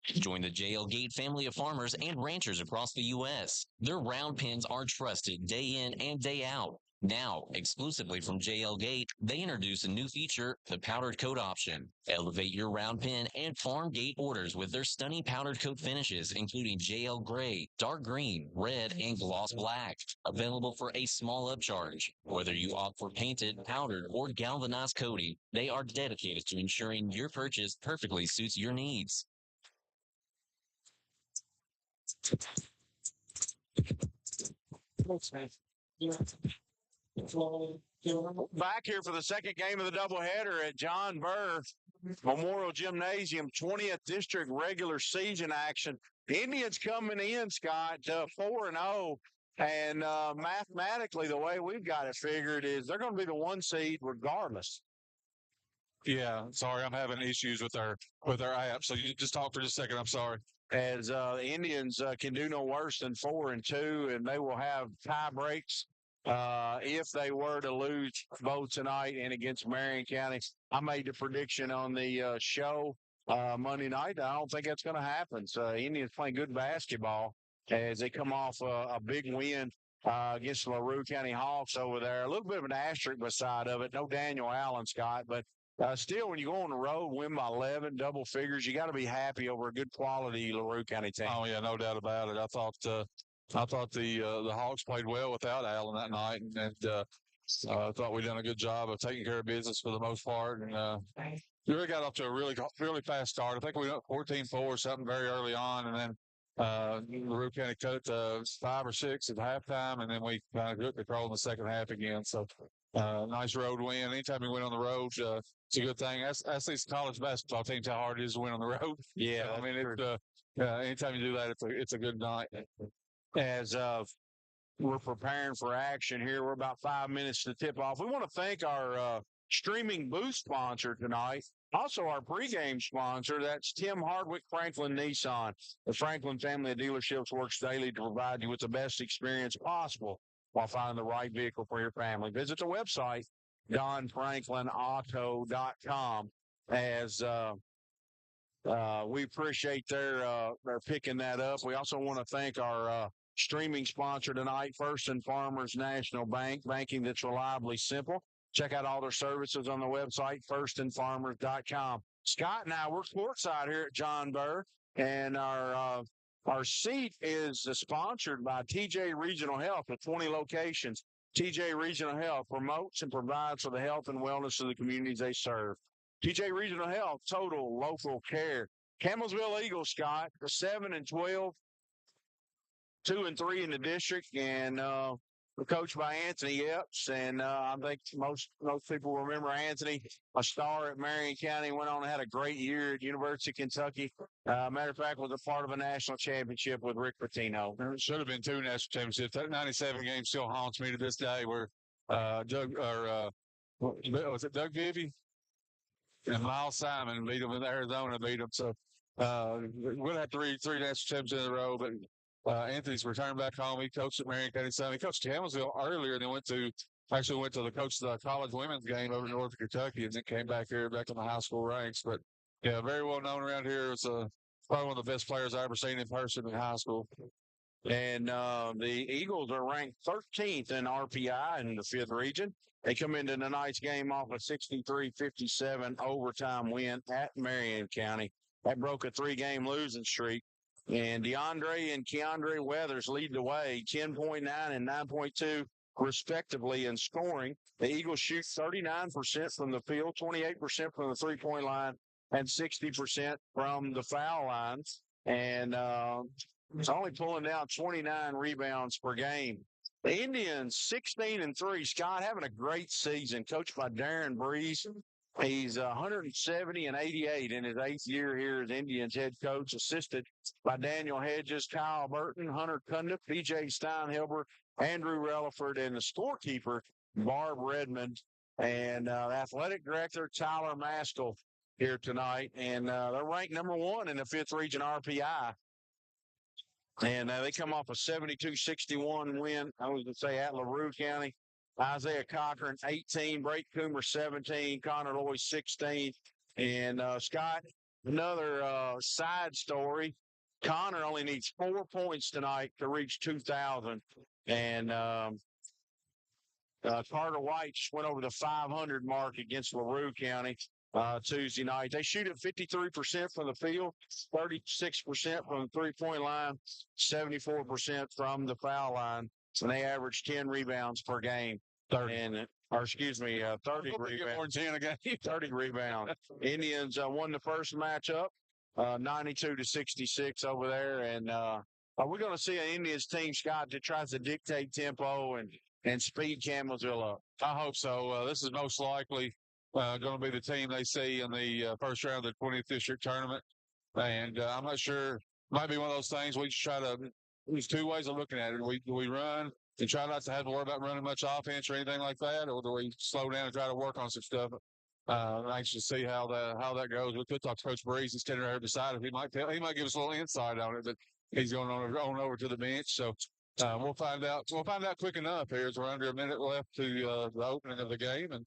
Join the JL Gate family of farmers and ranchers across the U.S. Their round pins are trusted day in and day out. Now, exclusively from JL Gate, they introduce a new feature, the powdered coat option. Elevate your round pin and farm gate orders with their stunning powdered coat finishes, including JL Gray, dark green, red, and gloss black. Available for a small upcharge. Whether you opt for painted, powdered, or galvanized coating, they are dedicated to ensuring your purchase perfectly suits your needs. Back here for the second game of the doubleheader at John Burr Memorial Gymnasium, 20th District regular season action. The Indians coming in, Scott, 4-0. And mathematically, the way we've got it figured is they're going to be the 1 seed regardless. Yeah, sorry, I'm having issues with our app. So you just talk for just a second. I'm sorry. As the Indians can do no worse than 4-2, and they will have tie breaks if they were to lose both tonight and against Marion County. I made the prediction on the show Monday night. I don't think that's going to happen. So Indians playing good basketball as they come off a big win against the LaRue County Hawks over there. A little bit of an asterisk beside of it. No Daniel Allen, Scott, but still, when you go on the road, win by 11, double figures, you got to be happy over a good quality LaRue County team. Oh yeah, no doubt about it. I thought the Hawks played well without Allen that night, and I thought we done a good job of taking care of business for the most part. And we really got off to a really fast start. I think we went 14-4 or something very early on, and then LaRue County cut it to 5 or 6 at halftime, and then we kind of took control in the second half again. So nice road win. Anytime you win on the road, it's a good thing. That's these college basketball teams how hard it is to win on the road. Yeah, I mean, anytime you do that, it's a good night. As we're preparing for action here, we're about 5 minutes to tip off. We want to thank our streaming booth sponsor tonight. Also, our pregame sponsor, that's Tim Hardwick, Franklin Nissan. The Franklin family of dealerships works daily to provide you with the best experience possible while finding the right vehicle for your family. Visit the website, DonFranklinAuto.com, as we appreciate their picking that up. We also want to thank our streaming sponsor tonight, First and Farmers National Bank, banking that's reliably simple. Check out all their services on the website, firstandfarmers.com. Scott and I, we're courtside here at John Burr, and our seat is sponsored by TJ Regional Health with 20 locations. TJ Regional Health promotes and provides for the health and wellness of the communities they serve. TJ Regional Health, total local care. Campbellsville Eagles, Scott, 7-12, 2-3 in the district, and we're coached by Anthony Epps, and I think most people remember Anthony, a star at Marion County, went on and had a great year at University of Kentucky. Matter of fact, was a part of a national championship with Rick Pitino. There should have been 2 national championships. That 97 game still haunts me to this day where was it Doug Gibby and Miles Simon beat them in Arizona, beat them. So we'll have three national championships in a row, but Anthony's returned back home. He coached at Marion County Sun. He coached Campbellsville earlier and then went to the coach of the college women's game over in Northern Kentucky and then came back here, back in the high school ranks. But yeah, very well known around here. It's probably one of the best players I've ever seen in person in high school. And the Eagles are ranked 13th in RPI in the 5th region. They come into tonight's game off a 63-57 overtime win at Marion County. That broke a 3-game losing streak. And DeAndre and Keandre Weathers lead the way, 10.9 and 9.2 respectively in scoring. The Eagles shoot 39% from the field, 28% from the three-point line, and 60% from the foul line. And it's only pulling down 29 rebounds per game. The Indians, 16-3. Scott having a great season, coached by Darren Breeze. He's 170 and 88 in his 8th year here as Indians head coach, assisted by Daniel Hedges, Kyle Burton, Hunter Cundiff, B.J. Steinhilber, Andrew Relaford, and the scorekeeper, Barb Redmond, and the athletic director, Tyler Maskell, here tonight. And they're ranked number 1 in the 5th region RPI. And they come off a 72-61 win, I was going to say, at LaRue County. Isaiah Cochran, 18, Brake Coomer, 17, Connor Lloyd, 16. And Scott, another side story. Connor only needs 4 points tonight to reach 2,000. And Carter White just went over the 500 mark against LaRue County Tuesday night. They shoot at 53% from the field, 36% from the three-point line, 74% from the foul line. And they average 10 rebounds per game. 30 rebounds. 30 rebounds. Indians won the first matchup, 92-66 over there. And we're going to see an Indians team, Scott, that tries to dictate tempo and speed Campbellsville up. I hope so. This is most likely going to be the team they see in the first round of the 20th district tournament. And I'm not sure. Might be one of those things we just try to. There's 2 ways of looking at it. We run and try not to have to worry about running much offense or anything like that, or do we slow down and try to work on some stuff? I'm anxious to see how that goes. We could talk to Coach Breeze. He's standing there beside him. He might give us a little insight on it, but he's going on over to the bench. So we'll find out. We'll find out quick enough here as we're under a minute left to the opening of the game.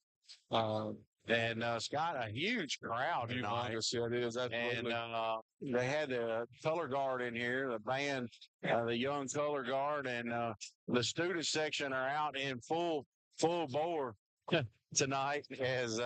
And Scott, a huge crowd tonight. Yeah, it is. Absolutely. And they had the color guard in here, the band, the young color guard, and the student section are out in full bore tonight as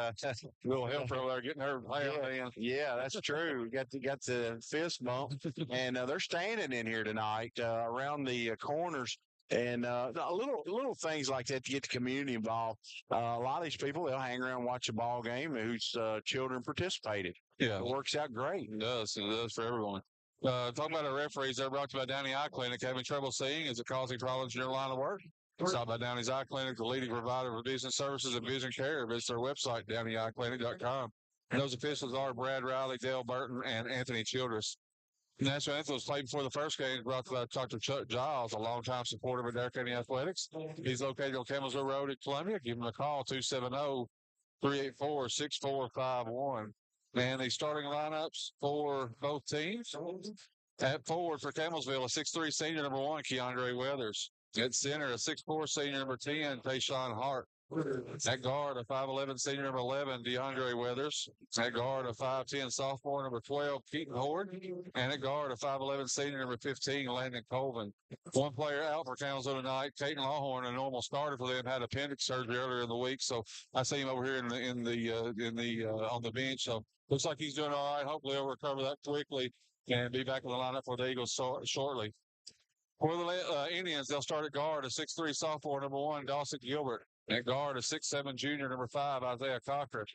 little helper over there getting her hair. Yeah, that's true. Got the fist bump, and they're standing in here tonight around the corners. And little things like that to get the community involved. A lot of these people, they'll hang around and watch a ball game whose children participated. Yeah. It works out great. It does for everyone. Talking about our referees, they're brought to you by Downey Eye Clinic. Having trouble seeing? Is it causing problems in your line of work? Stop by Downey's Eye Clinic, the leading provider of vision services and vision care. Visit their website, DowneyEyeClinic.com. And those officials are Brad Riley, Dale Burton, and Anthony Childress. National Anthem was played before the first game, brought to Dr. Chuck Giles, a longtime supporter of Adair County Athletics. He's located on Campbellsville Road in Columbia. Give him a call, 270-384-6451. And the starting lineups for both teams. At forward for Campbellsville, a 6'3 senior, number 1, Keandre Weathers. At center, a 6'4 senior, number 10, Tayshawn Hart. At guard, a 5'11 senior, number 11, DeAndre Weathers. At guard, a 5'10 sophomore, number 12, Keaton Horde. And at guard, a 5'11 senior, number 15, Landon Colvin. One player out for Campbellsville tonight, Caden Lawhorn, a normal starter for them, had appendix surgery earlier in the week. So I see him over here on the bench. So looks like he's doing all right. Hopefully he'll recover that quickly and be back in the lineup for the Eagles shortly. For the Indians, they'll start at guard, a 6'3 sophomore, number 1, Dawson Gilbert. At guard, a 6'7 junior, number 5, Isaiah Cochran.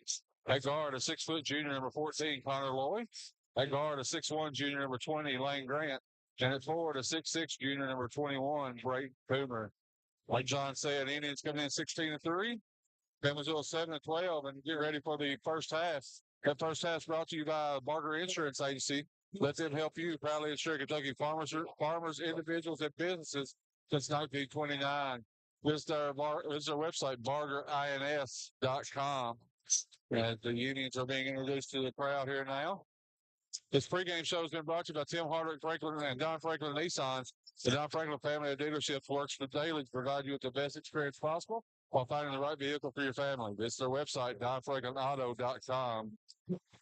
At guard, a 6 foot junior, number 14, Connor Lloyd. At guard, a 6'1 junior, number 20, Lane Grant. And at forward, a 6'6 junior, number 21, Brake Coomer. Like John said, Indians coming in 16-3. Campbellsville 7-12, and get ready for the first half. That first half is brought to you by Barger Insurance Agency. Let them help you proudly insure Kentucky farmers, individuals, and businesses since 1929. Visit our website, bargerins.com. And the unions are being introduced to the crowd here now. This pregame show has been brought to you by Tim Hardwick Franklin and Don Franklin Nissans. The Don Franklin family of dealerships works daily to provide you with the best experience possible while finding the right vehicle for your family. Visit their website, donfranklinauto.com.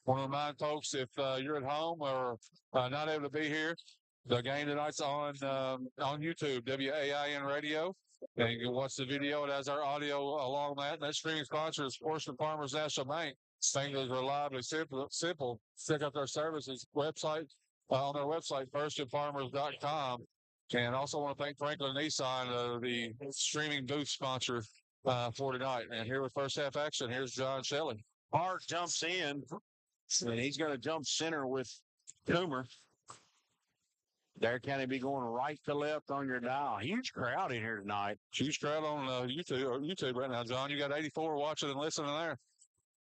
Want to remind folks, if you're at home or not able to be here, the game tonight's on YouTube, WAIN Radio. And you can watch the video. It has our audio along that. And that streaming sponsor is Sportsman Farmers National Bank. Things is reliably simple. Check out their services website on their website, firstandfarmers.com. And also want to thank Franklin Nissan, the streaming booth sponsor for tonight. And here with first half action, here's John Shelley. Hart jumps in, and he's going to jump center with Coomer. Adair County be going right to left on your dial. Huge crowd in here tonight. Huge crowd on YouTube right now, John. You got 84 watching and listening there.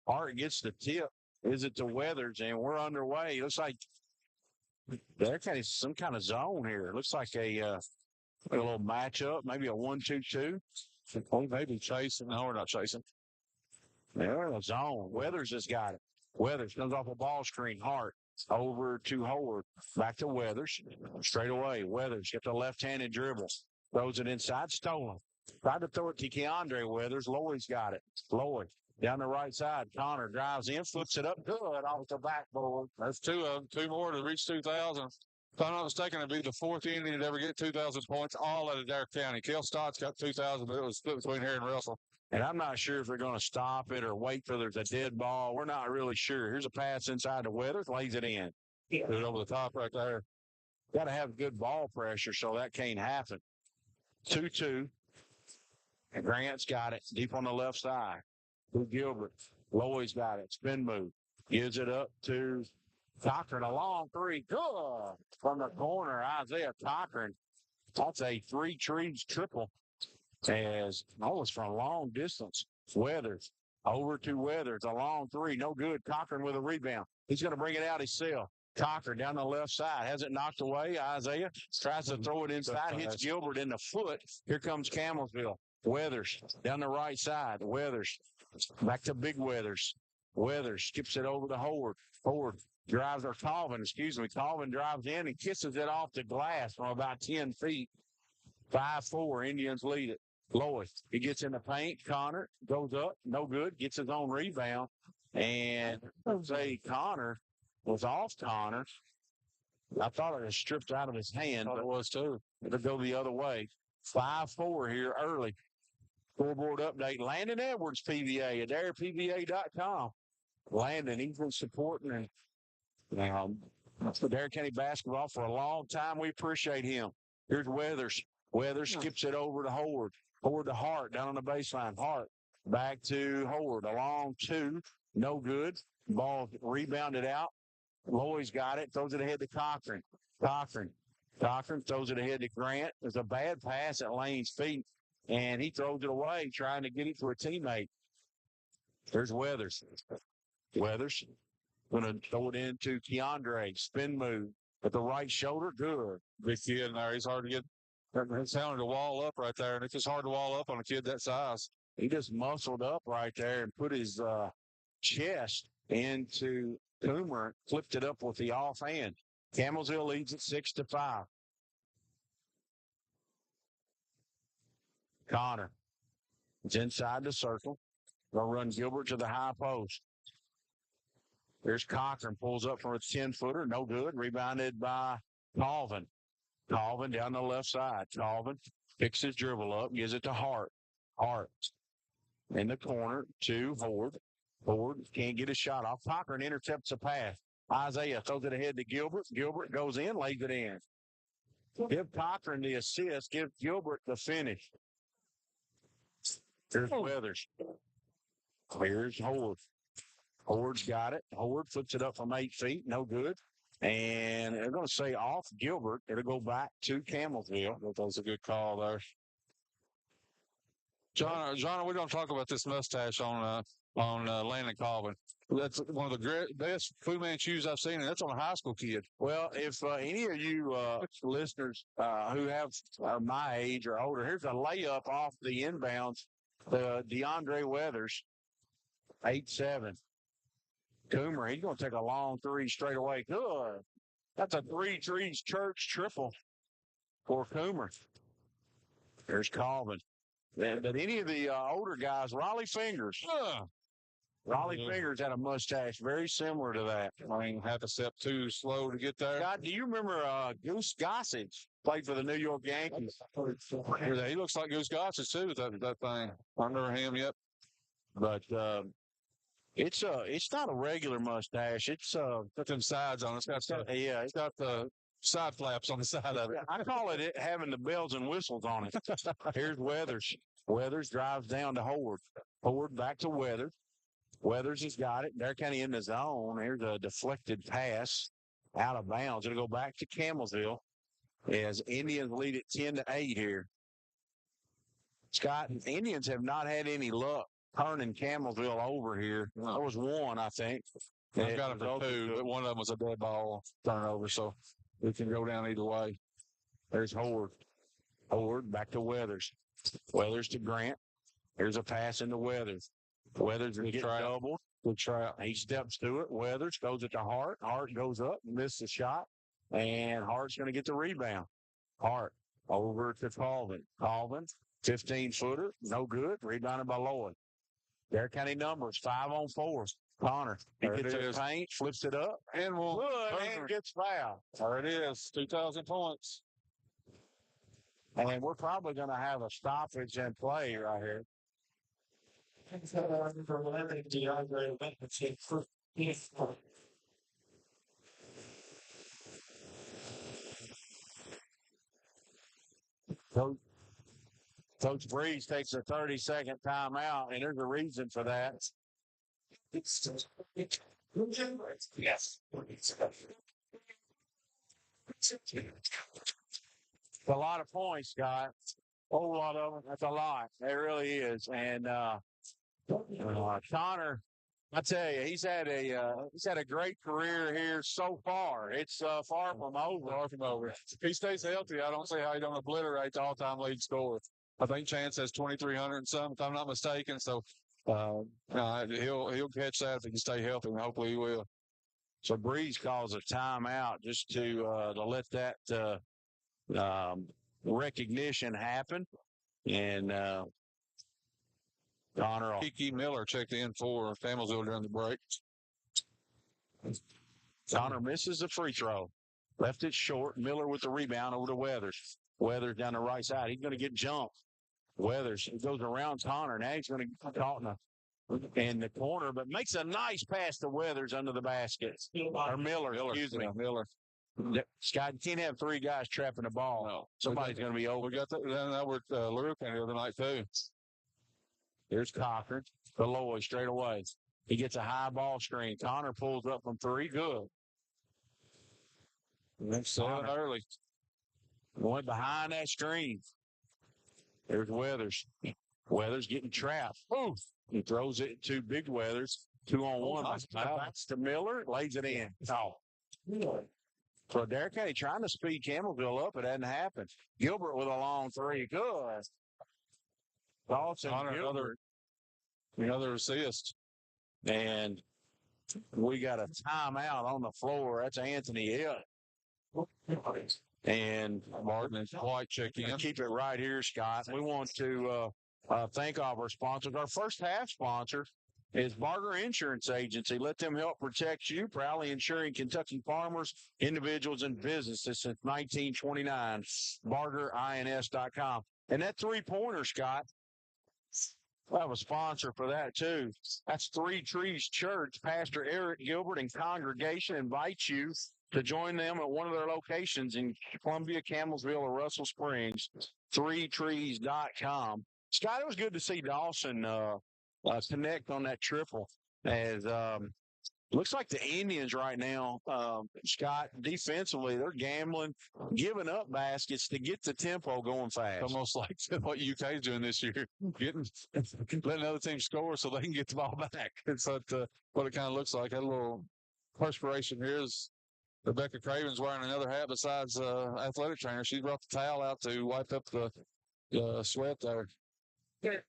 Hart gets the tip. Is it to Weathers? And we're underway. Looks like Adair County's some kind of zone here. Looks like a little matchup, maybe a 1-2-2. Maybe chasing. No, we're not chasing. They're in a zone. Weathers has got it. Weathers comes off a ball screen. Hart over to Howard. Back to Weathers. Straight away. Weathers gets a left-handed dribble. Throws it inside. Stolen. Tried to throw it to Keandre Weathers. Lloyd's got it. Lloyd down the right side. Connor drives in. Flips it up good off the backboard. That's two of them. Two more to reach 2,000. If I'm not mistaken, it'd be the fourth inning to ever get 2,000 points, all out of Adair County. Kel Stott's got 2,000, but it was split between here and Russell. And I'm not sure if they're going to stop it or wait for there's a dead ball. We're not really sure. Here's a pass inside to Weathers, lays it in. Put it over the top right there. Got to have good ball pressure, so that can't happen. 2-2. And Grant's got it deep on the left side. To Gilbert. Lloyd's got it. Spin move. Gives it up to Cochran. A long three. Good. From the corner, Isaiah Cochran. That's a 3 trees triple. As almost from a long distance. Weathers. Over to Weathers. A long three. No good. Cochran with a rebound. He's going to bring it out himself. Cochran down the left side. Has it knocked away. Isaiah tries to throw it inside. Hits Gilbert in the foot. Here comes Campbellsville. Weathers down the right side. Weathers. Back to Big Weathers. Weathers skips it over to Howard. Howard drives, or Colvin, Colvin drives in and kisses it off the glass from about 10 feet. 5-4. Indians lead it. Lloyd, he gets in the paint. Connor goes up. No good. Gets his own rebound. And say Connor was off Connor. I thought it was stripped out of his hand, but it was too. It'll go the other way. 5-4 here early. Scoreboard update. Landon Edwards, PVA, AdairPVA.com. Landon, he's been supporting and Adair County basketball for a long time. We appreciate him. Here's Weathers. Weathers skips it over to Howard. Howard to Hart down on the baseline. Hart back to Howard. A long two. No good. Ball rebounded out. Lloyd's got it. Throws it ahead to Cochran. Cochran throws it ahead to Grant. There's a bad pass at Lane's feet, and he throws it away, trying to get it to a teammate. There's Weathers. Weathers going to throw it into Keandre. Spin move at the right shoulder. Good. Big kid in there. He's hard to get. It's having to wall up right there, and it's just hard to wall up on a kid that size. He just muscled up right there and put his chest into Coomer, flipped it up with the offhand. Campbellsville leads at 6-5. Connor is inside the circle. Going to run Gilbert to the high post. There's Cochran, pulls up from a 10-footer. No good. Rebounded by Colvin. Colvin down the left side. Colvin picks his dribble up, gives it to Hart. Hart in the corner to Howard. Howard can't get a shot off. Cochran intercepts a pass. Isaiah throws it ahead to Gilbert. Gilbert goes in, lays it in. Give Cochran the assist. Give Gilbert the finish. Here's Weathers. Here's Howard. Howard's got it. Howard flips it up from 8 feet. No good. And they're going to say off Gilbert. It'll go back to Campbellsville. That was a good call there. John, we're going to talk about this mustache on Landon Colvin. That's one of the best Fu Manchus I've seen, and that's on a high school kid. Well, if any of you listeners who have my age or older, here's a layup off the inbounds. DeAndre Weathers, 8-7. Coomer, he's going to take a long three straight away. Good. That's a 3 trees church triple for Coomer. There's Colvin. But any of the older guys, Raleigh Fingers. Raleigh Fingers had a mustache very similar to that. I mean, half a step too slow to get there. God, do you remember Goose Gossage played for the New York Yankees? He looks like Goose Gossage too, that thing. I remember him, yep. But It's not a regular mustache. It's got them sides on it. It's got the side flaps on the side of it. I call it having the bells and whistles on it. Here's Weathers. Weathers drives down to Howard. Howard back to Weathers. Weathers has got it. They're kind of in the zone. Here's a deflected pass out of bounds. It'll go back to Campbellsville as Indians lead it 10-8 here. Scott, Indians have not had any luck turning Campbellsville over here. No. There was one, I think. I've got them for two, but one of them was a dead ball turnover, so we can go down either way. There's Howard. Howard back to Weathers. Weathers to Grant. Here's a pass into Weathers. Weathers will get doubled. Good trap. He steps to it. Weathers goes at the Hart. Hart goes up, misses the shot, and Hart's going to get the rebound. Hart over to Colvin. Colvin, 15-footer, no good. Rebounded by Lloyd. Their County numbers, 5 on 4. Connor, he gets the paint, flips it up, and gets fouled. There it is, 2,000 points. And we're probably going to have a stoppage in play right here. Coach Breeze takes a 30-second timeout, and there's a reason for that. Yes. It's a lot of points, Scott. A whole lot of them. That's a lot. It really is. And Connor, I tell you, he's had a great career here so far. It's far from over. Far from over. If he stays healthy, I don't see how he don't obliterate the all-time lead scorer. I think Chance has 2,300 and some, if I'm not mistaken. So he'll catch that if he can stay healthy, and hopefully he will. So Breeze calls a timeout just to let that recognition happen. And Connor Kiki Miller checked in for Campbellsville during the break. Connor misses the free throw. Left it short. Miller with the rebound over to Weathers. Weathers down the right side. He's going to get jumped. Weathers goes around Connor. Now he's going to get caught in the corner, but makes a nice pass to Weathers under the basket. Or Miller, excuse me. Miller. Scott, you can't have 3 guys trapping the ball. No. Somebody's going to be over. We got that with Luke the other night, too. Here's Cochran. To Lloyd straight away. He gets a high ball screen. Connor pulls up from 3. Good. Seven early. Went behind that screen. There's Weathers. Weathers getting trapped. Ooh. He throws it to Big Weathers. 2-on-1. Backs to Miller. Lays it in. Oh. So Adair County trying to speed Campbellsville up. It hadn't happened. Gilbert with a long 3. Good. Dawson, another assist. And we got a timeout on the floor. That's Anthony Hill. And Martin and White check in. Keep it right here, Scott. We want to thank all of our sponsors. Our first half sponsor is Barger Insurance Agency. Let them help protect you. Proudly insuring Kentucky farmers, individuals, and businesses since 1929. BargerINS.com. And that 3-pointer, Scott, I have a sponsor for that, too. That's Three Trees Church. Pastor Eric Gilbert and congregation invites you to join them at one of their locations in Columbia, Campbellsville, or Russell Springs. 3trees.com. Scott, it was good to see Dawson connect on that triple. As looks like the Indians right now, Scott, defensively, they're gambling, giving up baskets to get the tempo going fast. Almost like what UK is doing this year, letting other teams score so they can get the ball back. It's what it kind of looks like. That little perspiration here is Rebecca Craven's wearing another hat besides athletic trainer. She brought the towel out to wipe up the sweat there. Good.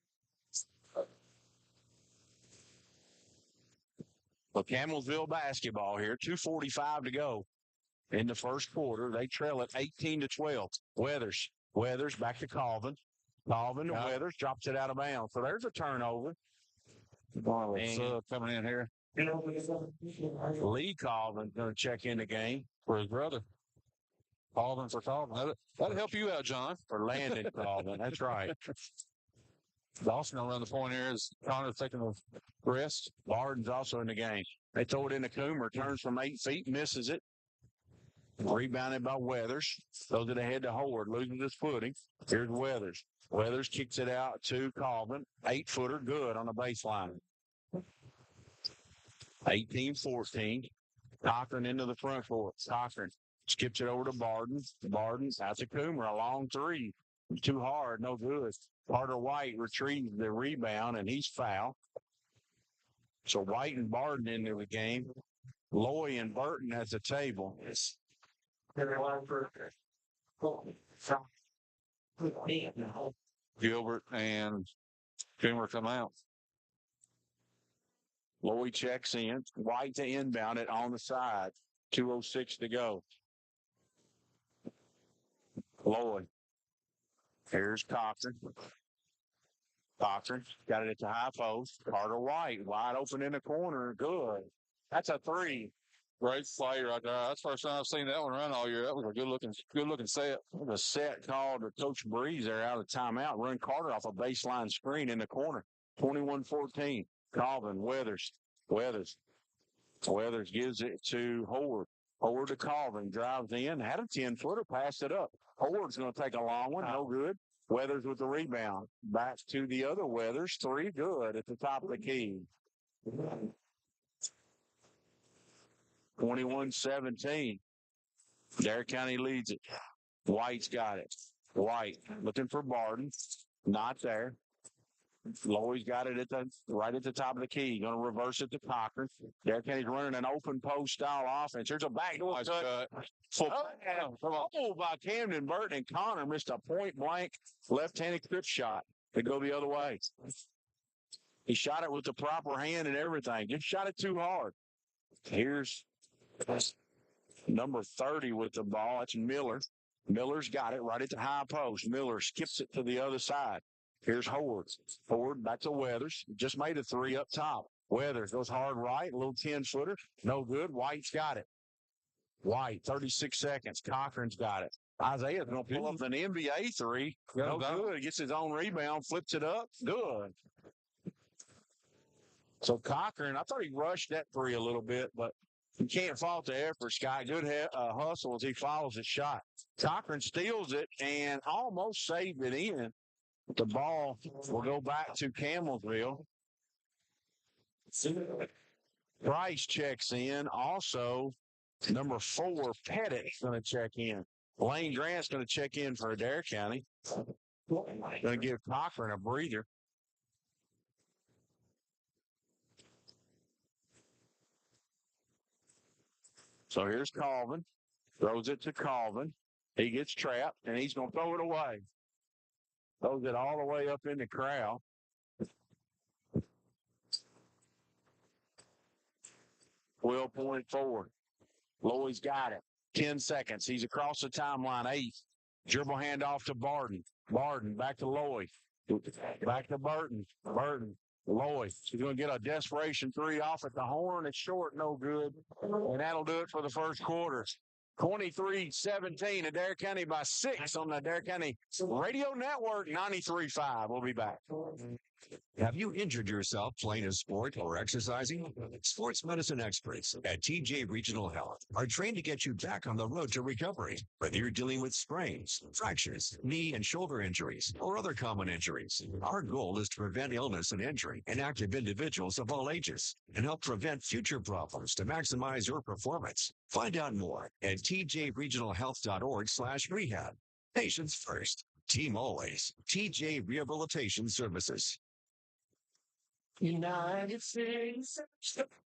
Well, Campbellsville basketball here, 2:45 to go in the first quarter. They trail at 18-12. Weathers back to Colvin. Colvin to Weathers, drops it out of bounds. So there's a turnover. Coming in here. Lee Colvin going to check in the game for his brother. Colvin for Colvin. That'll help you out, John. For Landon Colvin. That's right. Dawson going to run the point here as Connor taking the rest. Barden's also in the game. They throw it into Coomer, turns from 8 feet, misses it. Rebounded by Weathers. Throws it ahead to Howard, loses his footing. Here's Weathers. Weathers kicks it out to Colvin. 8-footer, good on the baseline. 18-14. Cochran into the front court. Cochran skips it over to Barden. Barden, that's a Coomer, a long three. Too hard, no good. Carter White retrieves the rebound, and he's fouled. So White and Barden into the game. Loy and Burton at the table. Gilbert and Coomer come out. Loy checks in. White to inbound it on the side. 2:06 to go. Loy. Here's Cochran. Cochran got it at the high post. Carter White wide open in the corner. Good. That's a three. Great play right there. That's the first time I've seen that one run all year. That was a good looking set. The set called to Coach Breeze there out of timeout. Run Carter off a baseline screen in the corner. 21-14. Colvin, Weathers. Weathers gives it to Howard. Howard to Colvin. Drives in. Had a 10-footer. Passed it up. Howard's going to take a long one. No good. Weathers with the rebound. Back to the other Weathers. Three good at the top of the key. 21-17. Adair County leads it. White's got it. White looking for Barden. Not there. Loy's got it right at the top of the key. Going to reverse it to Cochran. Adair County's running an open post style offense. Here's a backdoor cut. Oh, by Camden Burton, and Connor missed a point blank left-handed grip shot to go the other way. He shot it with the proper hand and everything. Just shot it too hard. Here's number 30 with the ball. That's Miller. Miller's got it right at the high post. Miller skips it to the other side. Here's Howard. Howard back to Weathers. Just made a three up top. Weathers goes hard right. A little 10-footer. No good. White's got it. White, 36 seconds. Cochran's got it. Isaiah's going to pull up an NBA three. No good. Gets his own rebound. Flips it up. Good. So Cochran, I thought he rushed that three a little bit, but you can't fault the effort, Scott. Good hustle as he follows his shot. Cochran steals it and almost saved it in. The ball will go back to Campbellsville. Price checks in. Also, number 4, Pettit is going to check in. Lane Grant's going to check in for Adair County. Going to give Cochran a breather. So here's Colvin. Throws it to Colvin. He gets trapped, and he's going to throw it away. Throws it all the way up in the crowd. .4. Loy's got it. 10 seconds. He's across the timeline. 8. Dribble handoff to Barden. Barden back to Loy. Back to Burton. Burton. Loy. He's going to get a desperation three off at the horn. It's short, no good. And that'll do it for the first quarter. 23-17, Adair County by 6 on the Adair County Radio Network 93.5. We'll be back. Have you injured yourself playing a sport or exercising? Sports medicine experts at TJ Regional Health are trained to get you back on the road to recovery. Whether you're dealing with sprains, fractures, knee and shoulder injuries, or other common injuries, our goal is to prevent illness and injury in active individuals of all ages and help prevent future problems to maximize your performance. Find out more at tjregionalhealth.org/rehab. Patients first. Team always. TJ Rehabilitation Services. United States.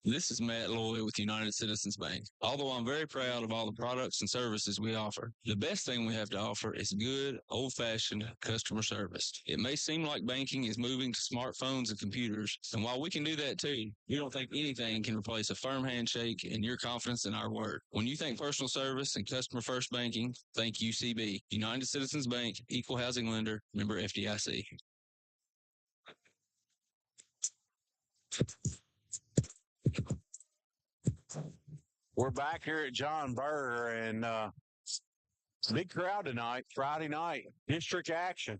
This is Matt Loy with United Citizens Bank. Although I'm very proud of all the products and services we offer, the best thing we have to offer is good, old-fashioned customer service. It may seem like banking is moving to smartphones and computers, and while we can do that too, we don't think anything can replace a firm handshake and your confidence in our word. When you think personal service and customer-first banking, think UCB. United Citizens Bank, Equal Housing Lender, member FDIC. We're back here at John Burr, and big crowd tonight, Friday night, district action.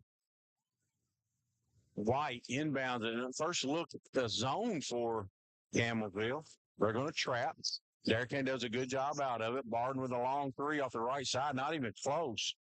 White inbounds it. First look at the zone for Campbellsville. They're going to trap. Derrick Henry does a good job out of it. Barden with a long three off the right side, not even close.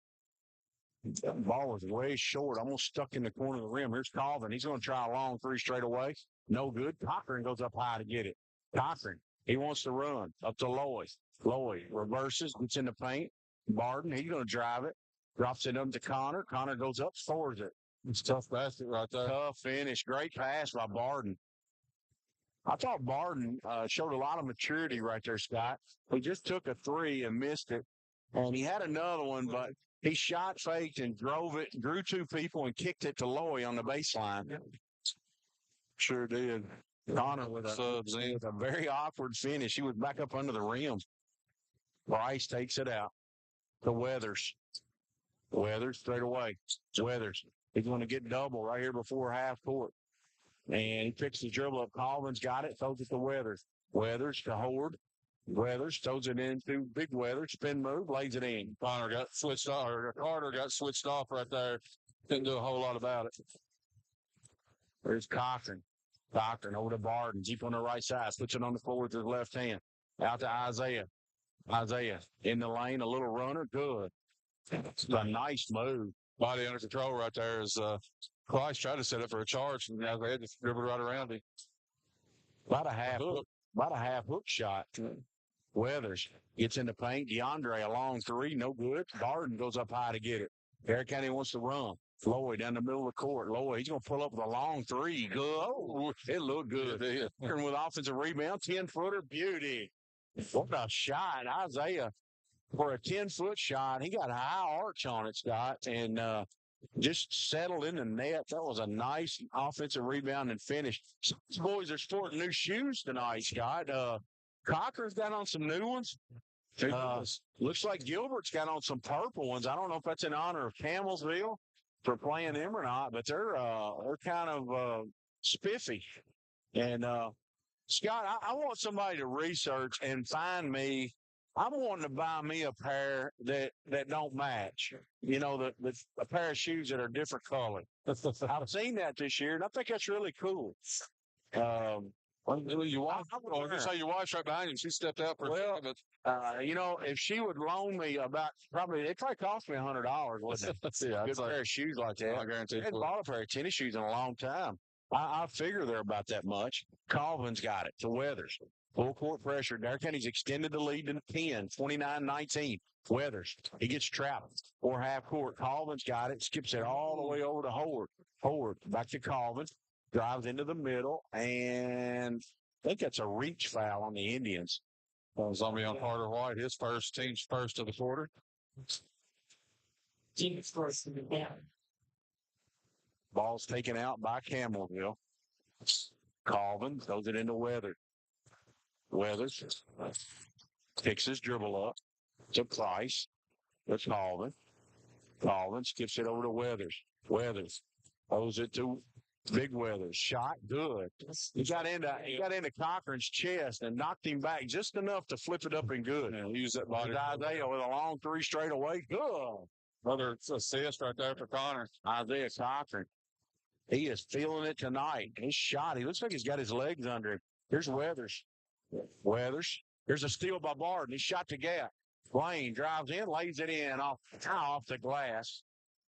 That ball was way short, almost stuck in the corner of the rim. Here's Colvin. He's going to try a long three straight away. No good. Cochran goes up high to get it. Cochran, he wants to run up to Lloyd. Lloyd reverses, gets in the paint. Barden, he's going to drive it. Drops it up to Connor. Connor goes up, scores it. It's a tough basket right there. Tough finish. Great pass by Barden. I thought Barden showed a lot of maturity right there, Scott. He just took a three and missed it. And he had another one, but he shot faked and drove it, drew two people, and kicked it to Loy on the baseline. Sure did. Connor with a very awkward finish. He was back up under the rim. Bryce takes it out to Weathers. Weathers straight away. Weathers. He's going to get double right here before half court. And he picks the dribble up. Colvin's got it, throws it to Weathers. Weathers to Horde. Weathers throws it into Big Weathers. Spin move, lays it in. Connor got switched off, or Carter got switched off right there. Didn't do a whole lot about it. There's Cochran. Cochran over to Barden. Deep on the right side. Puts it on the floor with his left hand. Out to Isaiah. Isaiah in the lane. A little runner. Good. It's a nice move. Body under control right there as Price tried to set it for a charge, and Isaiah just dribbled right around him. About a half hook shot. Weathers gets in the paint. DeAndre, a long three, no good. Barden goes up high to get it. Derrick Henry wants to run. Lloyd down the middle of the court. Lloyd, he's going to pull up with a long three. Good. Oh, it looked good. And with offensive rebound, 10-footer, beauty. What a shot. Isaiah, for a 10-foot shot, he got a high arch on it, Scott, and just settled in the net. That was a nice offensive rebound and finish. These boys are sporting new shoes tonight, Scott. Cochran's got on some new ones. Looks like Gilbert's got on some purple ones. I don't know if that's in honor of Campbellsville for playing them or not, but they're kind of spiffy. And Scott, I want somebody to research and find me. I'm wanting to buy me a pair that don't match. You know, a pair of shoes that are different color. I've seen that this year, and I think that's really cool. Your wife, just say your wife's right behind you. She stepped out for a second. You know, if she would loan me it probably cost me $100, wouldn't it? Yeah, good pair of shoes like that. I guarantee. I hadn't bought a pair of tennis shoes in a long time. I figure they're about that much. Colvin's got it to Weathers. Full court pressure. Derrick Henry's extended the lead to 10, 29-19. Weathers, he gets trapped or half court. Colvin's got it, skips it all the way over to Howard. Howard back to Colvin, drives into the middle, and I think that's a reach foul on the Indians. It's going to be on Carter White, his team's first of the quarter. Team's first of the quarter. Ball's taken out by Campbellsville. Colvin throws it into Weathers. Weathers picks his dribble up to Price. That's Colvin. Colvin skips it over to Weathers. Weathers throws it to Big Weathers. Shot good. He got into Cochran's chest and knocked him back just enough to flip it up and good. And use that body. Isaiah with a long three straight away. Good. Another assist right there for Connor. Isaiah Cochran. He is feeling it tonight. His shot. He looks like he's got his legs under him. Here's Weathers. Weathers. Here's a steal by Barden. He shot the gap. Blaine drives in, lays it in off the glass.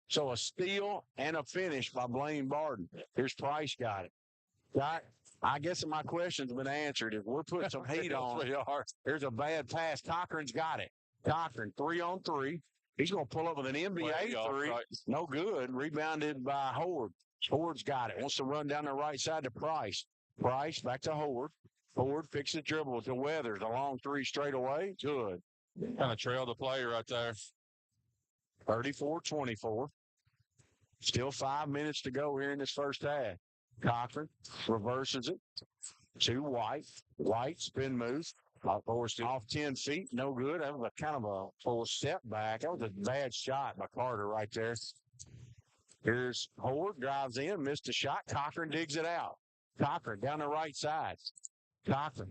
So a steal and a finish by Blaine Barden. Here's Price got it. I guess my question's been answered. If we're putting some heat on, here's a bad pass. Cochran's got it. Cochran, 3-on-3. He's going to pull up with an NBA three. Right. No good. Rebounded by Howard. Howard's got it. Wants to run down the right side to Price. Price back to Howard. Howard picks the dribble to Weathers. A long three straight away. Good. Kind of trailed the play right there. 34-24. Still 5 minutes to go here in this first half. Cochran reverses it to White. White spin move. Off 10 feet. No good. That was a kind of a full step back. That was a bad shot by Carter right there. Here's Howard, drives in, missed a shot. Cochran digs it out. Cochran down the right side. Cochran.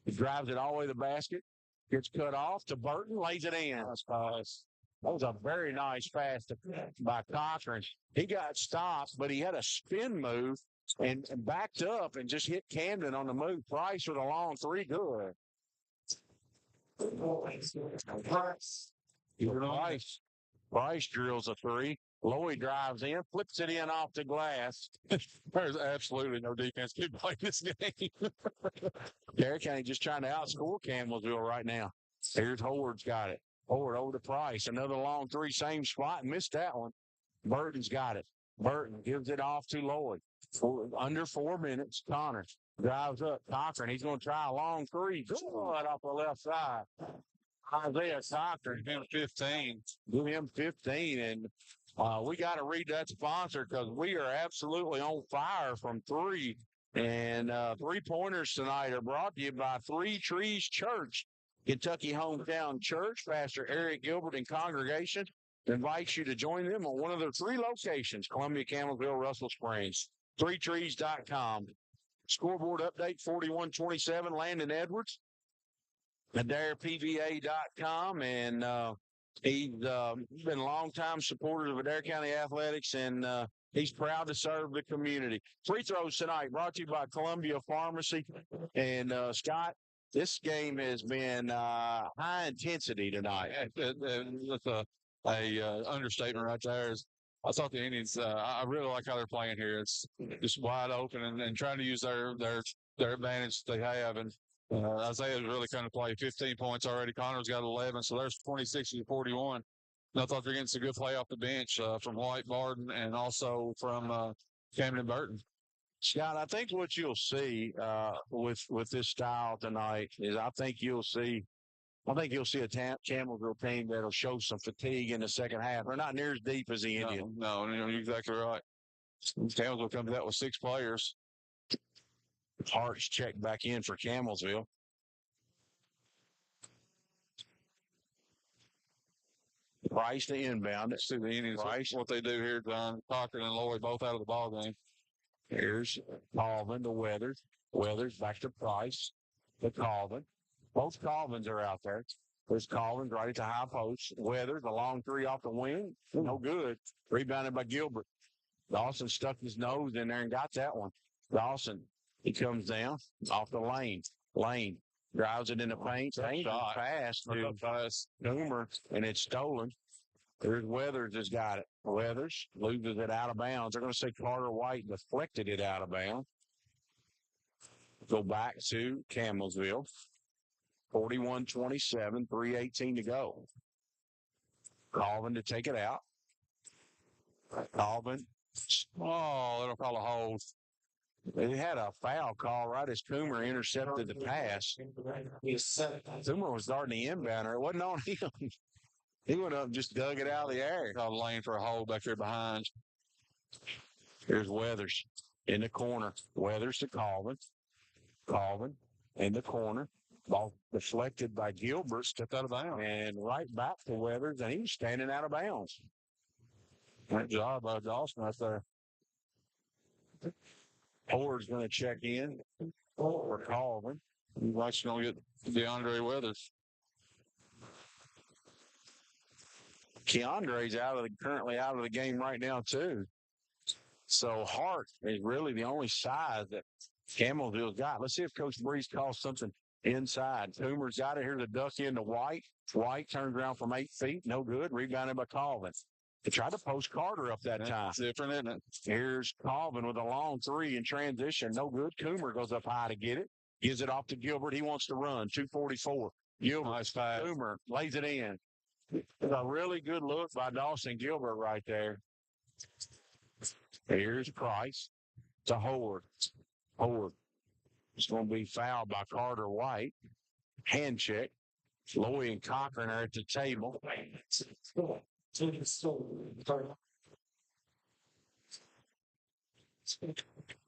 He drives it all the way to the basket. Gets cut off to Burton, lays it in. Nice pass. That was a very nice pass by Cochran. He got stopped, but he had a spin move and backed up and just hit Camden on the move. Price with a long three. Good. Price drills a three. Lloyd drives in, flips it in off the glass. There's absolutely no defense can play this game. Adair County just trying to outscore Campbellsville right now. Here's Howard's got it. Howard over to Price. Another long three, same spot. Missed that one. Burton's got it. Burton gives it off to Lloyd. Under 4 minutes. Connor drives up. Cochran. He's going to try a long three. Good off the left side. Isaiah Cochran. Give him 15. Give him 15. And we got to read that sponsor because we are absolutely on fire from three. And 3-pointers tonight are brought to you by Three Trees Church, Kentucky Hometown Church. Pastor Eric Gilbert and congregation invites you to join them on one of their 3 locations, Columbia, Campbellsville, Russell Springs. 3trees.com. Scoreboard update 41-27, Landon Edwards. AdairPVA.com. And he's been a longtime supporter of Adair County Athletics, and he's proud to serve the community. Free throws tonight brought to you by Columbia Pharmacy. And, Scott, this game has been high intensity tonight. That's a understatement right there. I thought the Indians, I really like how they're playing here. It's just wide open and trying to use their advantage they have. And Isaiah's really kind of play 15 points already. Connor's got 11, so there's 26-41. And I thought they're getting some good play off the bench from White Barden and also from Camden Burton. Scott, I think what you'll see with this style tonight is I think you'll see a Campbellsville team that'll show some fatigue in the second half. They're not near as deep as the Indians. No, you're exactly right. Campbellsville comes out with 6 players. Hart's checked back in for Campbellsville. Price to inbound. Let's see the Indians. Price. What they do here, John. Cochran and Lloyd both out of the ball game. Here's Colvin to Weathers. Weathers back to Price. To Colvin. Both Colvins are out there. There's Colvin right at the high post. Weathers, a long three off the wing. No good. Rebounded by Gilbert. Dawson stuck his nose in there and got that one. Dawson, he comes down off the lane. Lane drives it in the paint. Paint pass to Doomer, and it's stolen. There's Weathers has got it. Weathers loses it out of bounds. They're going to say Carter White deflected it out of bounds. Go back to Campbellsville. 41-27, 3:18 to go. Colvin to take it out. Colvin. Oh, it'll probably hold. They had a foul call right as Coomer intercepted the pass. Coomer was starting the inbounder. It wasn't on him. He went up and just dug it out of the air. Called lane for a hole back there behind. Here's Weathers in the corner. Weathers to Colvin. Colvin in the corner. Ball deflected by Gilbert. Stepped out of bounds. And right back to Weathers, and he was standing out of bounds. Good job by Dawson right there. Ford's going to check in for Colvin. He's actually going to get DeAndre Weathers. Keandre's currently out of the game right now, too. So Hart is really the only size that Campbellsville's got. Let's see if Coach Breeze calls something inside. Coomer's got it here to duck into White. White turns around from 8 feet. No good. Rebounded by Colvin. They tried to post Carter up that time. It's different, isn't it? Here's Colvin with a long three in transition. No good. Coomer goes up high to get it. Gives it off to Gilbert. He wants to run. 2:44. Gilbert. Nice pass. Coomer lays it in. It's a really good look by Dawson Gilbert right there. Here's Price to Howard. Howard. It's going to be fouled by Carter White. Hand check. Lloyd and Cochran are at the table.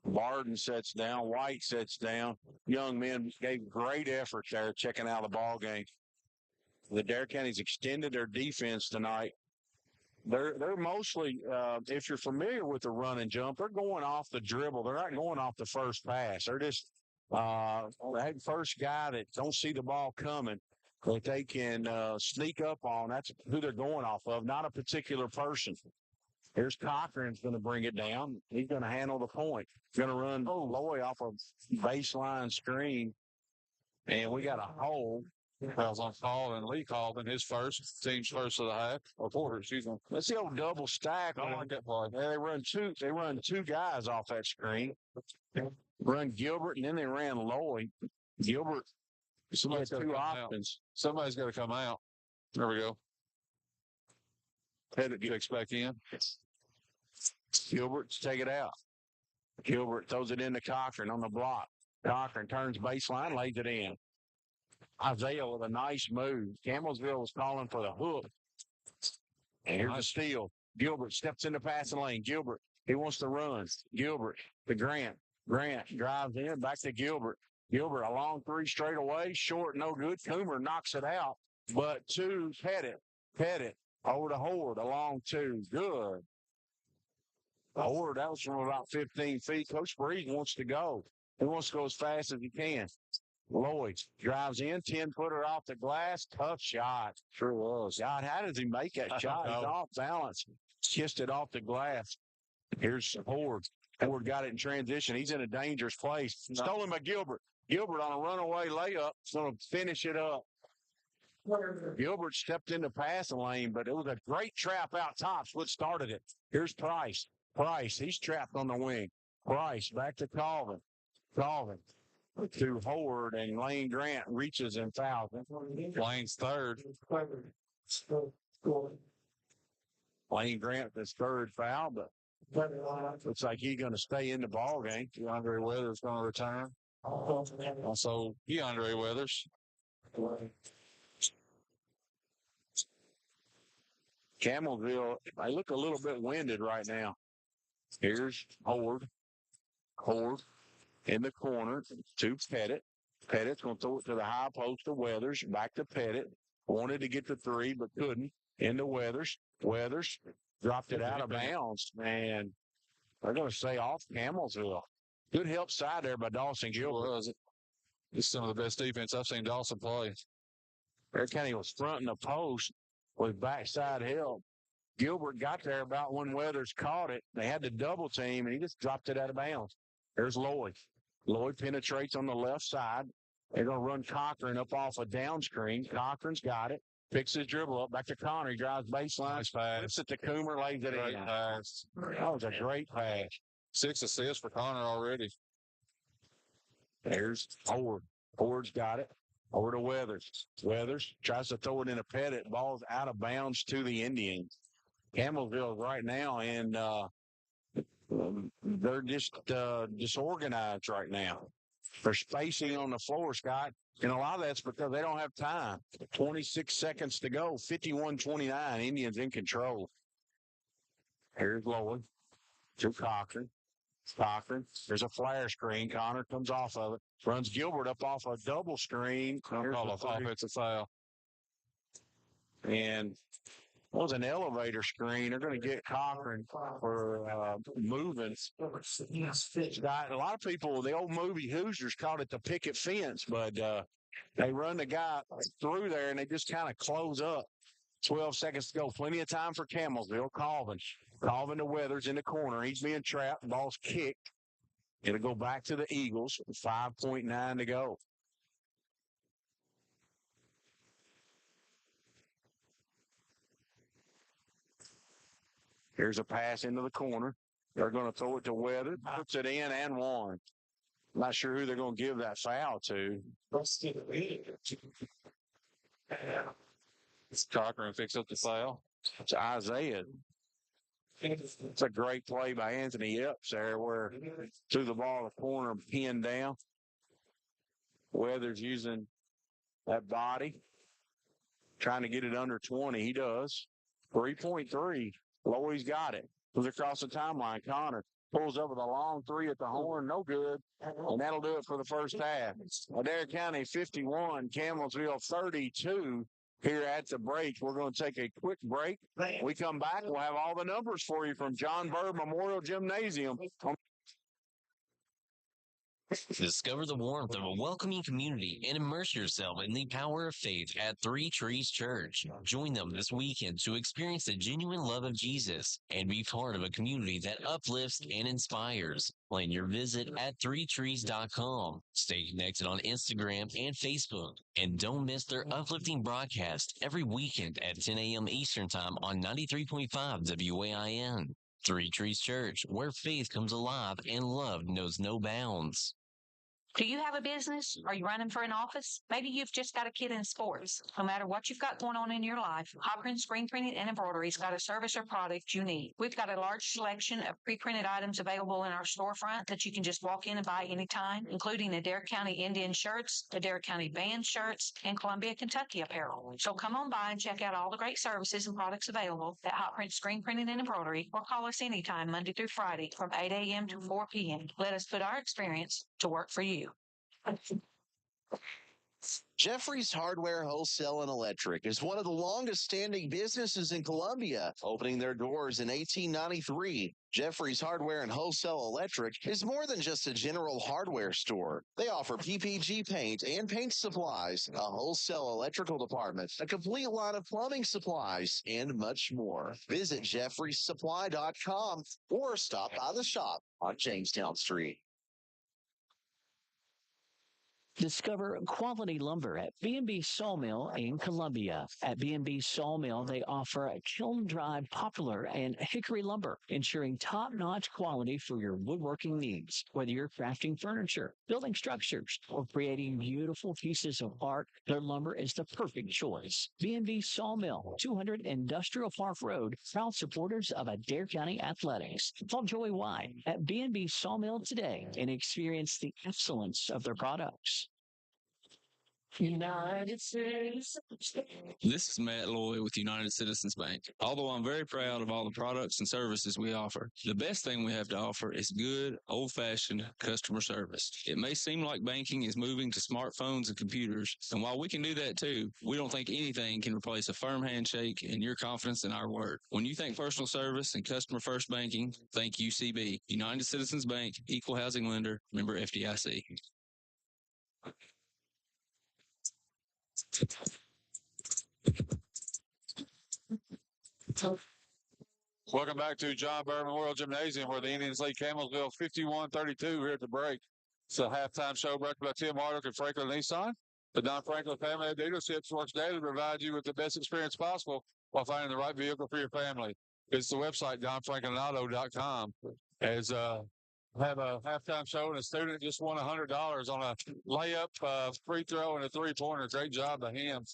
Barden sets down. White sets down. Young men gave great effort there checking out the ball game. The Adair County's extended their defense tonight. They're mostly, if you're familiar with the run and jump, they're going off the dribble. They're not going off the first pass. They're just that first guy that don't see the ball coming. that they can sneak up on. That's who they're going off of, not a particular person. Here's Cochran's going to bring it down. He's going to handle the point. Going to run Loy off a baseline screen. And we got a hole. Fouls on call, and Lee called in his team's first of the half, or quarter, excuse me. That's the old double stack. I like that play. Yeah, they run two guys off that screen. Run Gilbert, and then they ran Lloyd. Gilbert, Somebody's got two options. Somebody's got to come out. There we go. Pettit Checks back in. Gilbert, take it out. Gilbert throws it into Cochran on the block. Cochran turns baseline, lays it in. Isaiah with a nice move. Campbellsville was calling for the hook. And here's a steal. Gilbert steps in the passing lane. Gilbert, he wants to run. Gilbert to Grant. Grant drives in, back to Gilbert. Gilbert, a long three straight away. Short, no good. Coomer knocks it out. But to Pettit. Pettit over to Horde, a long two. Good. Horde, that was from about 15 feet. Coach Breed wants to go. He wants to go as fast as he can. Lloyd drives in, 10-footer off the glass. Tough shot. Sure was. God, how does he make that shot? He's off balance. Kissed it off the glass. Here's Horde. Horde got it in transition. He's in a dangerous place. Stolen by Gilbert. Gilbert on a runaway layup. He's going to finish it up. Gilbert stepped in the passing lane, but it was a great trap out top. What started it. Here's Price. Price, he's trapped on the wing. Price back to Colvin. Colvin to Horde, and Lane Grant reaches and fouls. Lane's third. Lane Grant, his third foul, but looks like he's going to stay in the ball game. DeAndre Weathers going to return. Also, DeAndre Weathers. Campbellsville, they look a little bit winded right now. Here's Horde. Horde in the corner to Pettit. Pettit's going to throw it to the high post to Weathers. Back to Pettit. Wanted to get the three, but couldn't. Into Weathers. Weathers dropped it out of bounds. And they're going to say off Campbellsville. Good help side there by Dawson Gilbert. Was it? This is some of the best defense I've seen Dawson play. Eric County was fronting the post with backside help. Gilbert got there about when Weathers caught it. They had to double team, and he just dropped it out of bounds. There's Lloyd. Lloyd penetrates on the left side. They're going to run Cochran up off a down screen. Cochran's got it. Picks his dribble up. Back to Connor. He drives baseline. Nice pass. Flips it to Coomer. Lays it Great in. pass. That was a great pass. 6 assists for Connor already. There's Horde. Horde's got it. Over to Weathers. Weathers tries to throw it in a Pettit. Ball's out of bounds to the Indians. Campbellsville right now, and they're just disorganized right now. They're spacing on the floor, Scott, and a lot of that's because they don't have time. 26 seconds to go, 51-29, Indians in control. Here's Lloyd to Cochran. Cochran, there's a flare screen. Connor comes off of it, runs Gilbert up off a double screen. Call off offensive foul. And was an elevator screen. They're going to get Cochran for moving. A lot of people, the old movie Hoosiers called it the picket fence, but they run the guy through there and they just kind of close up. 12 seconds to go. Plenty of time for Campbellsville. Colvin to Weathers in the corner. He's being trapped. Ball's kicked. It'll go back to the Eagles. 5.9 to go. Here's a pass into the corner. They're going to throw it to Weathers. Puts it in and one. Not sure who they're going to give that foul to. Cochran picks up the foul. It's Isaiah. It's a great play by Anthony Epps there where threw the ball in the corner, pinned down. Weathers using that body, trying to get it under 20. He does. 3.3. Lloyd's got it. Goes across the timeline. Connor pulls up with a long three at the horn. No good. And that'll do it for the first half. Adair County 51, Campbellsville 32. Here at the break, we're going to take a quick break. When we come back, we'll have all the numbers for you from John Bird Memorial Gymnasium. Discover the warmth of a welcoming community and immerse yourself in the power of faith at Three Trees Church. Join them this weekend to experience the genuine love of Jesus and be part of a community that uplifts and inspires. Plan your visit at threetrees.com. Stay connected on Instagram and Facebook. And don't miss their uplifting broadcast every weekend at 10 a.m. Eastern Time on 93.5 WAIN. Three Trees Church, where faith comes alive and love knows no bounds. Do you have a business? Are you running for an office? Maybe you've just got a kid in sports. No matter what you've got going on in your life, Hopkins Screen Printing and Embroidery's got a service or product you need. We've got a large selection of pre-printed items available in our storefront that you can just walk in and buy anytime, including Adair County Indian shirts, Adair County band shirts, and Columbia, Kentucky apparel. So come on by and check out all the great services and products available at Hopkins Screen Printing and Embroidery, or call us anytime Monday through Friday from 8 a.m. to 4 p.m. Let us put our experience to work for you. Jeffrey's Hardware, Wholesale, and Electric is one of the longest standing businesses in Columbia, opening their doors in 1893. Jeffrey's Hardware and Wholesale Electric is more than just a general hardware store. They offer PPG paint and paint supplies, a wholesale electrical department, a complete line of plumbing supplies, and much more. Visit jeffreysupply.com or stop by the shop on Jamestown Street. Discover quality lumber at B&B Sawmill in Columbia. At B&B Sawmill, they offer kiln-dried poplar and hickory lumber, ensuring top-notch quality for your woodworking needs. Whether you're crafting furniture, building structures, or creating beautiful pieces of art, their lumber is the perfect choice. B&B Sawmill, 200 Industrial Park Road, proud supporters of Adair County Athletics. Call Joey White at B&B Sawmill today and experience the excellence of their products. United States. This is Matt Lloyd with United Citizens Bank. Although I'm very proud of all the products and services we offer, the best thing we have to offer is good, old-fashioned customer service. It may seem like banking is moving to smartphones and computers, and while we can do that too, we don't think anything can replace a firm handshake and your confidence in our word. When you think personal service and customer-first banking, think UCB. United Citizens Bank, Equal Housing Lender, member FDIC. Welcome back to John Burr Memorial Gymnasium, where the Indians lead Campbellsville 51-32 here at the break. It's a halftime show brought by Tim Hardwick and Franklin Nissan. The Don Franklin family of dealerships works daily to provide you with the best experience possible while finding the right vehicle for your family. It's the website, donfranklinauto.com. As have a halftime show, and a student just won $100 on a layup, free throw, and a three-pointer. Great job by him.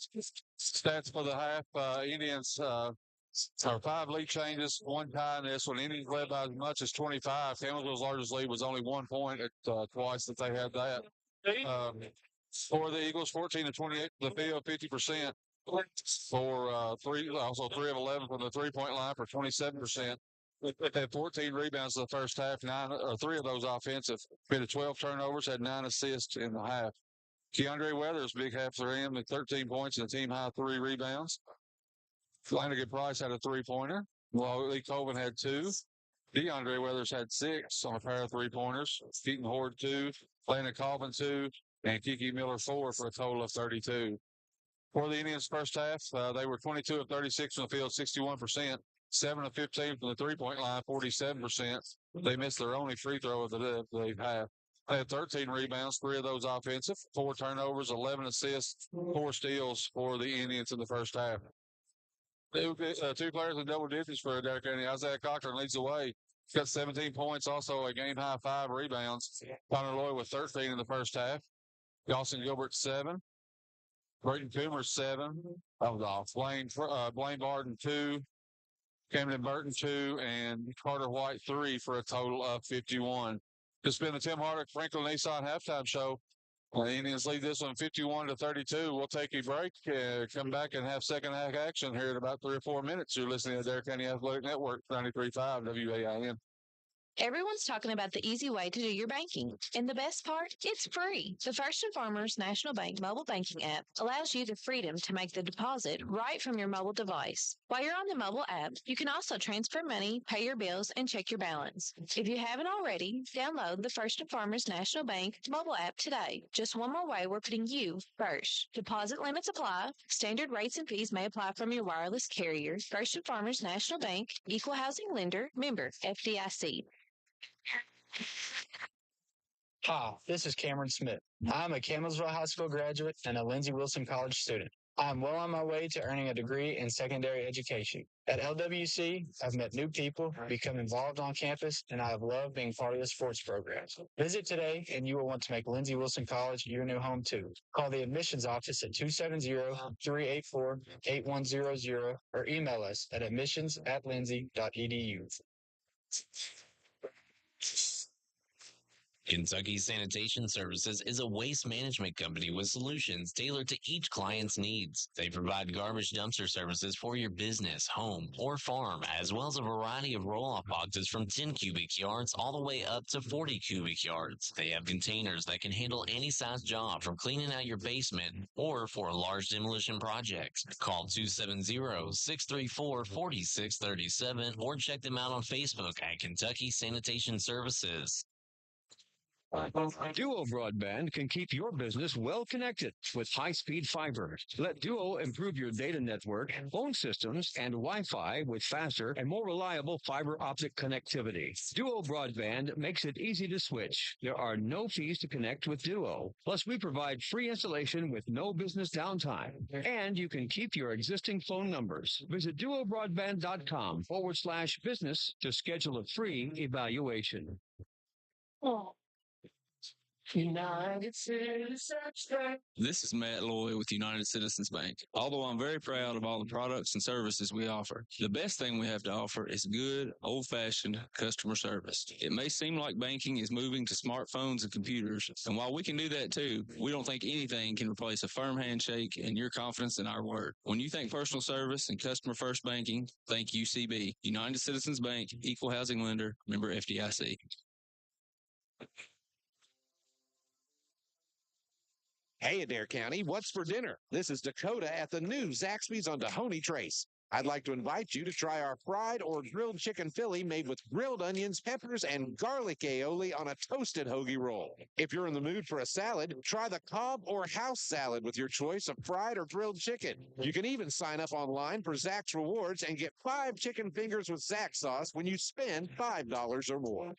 Stats for the half, Indians are 5 lead changes, 1 tie in this one. Indians led by as much as 25. Campbellsville's largest lead was only 1 point at twice that they had that. For the Eagles, 14-28 the field, 50%. For 3 of 11 from the three-point line for 27%. They had 14 rebounds in the first half, 3 of those offensive. Been to 12 turnovers, had 9 assists in the half. Keandre Weathers, big half for him, with 13 points and a team high 3 rebounds. Flanagan Price had a three-pointer, while Lee Colvin had 2. DeAndre Weathers had 6 on a pair of three-pointers. Keaton Horde 2, Landon Colvin 2, and Kiki Miller 4 for a total of 32. For the Indians' first half, they were 22 of 36 from the field, 61%. 7 of 15 from the three-point line, 47%. They missed their only free throw of the half. They had 13 rebounds, 3 of those offensive, 4 turnovers, 11 assists, 4 steals for the Indians in the first half. 2 players in double digits for Adair County. Isaiah Cochran leads the way. He's got 17 points, also a game-high 5 rebounds. Connor Lloyd with 13 in the first half. Dawson Gilbert, 7. Brayton Coomer, 7. That was off. Blaine Barden, 2. Camden Burton, 2, and Carter White, 3 for a total of 51. This has been the Tim Hardwick Franklin Nissan halftime show. The Indians lead this one 51-32. We'll take a break, come back and have second half action here in about 3 or 4 minutes. You're listening to Adair County Athletic Network, 93.5 WAIN. Everyone's talking about the easy way to do your banking. And the best part? It's free. The First and Farmers National Bank mobile banking app allows you the freedom to make the deposit right from your mobile device. While you're on the mobile app, you can also transfer money, pay your bills, and check your balance. If you haven't already, download the First and Farmers National Bank mobile app today. Just one more way we're putting you first. Deposit limits apply. Standard rates and fees may apply from your wireless carrier. First and Farmers National Bank, Equal Housing Lender, member FDIC. Hi, this is Cameron Smith. I'm a Campbellsville High School graduate and a Lindsey Wilson College student. I'm well on my way to earning a degree in secondary education. At LWC, I've met new people, become involved on campus, and I have loved being part of the sports programs. Visit today, and you will want to make Lindsey Wilson College your new home, too. Call the admissions office at 270-384-8100 or email us at admissions@lindsey.edu. Kentucky Sanitation Services is a waste management company with solutions tailored to each client's needs. They provide garbage dumpster services for your business, home, or farm, as well as a variety of roll-off boxes from 10 cubic yards all the way up to 40 cubic yards. They have containers that can handle any size job, from cleaning out your basement or for a large demolition project. Call 270-634-4637 or check them out on Facebook at Kentucky Sanitation Services. Duo Broadband can keep your business well connected with high-speed fiber. Let Duo improve your data network, phone systems, and Wi-Fi with faster and more reliable fiber optic connectivity. Duo Broadband makes it easy to switch. There are no fees to connect with Duo. Plus, we provide free installation with no business downtime. And you can keep your existing phone numbers. Visit duobroadband.com/business to schedule a free evaluation. United Citizens Bank. This is Matt Lloyd with United Citizens Bank. Although I'm very proud of all the products and services we offer, the best thing we have to offer is good, old-fashioned customer service. It may seem like banking is moving to smartphones and computers, and while we can do that too, we don't think anything can replace a firm handshake and your confidence in our word. When you think personal service and customer-first banking, think UCB. United Citizens Bank, Equal Housing Lender, member FDIC. Hey, Adair County, what's for dinner? This is Dakota at the new Zaxby's on Honey Trace. I'd like to invite you to try our fried or grilled chicken Philly made with grilled onions, peppers, and garlic aioli on a toasted hoagie roll. If you're in the mood for a salad, try the Cobb or house salad with your choice of fried or grilled chicken. You can even sign up online for Zax Rewards and get 5 chicken fingers with Zax sauce when you spend $5 or more.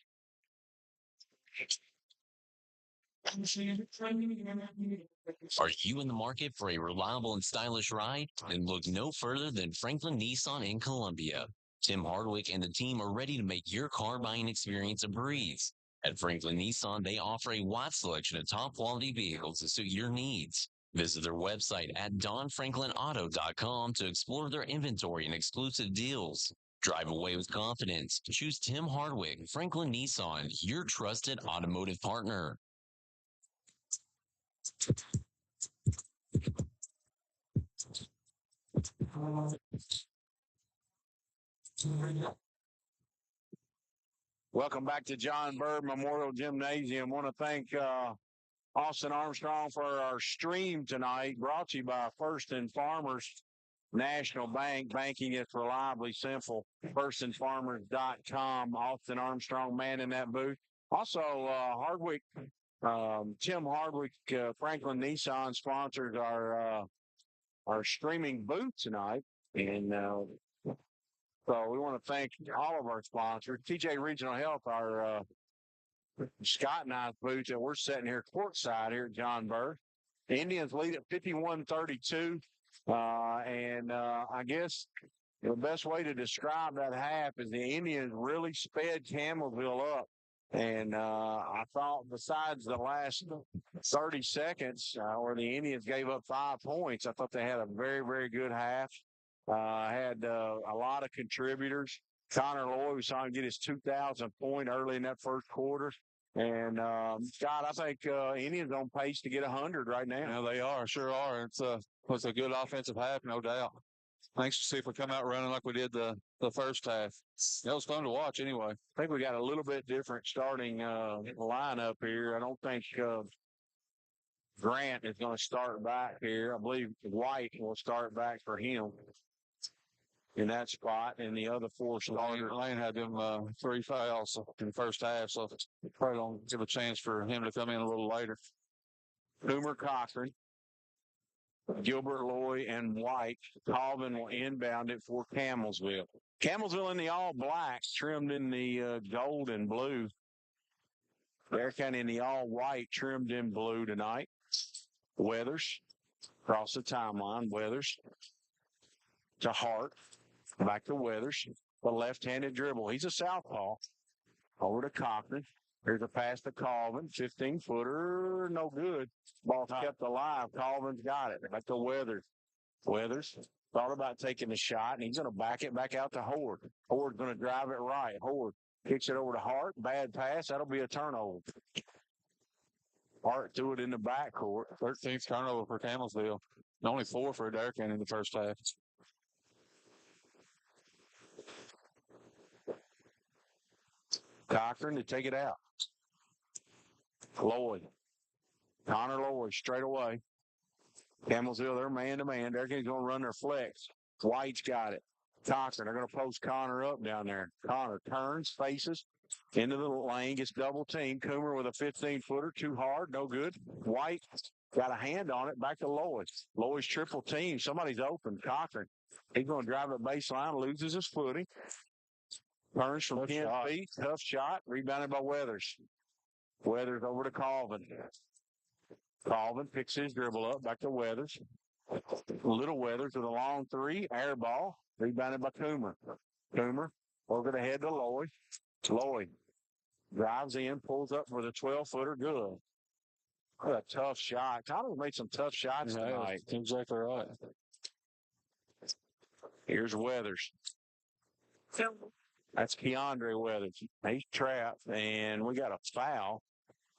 Are you in the market for a reliable and stylish ride? Then look no further than Franklin Nissan in Columbia. Tim Hardwick and the team are ready to make your car buying experience a breeze. At Franklin Nissan, they offer a wide selection of top quality vehicles to suit your needs. Visit their website at donfranklinauto.com to explore their inventory and exclusive deals. Drive away with confidence. Choose Tim Hardwick, Franklin Nissan, your trusted automotive partner. Welcome back to John Bird Memorial Gymnasium. I want to thank Austin Armstrong for our stream tonight, brought to you by First and Farmers National Bank. Banking is reliably simple. firstandfarmers.com. Austin Armstrong, man in that booth. Also, Hardwick, Tim Hardwick, Franklin Nissan sponsors our streaming booth tonight. And so we want to thank all of our sponsors. TJ Regional Health, our Scott and I's booth that we're sitting here courtside here at John Burr. The Indians lead at 51-32. I guess the best way to describe that half is the Indians really sped Campbellsville up. And I thought besides the last 30 seconds where the Indians gave up 5 points, I thought they had a very, very good half. Had a lot of contributors. Connor Lloyd, we saw him get his 2,000th point early in that first quarter. And, Scott, I think Indians on pace to get 100 right now. Yeah, they are, sure are. It's a good offensive half, no doubt. Anxious to see if we come out running like we did the first half. It was fun to watch anyway. I think we got a little bit different starting lineup here. I don't think Grant is going to start back here. I believe White will start back for him. in that spot, and the other four starters. Lane had them 3 fouls in the first half, so probably don't give a chance for him to come in a little later. Boomer Cochran, Gilbert Loy, and White. Colvin will inbound it for Campbellsville. Campbellsville in the all black, trimmed in the gold and blue. Adair County in the all white, trimmed in blue tonight. Weathers across the timeline. Weathers to Hart. Back to Weathers. The left-handed dribble. He's a southpaw. Over to Cochran. Here's a pass to Colvin. 15-footer. No good. Ball's kept alive. Colvin's got it. Back to Weathers. Weathers thought about taking the shot, and he's going to back it back out to Horde. Horde's going to drive it right. Horde kicks it over to Hart. Bad pass. That'll be a turnover. Hart threw it in the backcourt. 13th turnover for Campbellsville. Only 4 for Adair County in the first half. Cochran to take it out. Lloyd. Connor Lloyd straight away. Campbellsville, they're man-to-man. They're going to run their flex. White's got it. Cochran, they're going to post Connor up down there. Connor turns, faces, into the lane, gets double-teamed. Coomer with a 15-footer, too hard, no good. White got a hand on it, back to Lloyd. Lloyd's triple team. Somebody's open. Cochran, he's going to drive it baseline, loses his footing. Turns from 10 feet, tough shot, rebounded by Weathers. Weathers over to Colvin. Colvin picks his dribble up, back to Weathers. Little Weathers with a long three, air ball, rebounded by Coomer. Coomer over the head to Lloyd. Lloyd drives in, pulls up with a 12-footer, good. What a tough shot. Tyler's made some tough shots tonight. Exactly right. Here's Weathers. That's Keandre Weathers. He's trapped, and we got a foul.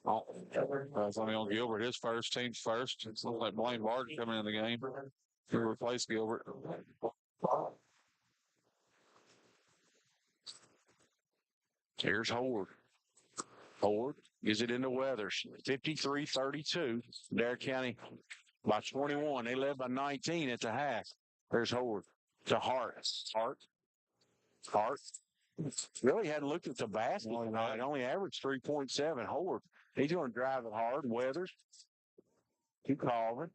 It's only on Gilbert. His first, team's first. It looks like Blaine Barton coming in the game to replace Gilbert. Here's Horde. Horde gives it into Weathers. 53-32. Adair County by 21. They led by 19 at the half. There's Horde to Hart. Hart. Really hadn't looked at the basket tonight. Only averaged 3.7. Horde. He's going to drive it hard. Weathers to Colvin.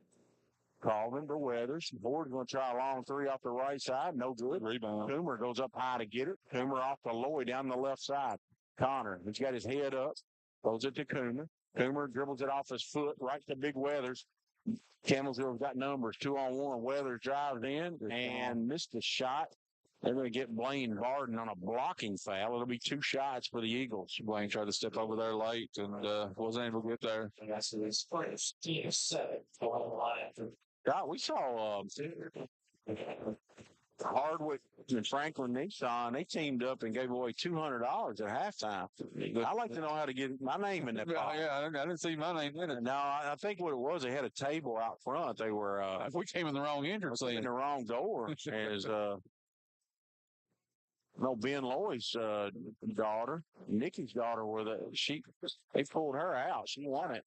Colvin to Weathers. Hord's going to try a long three off the right side. No good. Rebound. Coomer goes up high to get it. Coomer off to Lloyd down the left side. Connor, he's got his head up. Throws it to Coomer. Coomer dribbles it off his foot right to Big Weathers. Campbellsville's got numbers. 2-on-1. Weathers drives in and missed the shot. They're going to get Blaine Barden on a blocking foul. It'll be 2 shots for the Eagles. Blaine tried to step over there late and wasn't able to get there. God, we saw Hardwick and Franklin Nissan. They teamed up and gave away $200 at halftime. I like to know how to get my name in that box. Yeah, I didn't see my name in it. No, I think what it was, they had a table out front. They were if we came in the wrong entrance, in the wrong door. As Ben Lloyd's daughter, Nikki's daughter, they pulled her out. She won it.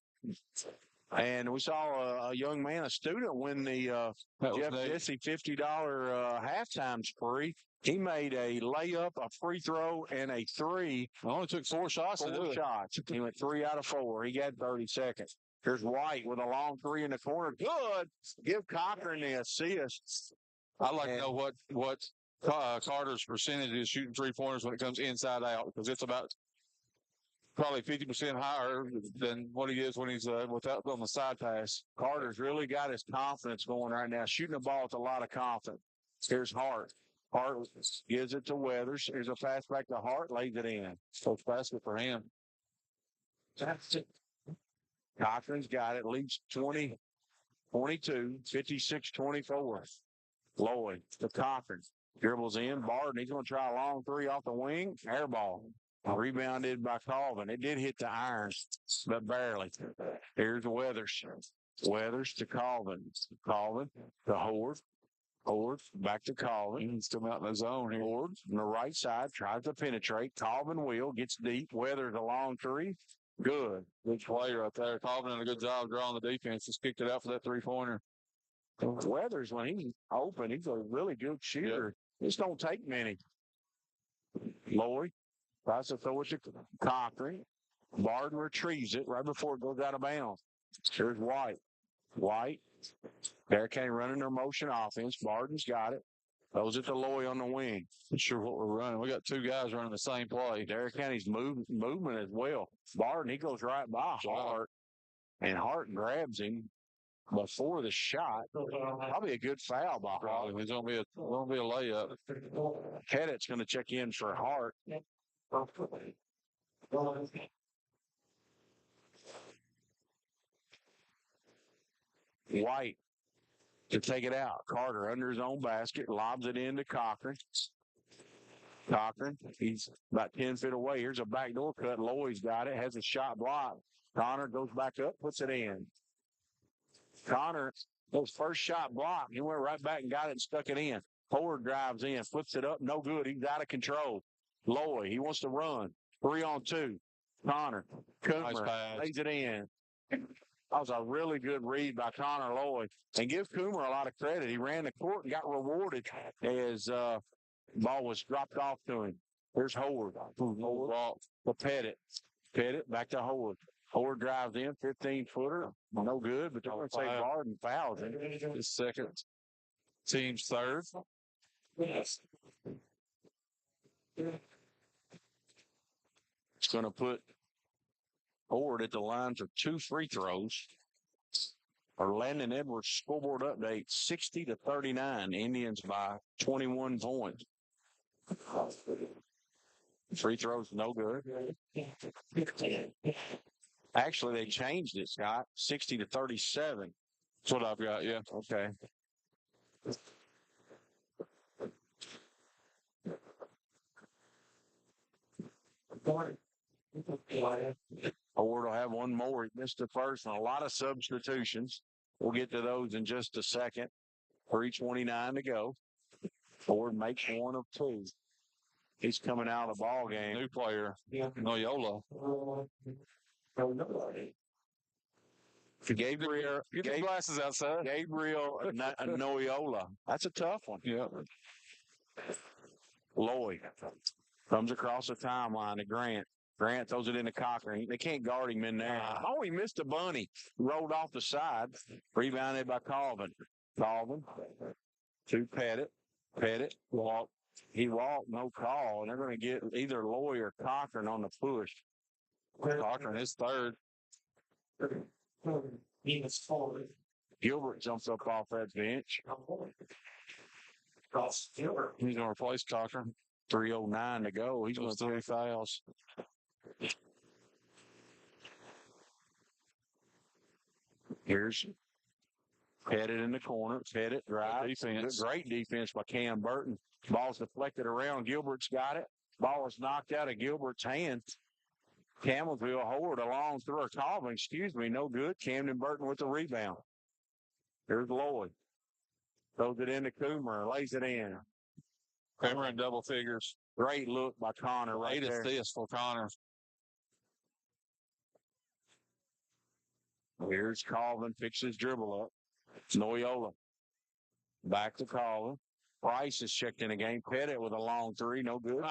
And we saw a young man, a student, win the Jeff Jesse $50 halftime spree. He made a layup, a free throw, and a three. It only took 4 shots to do it. He went 3 out of 4. He got 30 seconds. Here's White with a long three in the corner. Good. Give Cochran the assist. I'd like to know what Carter's percentage is shooting 3-pointers when it comes inside out, because it's about probably 50% higher than what he is when he's without on the side pass. Carter's really got his confidence going right now. Shooting the ball with a lot of confidence. Here's Hart. Hart gives it to Weathers. Here's a pass back to Hart, lays it in. First basket for him. Cochran's got it. Leads 20-22, 56-24. Lloyd to Cochran. Dribbles in. Barton, he's going to try a long three off the wing. Air ball. Rebounded by Colvin. It did hit the iron, but barely. Here's Weathers. Weathers to Colvin. Colvin to Horde. Horde back to Colvin. He's still out in the zone here. Horde on the right side tries to penetrate. Colvin will gets deep. Weathers a long three. Good. Good play right there. Colvin did a good job drawing the defense. Just kicked it out for that 3-pointer. Weathers, when he's open, he's a really good shooter. This don't take many. Lloyd tries to throw it to Cochran. Barden retrieves it right before it goes out of bounds. Here's White. White. Adair County running their motion offense. Barden's got it. Throws it to Lloyd on the wing. Not sure what we're running. We got two guys running the same play. Adair County's movement as well. Barden, he goes right by Hart. And Hart grabs him before the shot. Probably a good foul by Hart. It's going to be a layup. Pettit's going to check in for Hart. White to take it out. Carter under his own basket, lobs it into Cochran. Cochran, he's about 10 feet away. Here's a backdoor cut. Lloyd's got it, has a shot blocked. Connor goes back up, puts it in. Connor, those first shot blocked. He went right back and got it and stuck it in. Ford drives in, flips it up, no good. He's out of control. Lloyd, he wants to run. 3-on-2. Connor, Coomer, lays it in. That was a really good read by Connor Lloyd. And give Coomer a lot of credit. He ran the court and got rewarded as ball was dropped off to him. Here's Howard. Ball for Pettit. Pettit back to Howard. Howard drives in, 15-footer. No good, but they're going to say Barden fouls him. His second. Team's third. It's going to put Howard at the line for 2 free throws. Our Landon Edwards scoreboard update, 60-39. Indians by 21 points. Free throws, no good. Actually, they changed it, Scott. 60-37. That's what I've got, yeah. Okay. Howard will have one more. He missed the first and a lot of substitutions. We'll get to those in just a second. 3:29 to go. Howard makes one of 2. He's coming out of the ball game. New player, Noyola. Gabriel, Get the glasses outside. Gabriel Noyola. That's a tough one. Yeah. Lloyd comes across the timeline to Grant. Grant throws it into Cochran. They can't guard him in there. Oh, he missed a bunny. Rolled off the side. Rebounded by Colvin. Colvin to Pettit. Pettit walked. He walked, no call, and they're going to get either Lloyd or Cochran on the push. Cochran is third. Gilbert jumps up off that bench. He's going to replace Cochran. 3:09 to go. He's going to 3 fouls. Here's Pettit in the corner. Pettit drives. Defense. Great defense by Cam Burton. Ball's deflected around. Gilbert's got it. Ball is knocked out of Gilbert's hand. Campbellsville Howard along through Colvin. No good. Camden Burton with the rebound. Here's Lloyd. Throws it into Coomer. Lays it in. Coomer in double figures. Great look by Connor right there. 8 assists for Connor. Here's Colvin. Picks his dribble up. Noyola. Back to Colvin. Price is checked in the game. Pettit with a long 3. No good.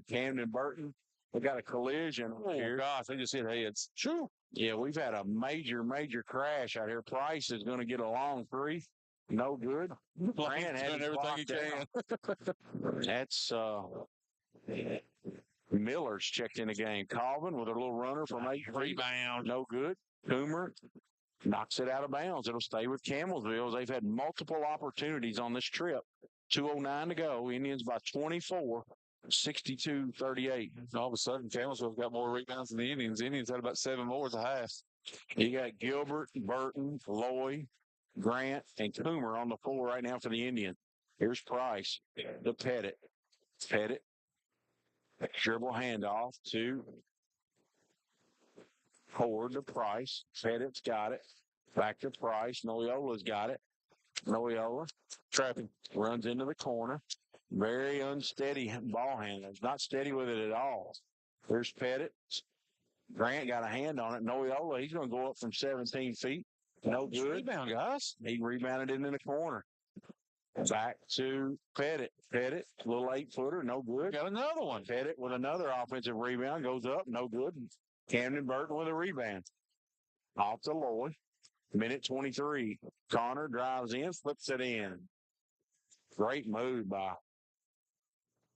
Camden Burton. We got a collision here. Gosh, they just hit heads. Sure. Yeah, we've had a major crash out here. Price is going to get a long 3. No good. Grant has doing everything he can. That's Miller's checked in the game. Colvin with a little runner from 8. Rebound. No good. Coomer knocks it out of bounds. It'll stay with Campbellsville. They've had multiple opportunities on this trip. 2:09 to go. Indians by 24. 62-38. All of a sudden, Campbellsville got more rebounds than the Indians. The Indians had about 7 more at the half. You got Gilbert, Burton, Lloyd, Grant, and Coomer on the floor right now for the Indians. Here's Price, the Pettit. Pettit. Dribble handoff to Howard to Price. Pettit's got it. Back to Price. Noyola's got it. Noyola trapping. Runs into the corner. Very unsteady ball handlers. Not steady with it at all. There's Pettit. Grant got a hand on it. Noyola, he's going to go up from 17 feet. No good. Rebound, guys. He rebounded it in the corner. Back to Pettit. Pettit, little 8-footer, no good. Got another one. Pettit with another offensive rebound, goes up, no good. Camden Burton with a rebound. Off to Lloyd. Minute 23. Connor drives in, flips it in. Great move by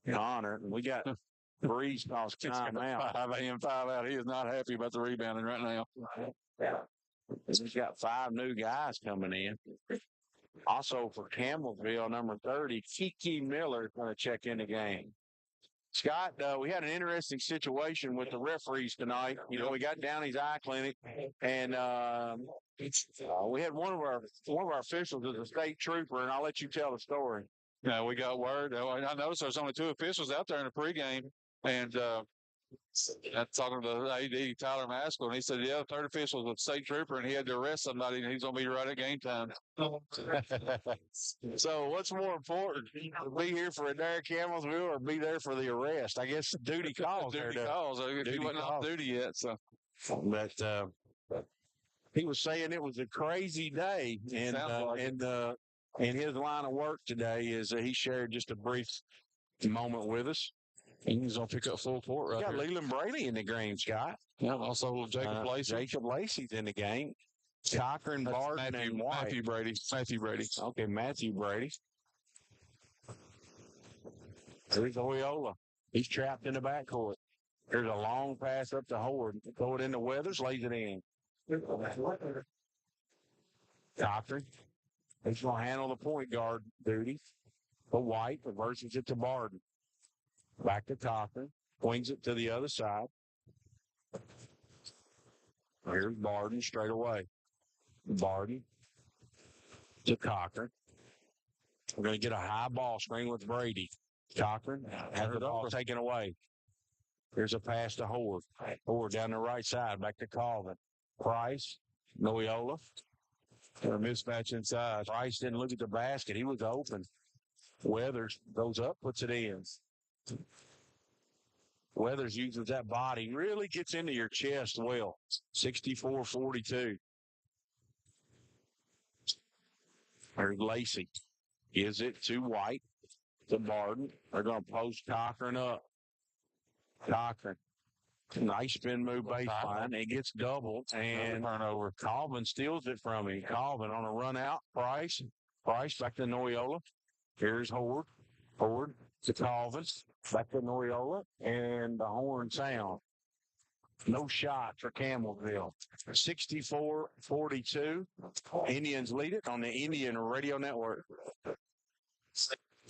Connor. We got Breeze calls time out. 5 in, 5 out. He is not happy about the rebounding right now. He's got 5 new guys coming in. Also for Campbellsville, number 30, Kiki Miller is going to check in the game. Scott, we had an interesting situation with the referees tonight. You know, we got Downey's Eye Clinic, and we had one of our officials is a state trooper, and I'll let you tell the story. Yeah, we got word. I noticed there's only 2 officials out there in the pregame, and talking to the AD, Tyler Maskell, and he said, yeah, the third official was a state trooper, and he had to arrest somebody, and he's going to be right at game time. So what's more important, be here for Adair Campbellsville or be there for the arrest? I guess duty calls. Duty calls. He wasn't off duty yet. So, but he was saying it was a crazy day, and in his line of work today is he shared just a brief moment with us. He's going to pick up full court right got here. Leland Braley in the game, Scott. Yeah, also Jacob Lacey. Jacob Lacey's in the game. Cochran, Barton, and White. Matthew Brady. Okay, Matthew Brady. There's Oyola. He's trapped in the backcourt. There's a long pass up to Howard. Throw it into Weathers, lays it in. Cochran. He's going to handle the point guard duty. But White reverses it to Barton. Back to Cochran. Wings it to the other side. Here's Barton straight away. Barton to Cochran. We're going to get a high ball screen with Brady. Cochran has the ball taken away. Here's a pass to Howard. Howard down the right side. Back to Colvin. Price. Noyola. A mismatch inside. Price didn't look at the basket. He was open. Weathers goes up, puts it in. Weathers uses that body, really gets into your chest well. 64-42. There's Lacey. Gives it to White, to Barton. They're going to post Cochran up. Cochran. Nice spin move baseline. It gets doubled, and turnover. Colvin steals it from him. Colvin on a run out. Price back to Noyola. Here's Howard. Howard to Colvin. Back to Noyola. And the horn sound. No shot for Campbellsville. 64-42. Indians lead it on the Indian Radio Network.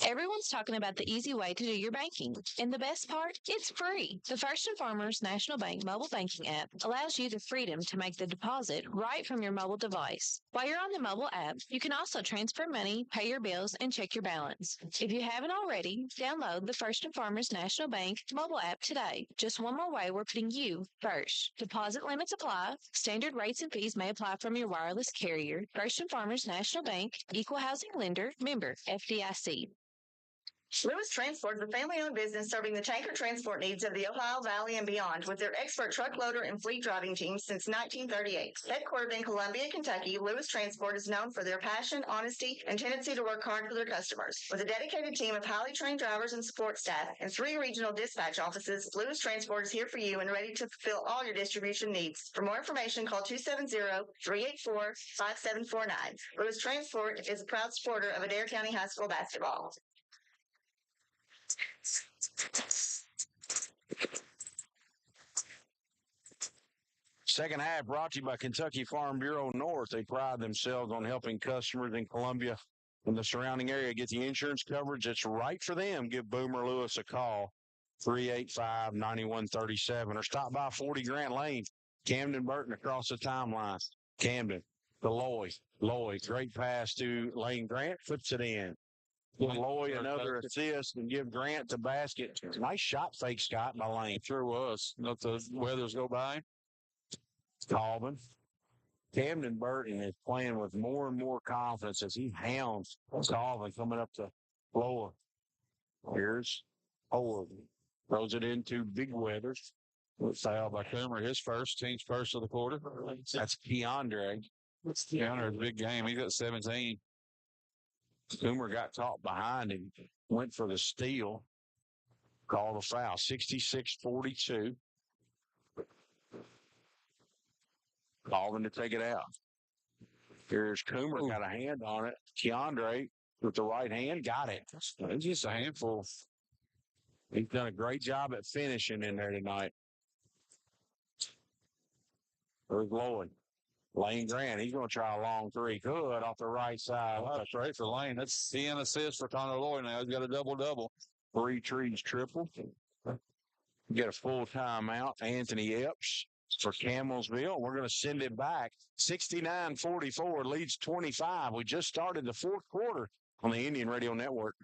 Everyone's talking about the easy way to do your banking. And the best part? It's free. The First and Farmers National Bank mobile banking app allows you the freedom to make the deposit right from your mobile device. While you're on the mobile app, you can also transfer money, pay your bills, and check your balance. If you haven't already, download the First and Farmers National Bank mobile app today. Just one more way we're putting you first. Deposit limits apply. Standard rates and fees may apply from your wireless carrier. First and Farmers National Bank, equal housing lender, member, FDIC. Lewis Transport is a family-owned business serving the tanker transport needs of the Ohio Valley and beyond with their expert truckloader and fleet driving teams since 1938. Headquartered in Columbia, Kentucky, Lewis Transport is known for their passion, honesty, and tendency to work hard for their customers. With a dedicated team of highly trained drivers and support staff and 3 regional dispatch offices, Lewis Transport is here for you and ready to fulfill all your distribution needs. For more information, call 270-384-5749. Lewis Transport is a proud supporter of Adair County High School basketball. Second half brought to you by Kentucky Farm Bureau North. They pride themselves on helping customers in Columbia and the surrounding area get the insurance coverage that's right for them. Give Boomer Lewis a call, 385-9137, or stop by 40 Grant Lane, Camden Burton across the timeline. Camden to Lloyd. Lloyd, great pass to Lane Grant, flips it in. Give Lloyd another assist and give Grant the basket. Nice shot fake, Scott, by Lane. Sure was. Let the Weathers go by. Colvin. Camden Burton is playing with more and more confidence as he hounds Colvin coming up the floor. Here's Howard. Throws it into Big Weathers. Foul by Coomer, his team's first of the quarter. That's Keandre. Keandre's big game. He's got 17. Coomer got caught behind him, went for the steal, called a foul, 66-42. Calling to take it out. Here's Coomer, got a hand on it. Keandre with the right hand, got it. It's just a handful. He's done a great job at finishing in there tonight. There's Lloyd. Lane Grant, he's going to try a long three. Good off the right side. Well, that's great for Lane. That's 10 assists for Connor Lloyd now. He's got a double-double. 3 trees triple. Get a full timeout. Anthony Epps for Campbellsville. We're going to send it back. 69-44 leads 25. We just started the fourth quarter on the Indian Radio Network.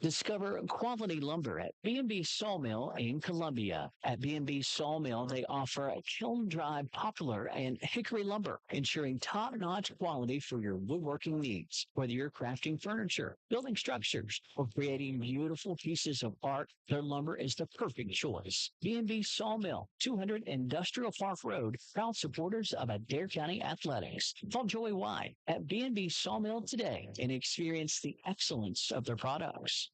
Discover quality lumber at B&B Sawmill in Columbia. At B&B Sawmill, they offer kiln-dried poplar and hickory lumber, ensuring top-notch quality for your woodworking needs. Whether you're crafting furniture, building structures, or creating beautiful pieces of art, their lumber is the perfect choice. B&B Sawmill, 200 Industrial Park Road, proud supporters of Adair County Athletics. Call Joey White at B&B Sawmill today and experience the excellence of their products.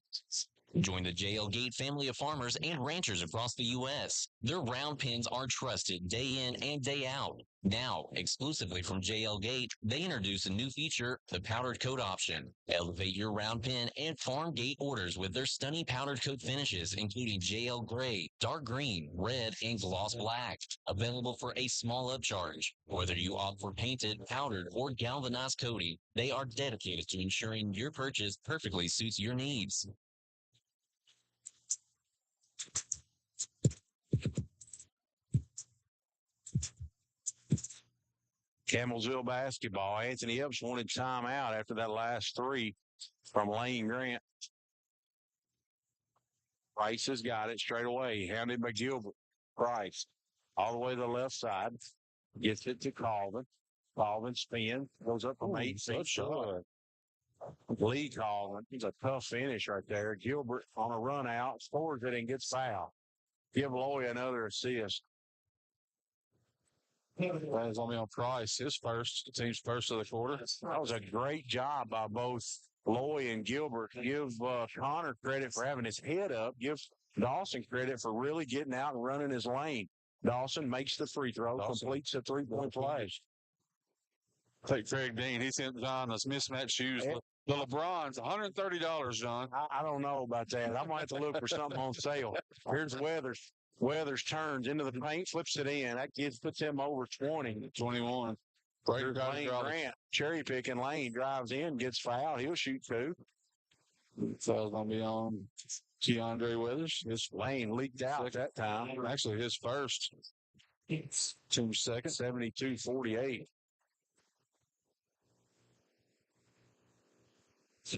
Join the JL Gate family of farmers and ranchers across the U.S. Their round pins are trusted day in and day out. Now, exclusively from JL Gate, they introduce a new feature, the powdered coat option. Elevate your round pin and farm gate orders with their stunning powdered coat finishes, including JL Gray, dark green, red, and gloss black. Available for a small upcharge. Whether you opt for painted, powdered, or galvanized coating, they are dedicated to ensuring your purchase perfectly suits your needs. Campbellsville basketball. Anthony Epps wanted timeout after that last three from Lane Grant. Price has got it straight away. Handed by Gilbert. Price all the way to the left side. Gets it to Colvin. Colvin spins. Goes up from 8 feet. Sure. Lee Colvin. He's a tough finish right there. Gilbert on a run out. Scores it and gets fouled. Give Loy another assist. That is only on Price. His first, the team's first of the quarter. That was a great job by both Loy and Gilbert. Give Connor credit for having his head up. Give Dawson credit for really getting out and running his lane. Dawson makes the free throw, completes the three-point play. Take Craig Dean. He's in John those mismatched shoes. The LeBrons, $130, John. I don't know about that. I'm going to have to look for something on sale. Here's Weathers. Weathers turns into the paint, flips it in. That kid puts him over 20. 21. Here's Lane Grant. Cherry picking Lane drives in, gets fouled. He'll shoot two. So it's going to be on Keandre Weathers. His Lane leaked out that time. Actually, his first. Team's second. 72-48.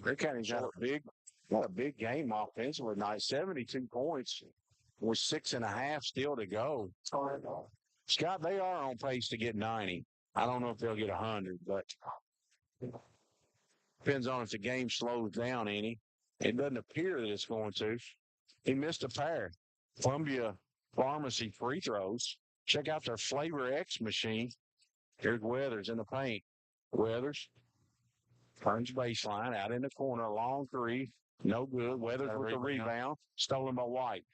Rick County's got a big game offensively tonight. 72 points with 6.5 still to go. Scott, they are on pace to get 90. I don't know if they'll get 100, but depends on if the game slows down any. It doesn't appear that it's going to. He missed a pair. Columbia Pharmacy free throws. Check out their Flavor X machine. Here's Weathers in the paint. Weathers turns baseline out in the corner. Long three. No good. Weathers with the rebound. Stolen by White.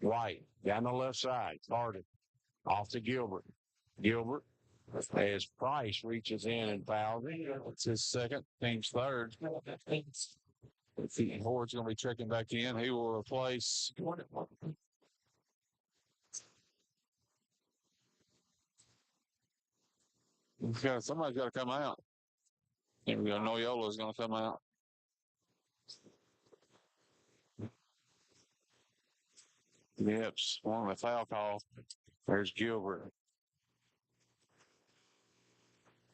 White down the left side. Carter off to Gilbert. Gilbert, as Price reaches in and fouls him. It's his second, team's third. Hord's going to be checking back in. He will replace. Somebody's got to come out. Here we go. Noyola's going to come out. Nips on the foul call. There's Gilbert.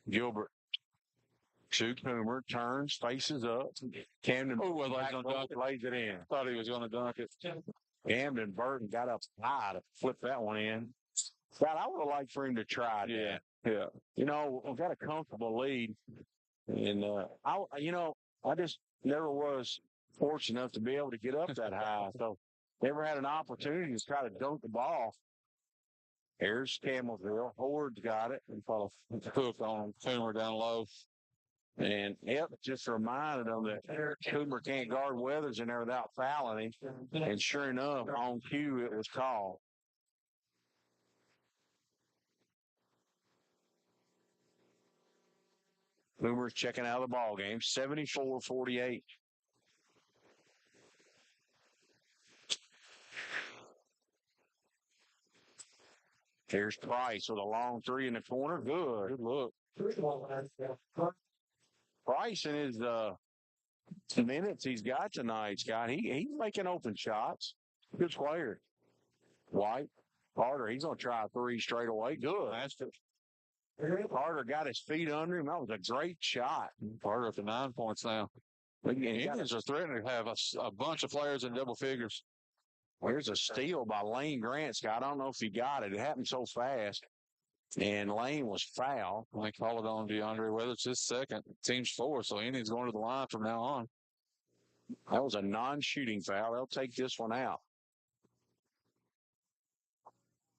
Gilbert. Shoots Coomer, turns, faces up. Camden lays it in. Thought he was going to dunk it. Camden Burton got up high to flip that one in. God, I would have liked for him to try that. Yeah. You know, we've got a comfortable lead. And, I just never was fortunate enough to be able to get up that high. So, never had an opportunity to try to dunk the ball. Here's Campbellsville. Hord's got it. And follow hook on Coomer down low. And just reminded them that Coomer can't guard Weathers in there without fouling him. And sure enough, on cue, it was called. Coomer's checking out of the ball game, 74-48. Here's Price with a long three in the corner. Good look. Price in his minutes he's got tonight, Scott. He's making open shots. Good player. White. Carter, he's going to try a three straight away. Good. Carter got his feet under him. That was a great shot. Carter up to 9 points now. The Indians are threatening to have a bunch of players in double figures. Here's a steal by Lane Grant, Scott. I don't know if he got it. It happened so fast. And Lane was fouled. They call it on DeAndre Weathers his second. Team's 4, so Indians going to the line from now on. That was a non-shooting foul. They'll take this one out.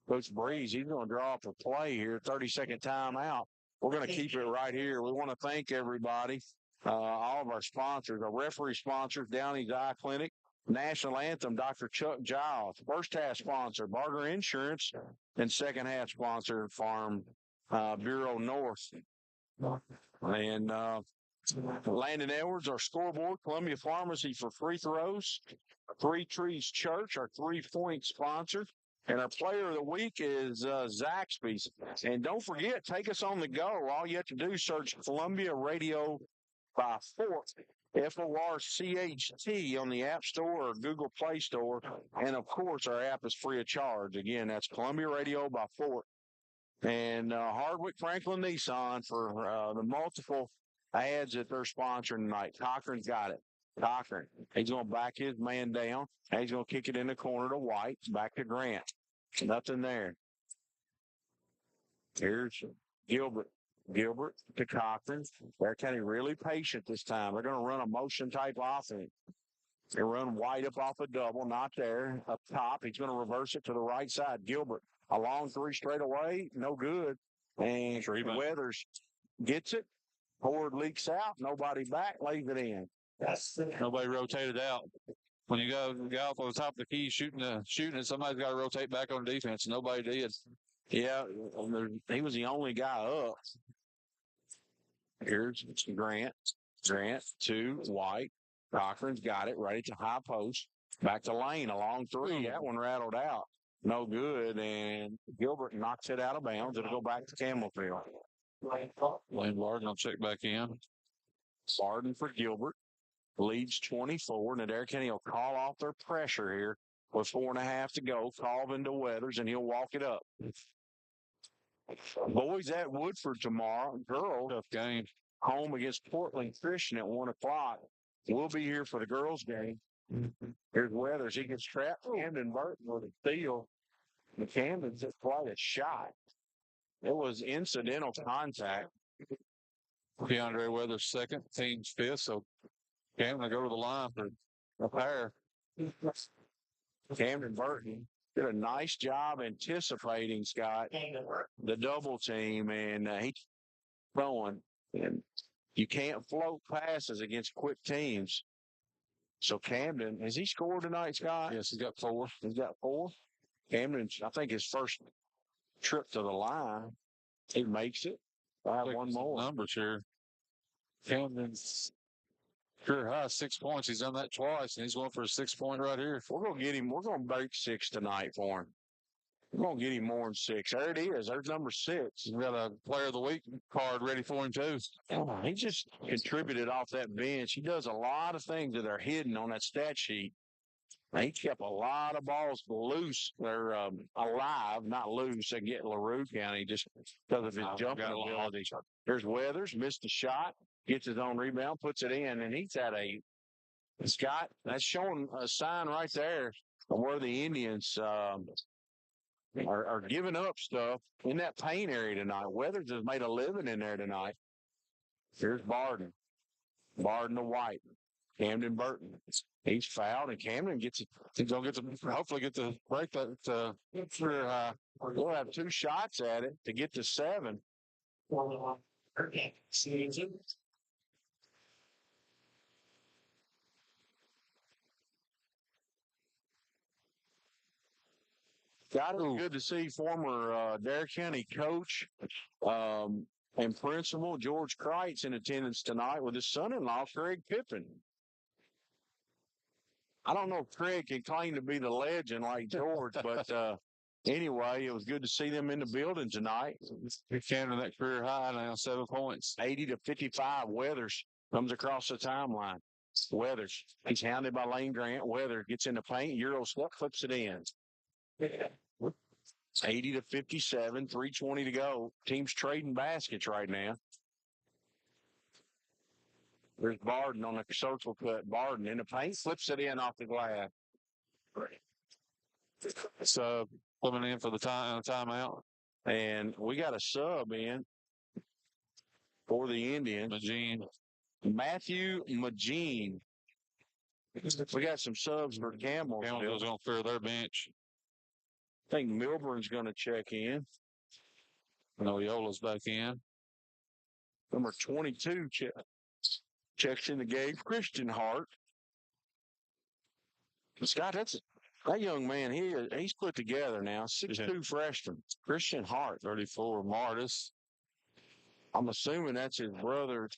Coach Breeze, he's going to draw up a play here, 30-second timeout. We're going to keep it right here. We want to thank everybody, all of our sponsors, our referee sponsors, Downey's Eye Clinic, National Anthem, Dr. Chuck Giles, first half sponsor, Barger Insurance, and second half sponsor, Farm Bureau North. And Landon Edwards, our scoreboard, Columbia Pharmacy for free throws, Three Trees Church, our 3-point sponsor. And our player of the week is Zaxby's. And don't forget, take us on the go. All you have to do is search Columbia Radio by Fort, FORCHT, on the App Store or Google Play Store. And, of course, our app is free of charge. Again, that's Columbia Radio by Fort. And Hardwick Franklin Nissan for the multiple ads that they're sponsoring tonight. Cochran's got it. Cochran, he's going to back his man down. And he's going to kick it in the corner to White. Back to Grant. Nothing there. Here's Gilbert. Gilbert to Cochran. Bear County really patient this time. They're going to run a motion type offense. They run White up off a double. Not there. Up top. He's going to reverse it to the right side. Gilbert, a long three straight away. No good. And Weathers gets it. Forward leaks out. Nobody back. Lays it in. Nobody rotated out. When you go off on the top of the key shooting it, somebody's got to rotate back on defense. Nobody did. Yeah, he was the only guy up. Here's Grant. Grant to White. Cochran's got it. Ready to high post. Back to Lane. A long three. That one rattled out. No good. And Gilbert knocks it out of bounds. It'll go back to Campbellsville. Lane Barden will check back in. Barden for Gilbert. Leads 24. And Adair County will call off their pressure here with 4.5 to go. Colvin to Weathers, and he'll walk it up. Boys at Woodford tomorrow. Girls, tough game. Home against Portland Christian at 1 o'clock. We'll be here for the girls' game. Here's Weathers. He gets trapped. Camden Burton with a steal. And Camden's just quite a shot. It was incidental contact. DeAndre Weathers second, team's fifth, so Camden will go to the line for a pair. Camden Burton did a nice job anticipating, Scott, the double team, and he's throwing. And you can't float passes against quick teams. So Camden, has he scored tonight, Scott? Yes, he's got 4. He's got 4. Camden, I think his first trip to the line, he makes it. I have one more. Numbers here. Camden's career high 6 points. He's done that twice, and he's going for a 6-point right here. We're going to get him. We're going to break 6 tonight for him. We're going to get him more than 6. There it is. There's number 6. He's got a player of the week card ready for him, too. He just contributed off that bench. He does a lot of things that are hidden on that stat sheet. He kept a lot of balls loose. They're alive, not loose. They get LaRue County just because of his jumping ability. There's Weathers, missed a shot, gets his own rebound, puts it in, and he's at a Scott. That's showing a sign right there of where the Indians are giving up stuff in that paint area tonight. Weathers has made a living in there tonight. Here's Barden. Barden to White. Camden Burton. He's fouled, and Camden gets it. He's going to hopefully get to break that career high. We'll have 2 shots at it to get to 7. Got it. Good to see former Adair County coach and principal George Kreitz in attendance tonight with his son-in-law, Craig Pippin. I don't know if Craig can claim to be the legend like George, but anyway, it was good to see them in the building tonight. They're counting that career high now, 7 points. 80-55. Weathers comes across the timeline. Weathers. He's hounded by Lane Grant. Weathers gets in the paint. Euro step, flips it in. 80-57. 3:20 to go. Teams trading baskets right now. There's Barden on the circle cut. Barden in the paint, flips it in off the glass. So coming in for the timeout. And we got a sub in for the Indians. Matthew Magine. We got some subs for Campbellsville. Campbellsville's going to clear their bench. I think Milburn's going to check in. Noiola's back in. Number 22 checks in the game. Christian Hart. Scott, that young man here, he's put together now. 6'2" freshman. Christian Hart. 34, Martis. I'm assuming that's his brother,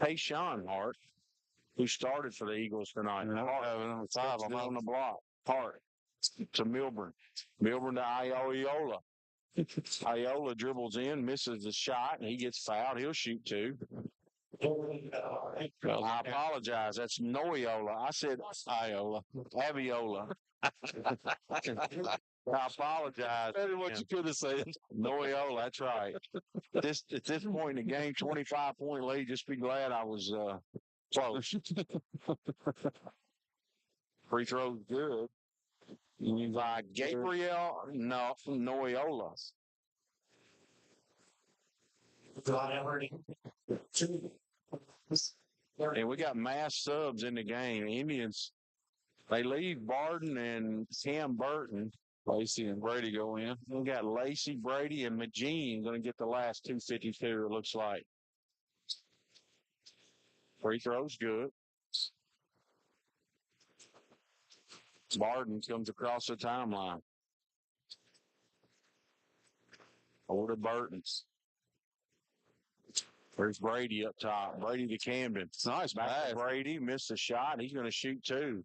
Tayshawn Hart, who started for the Eagles tonight. Hart on the five. I'm on the block. Hart to Milburn. Milburn to Iola. Iola dribbles in, misses the shot, and he gets fouled. He'll shoot two. I apologize. That's Noiola. I said Iola. Aviola. I apologize. Better what you could have said. Noiola, that's right. At this point in the game, 25-point lead, just be glad I was close. Free throw's good. By Gabriel Noiola. And we got mass subs in the game. Indians, they leave Barden and Cam Burton. Lacey and Brady go in. We got Lacey, Brady, and Magine going to get the last 252, it looks like. Free throw's good. Barden comes across the timeline. Over to Burton's. There's Brady up top. Brady to Camden. Nice back to Brady. Missed the shot. He's going to shoot two.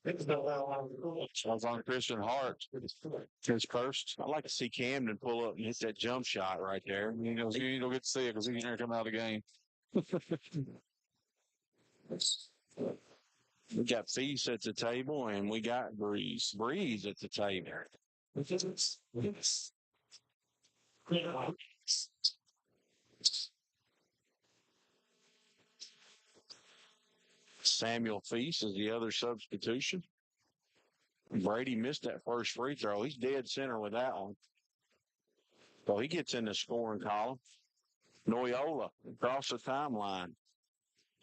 That's on Christian Hart. His first. I'd like to see Camden pull up and hit that jump shot right there. You don't get to see it because he's going to come out of the game. We got Feast at the table, and we got Breeze. Breeze at the table. Samuel Feast is the other substitution. Brady missed that first free throw. He's dead center with that one. So he gets in the scoring column. Noiola across the timeline.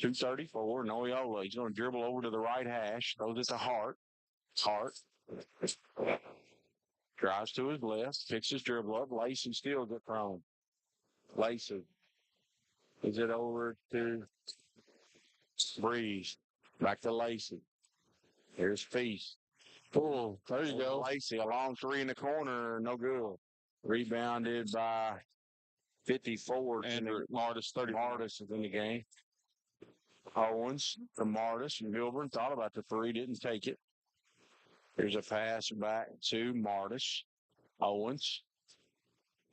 2:34. Noiola. He's going to dribble over to the right hash. Throws it to Hart. Hart. Drives to his left. Picks his dribble up. Lacey still gets thrown. Lacey. Is it over to Breeze? Back to Lacey. Here's Feast. Oh, there you go. Lacey, a long three in the corner. No good. Rebounded by 54. And Martis, 30. Martis is in the game. Owens to Martis. Milburn thought about the three, didn't take it. Here's a pass back to Martis. Owens.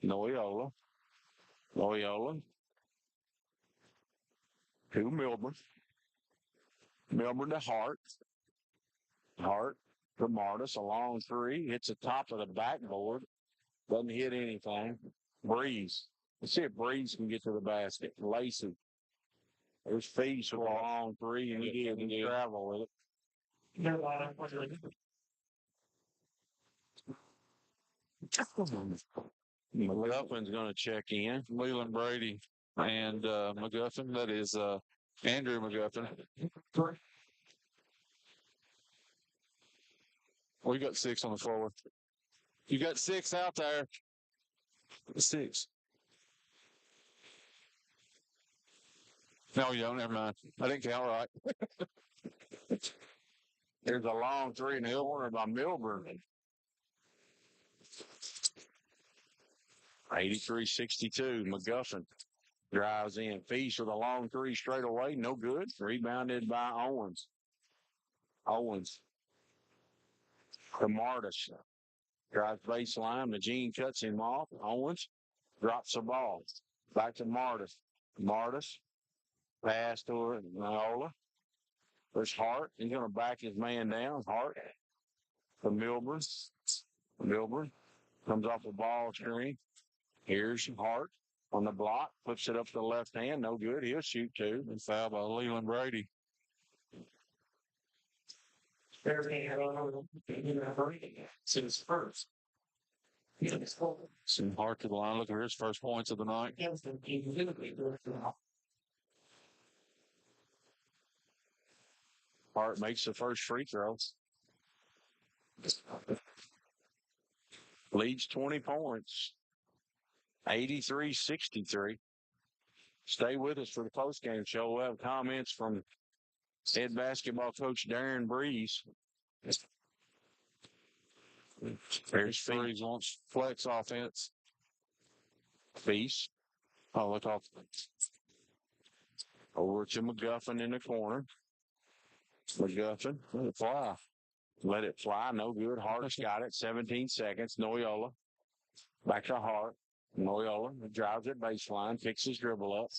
Noiola. Noiola. To Milburn. Milburn to Hart. Hart to Martis. A long three. Hits the top of the backboard. Doesn't hit anything. Breeze. Let's see if Breeze can get to the basket. Lacey. There's Feast with a long three, and he didn't travel with it. McGuffin's going to check in. Leland Brady and McGuffin. That is Andrew McGuffin. We got 6 on the forward. You got 6 out there. 6. No, you don't. Never mind. I didn't count right. There's a long three in the corner by Milburn. 83-62. McGuffin drives in. Feast with a long three straight away. No good. Rebounded by Owens. Owens to Martis. Drives baseline. Magine cuts him off. Owens drops the ball. Back to Martis. Martis. Pass to Nola. There's Hart. He's going to back his man down. Hart to Milburn. Milburn comes off the ball screen. Here's Hart on the block. Flips it up to the left hand. No good. He'll shoot two. And foul by Leland Brady. Since first. Send Hart to the line. Look for his first points of the night. Hart makes the first free throw. Leads 20 points. 83-63. Stay with us for the postgame show. We'll have comments from head basketball coach Darren Breeze. There's Freeze wants flex offense. Feast. Oh, look off. Over to McGuffin in the corner. McGuffin. Let it fly. Let it fly. No good. Hart's got it. 17 seconds. Noyola. Back to Hart. Noyola drives it baseline. Picks his dribble up.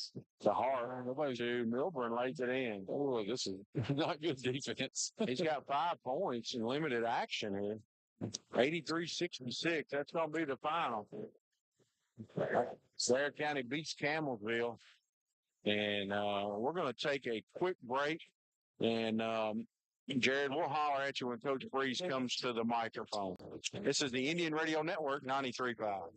To Hart. To Milburn lays it in. Oh, this is not good defense. He's got 5 points in limited action here. 83-66. That's going to be the final. Adair County beats Campbellsville. And we're going to take a quick break. And Jared, we'll holler at you when Coach Breeze comes to the microphone. This is the Indian Radio Network 93.5.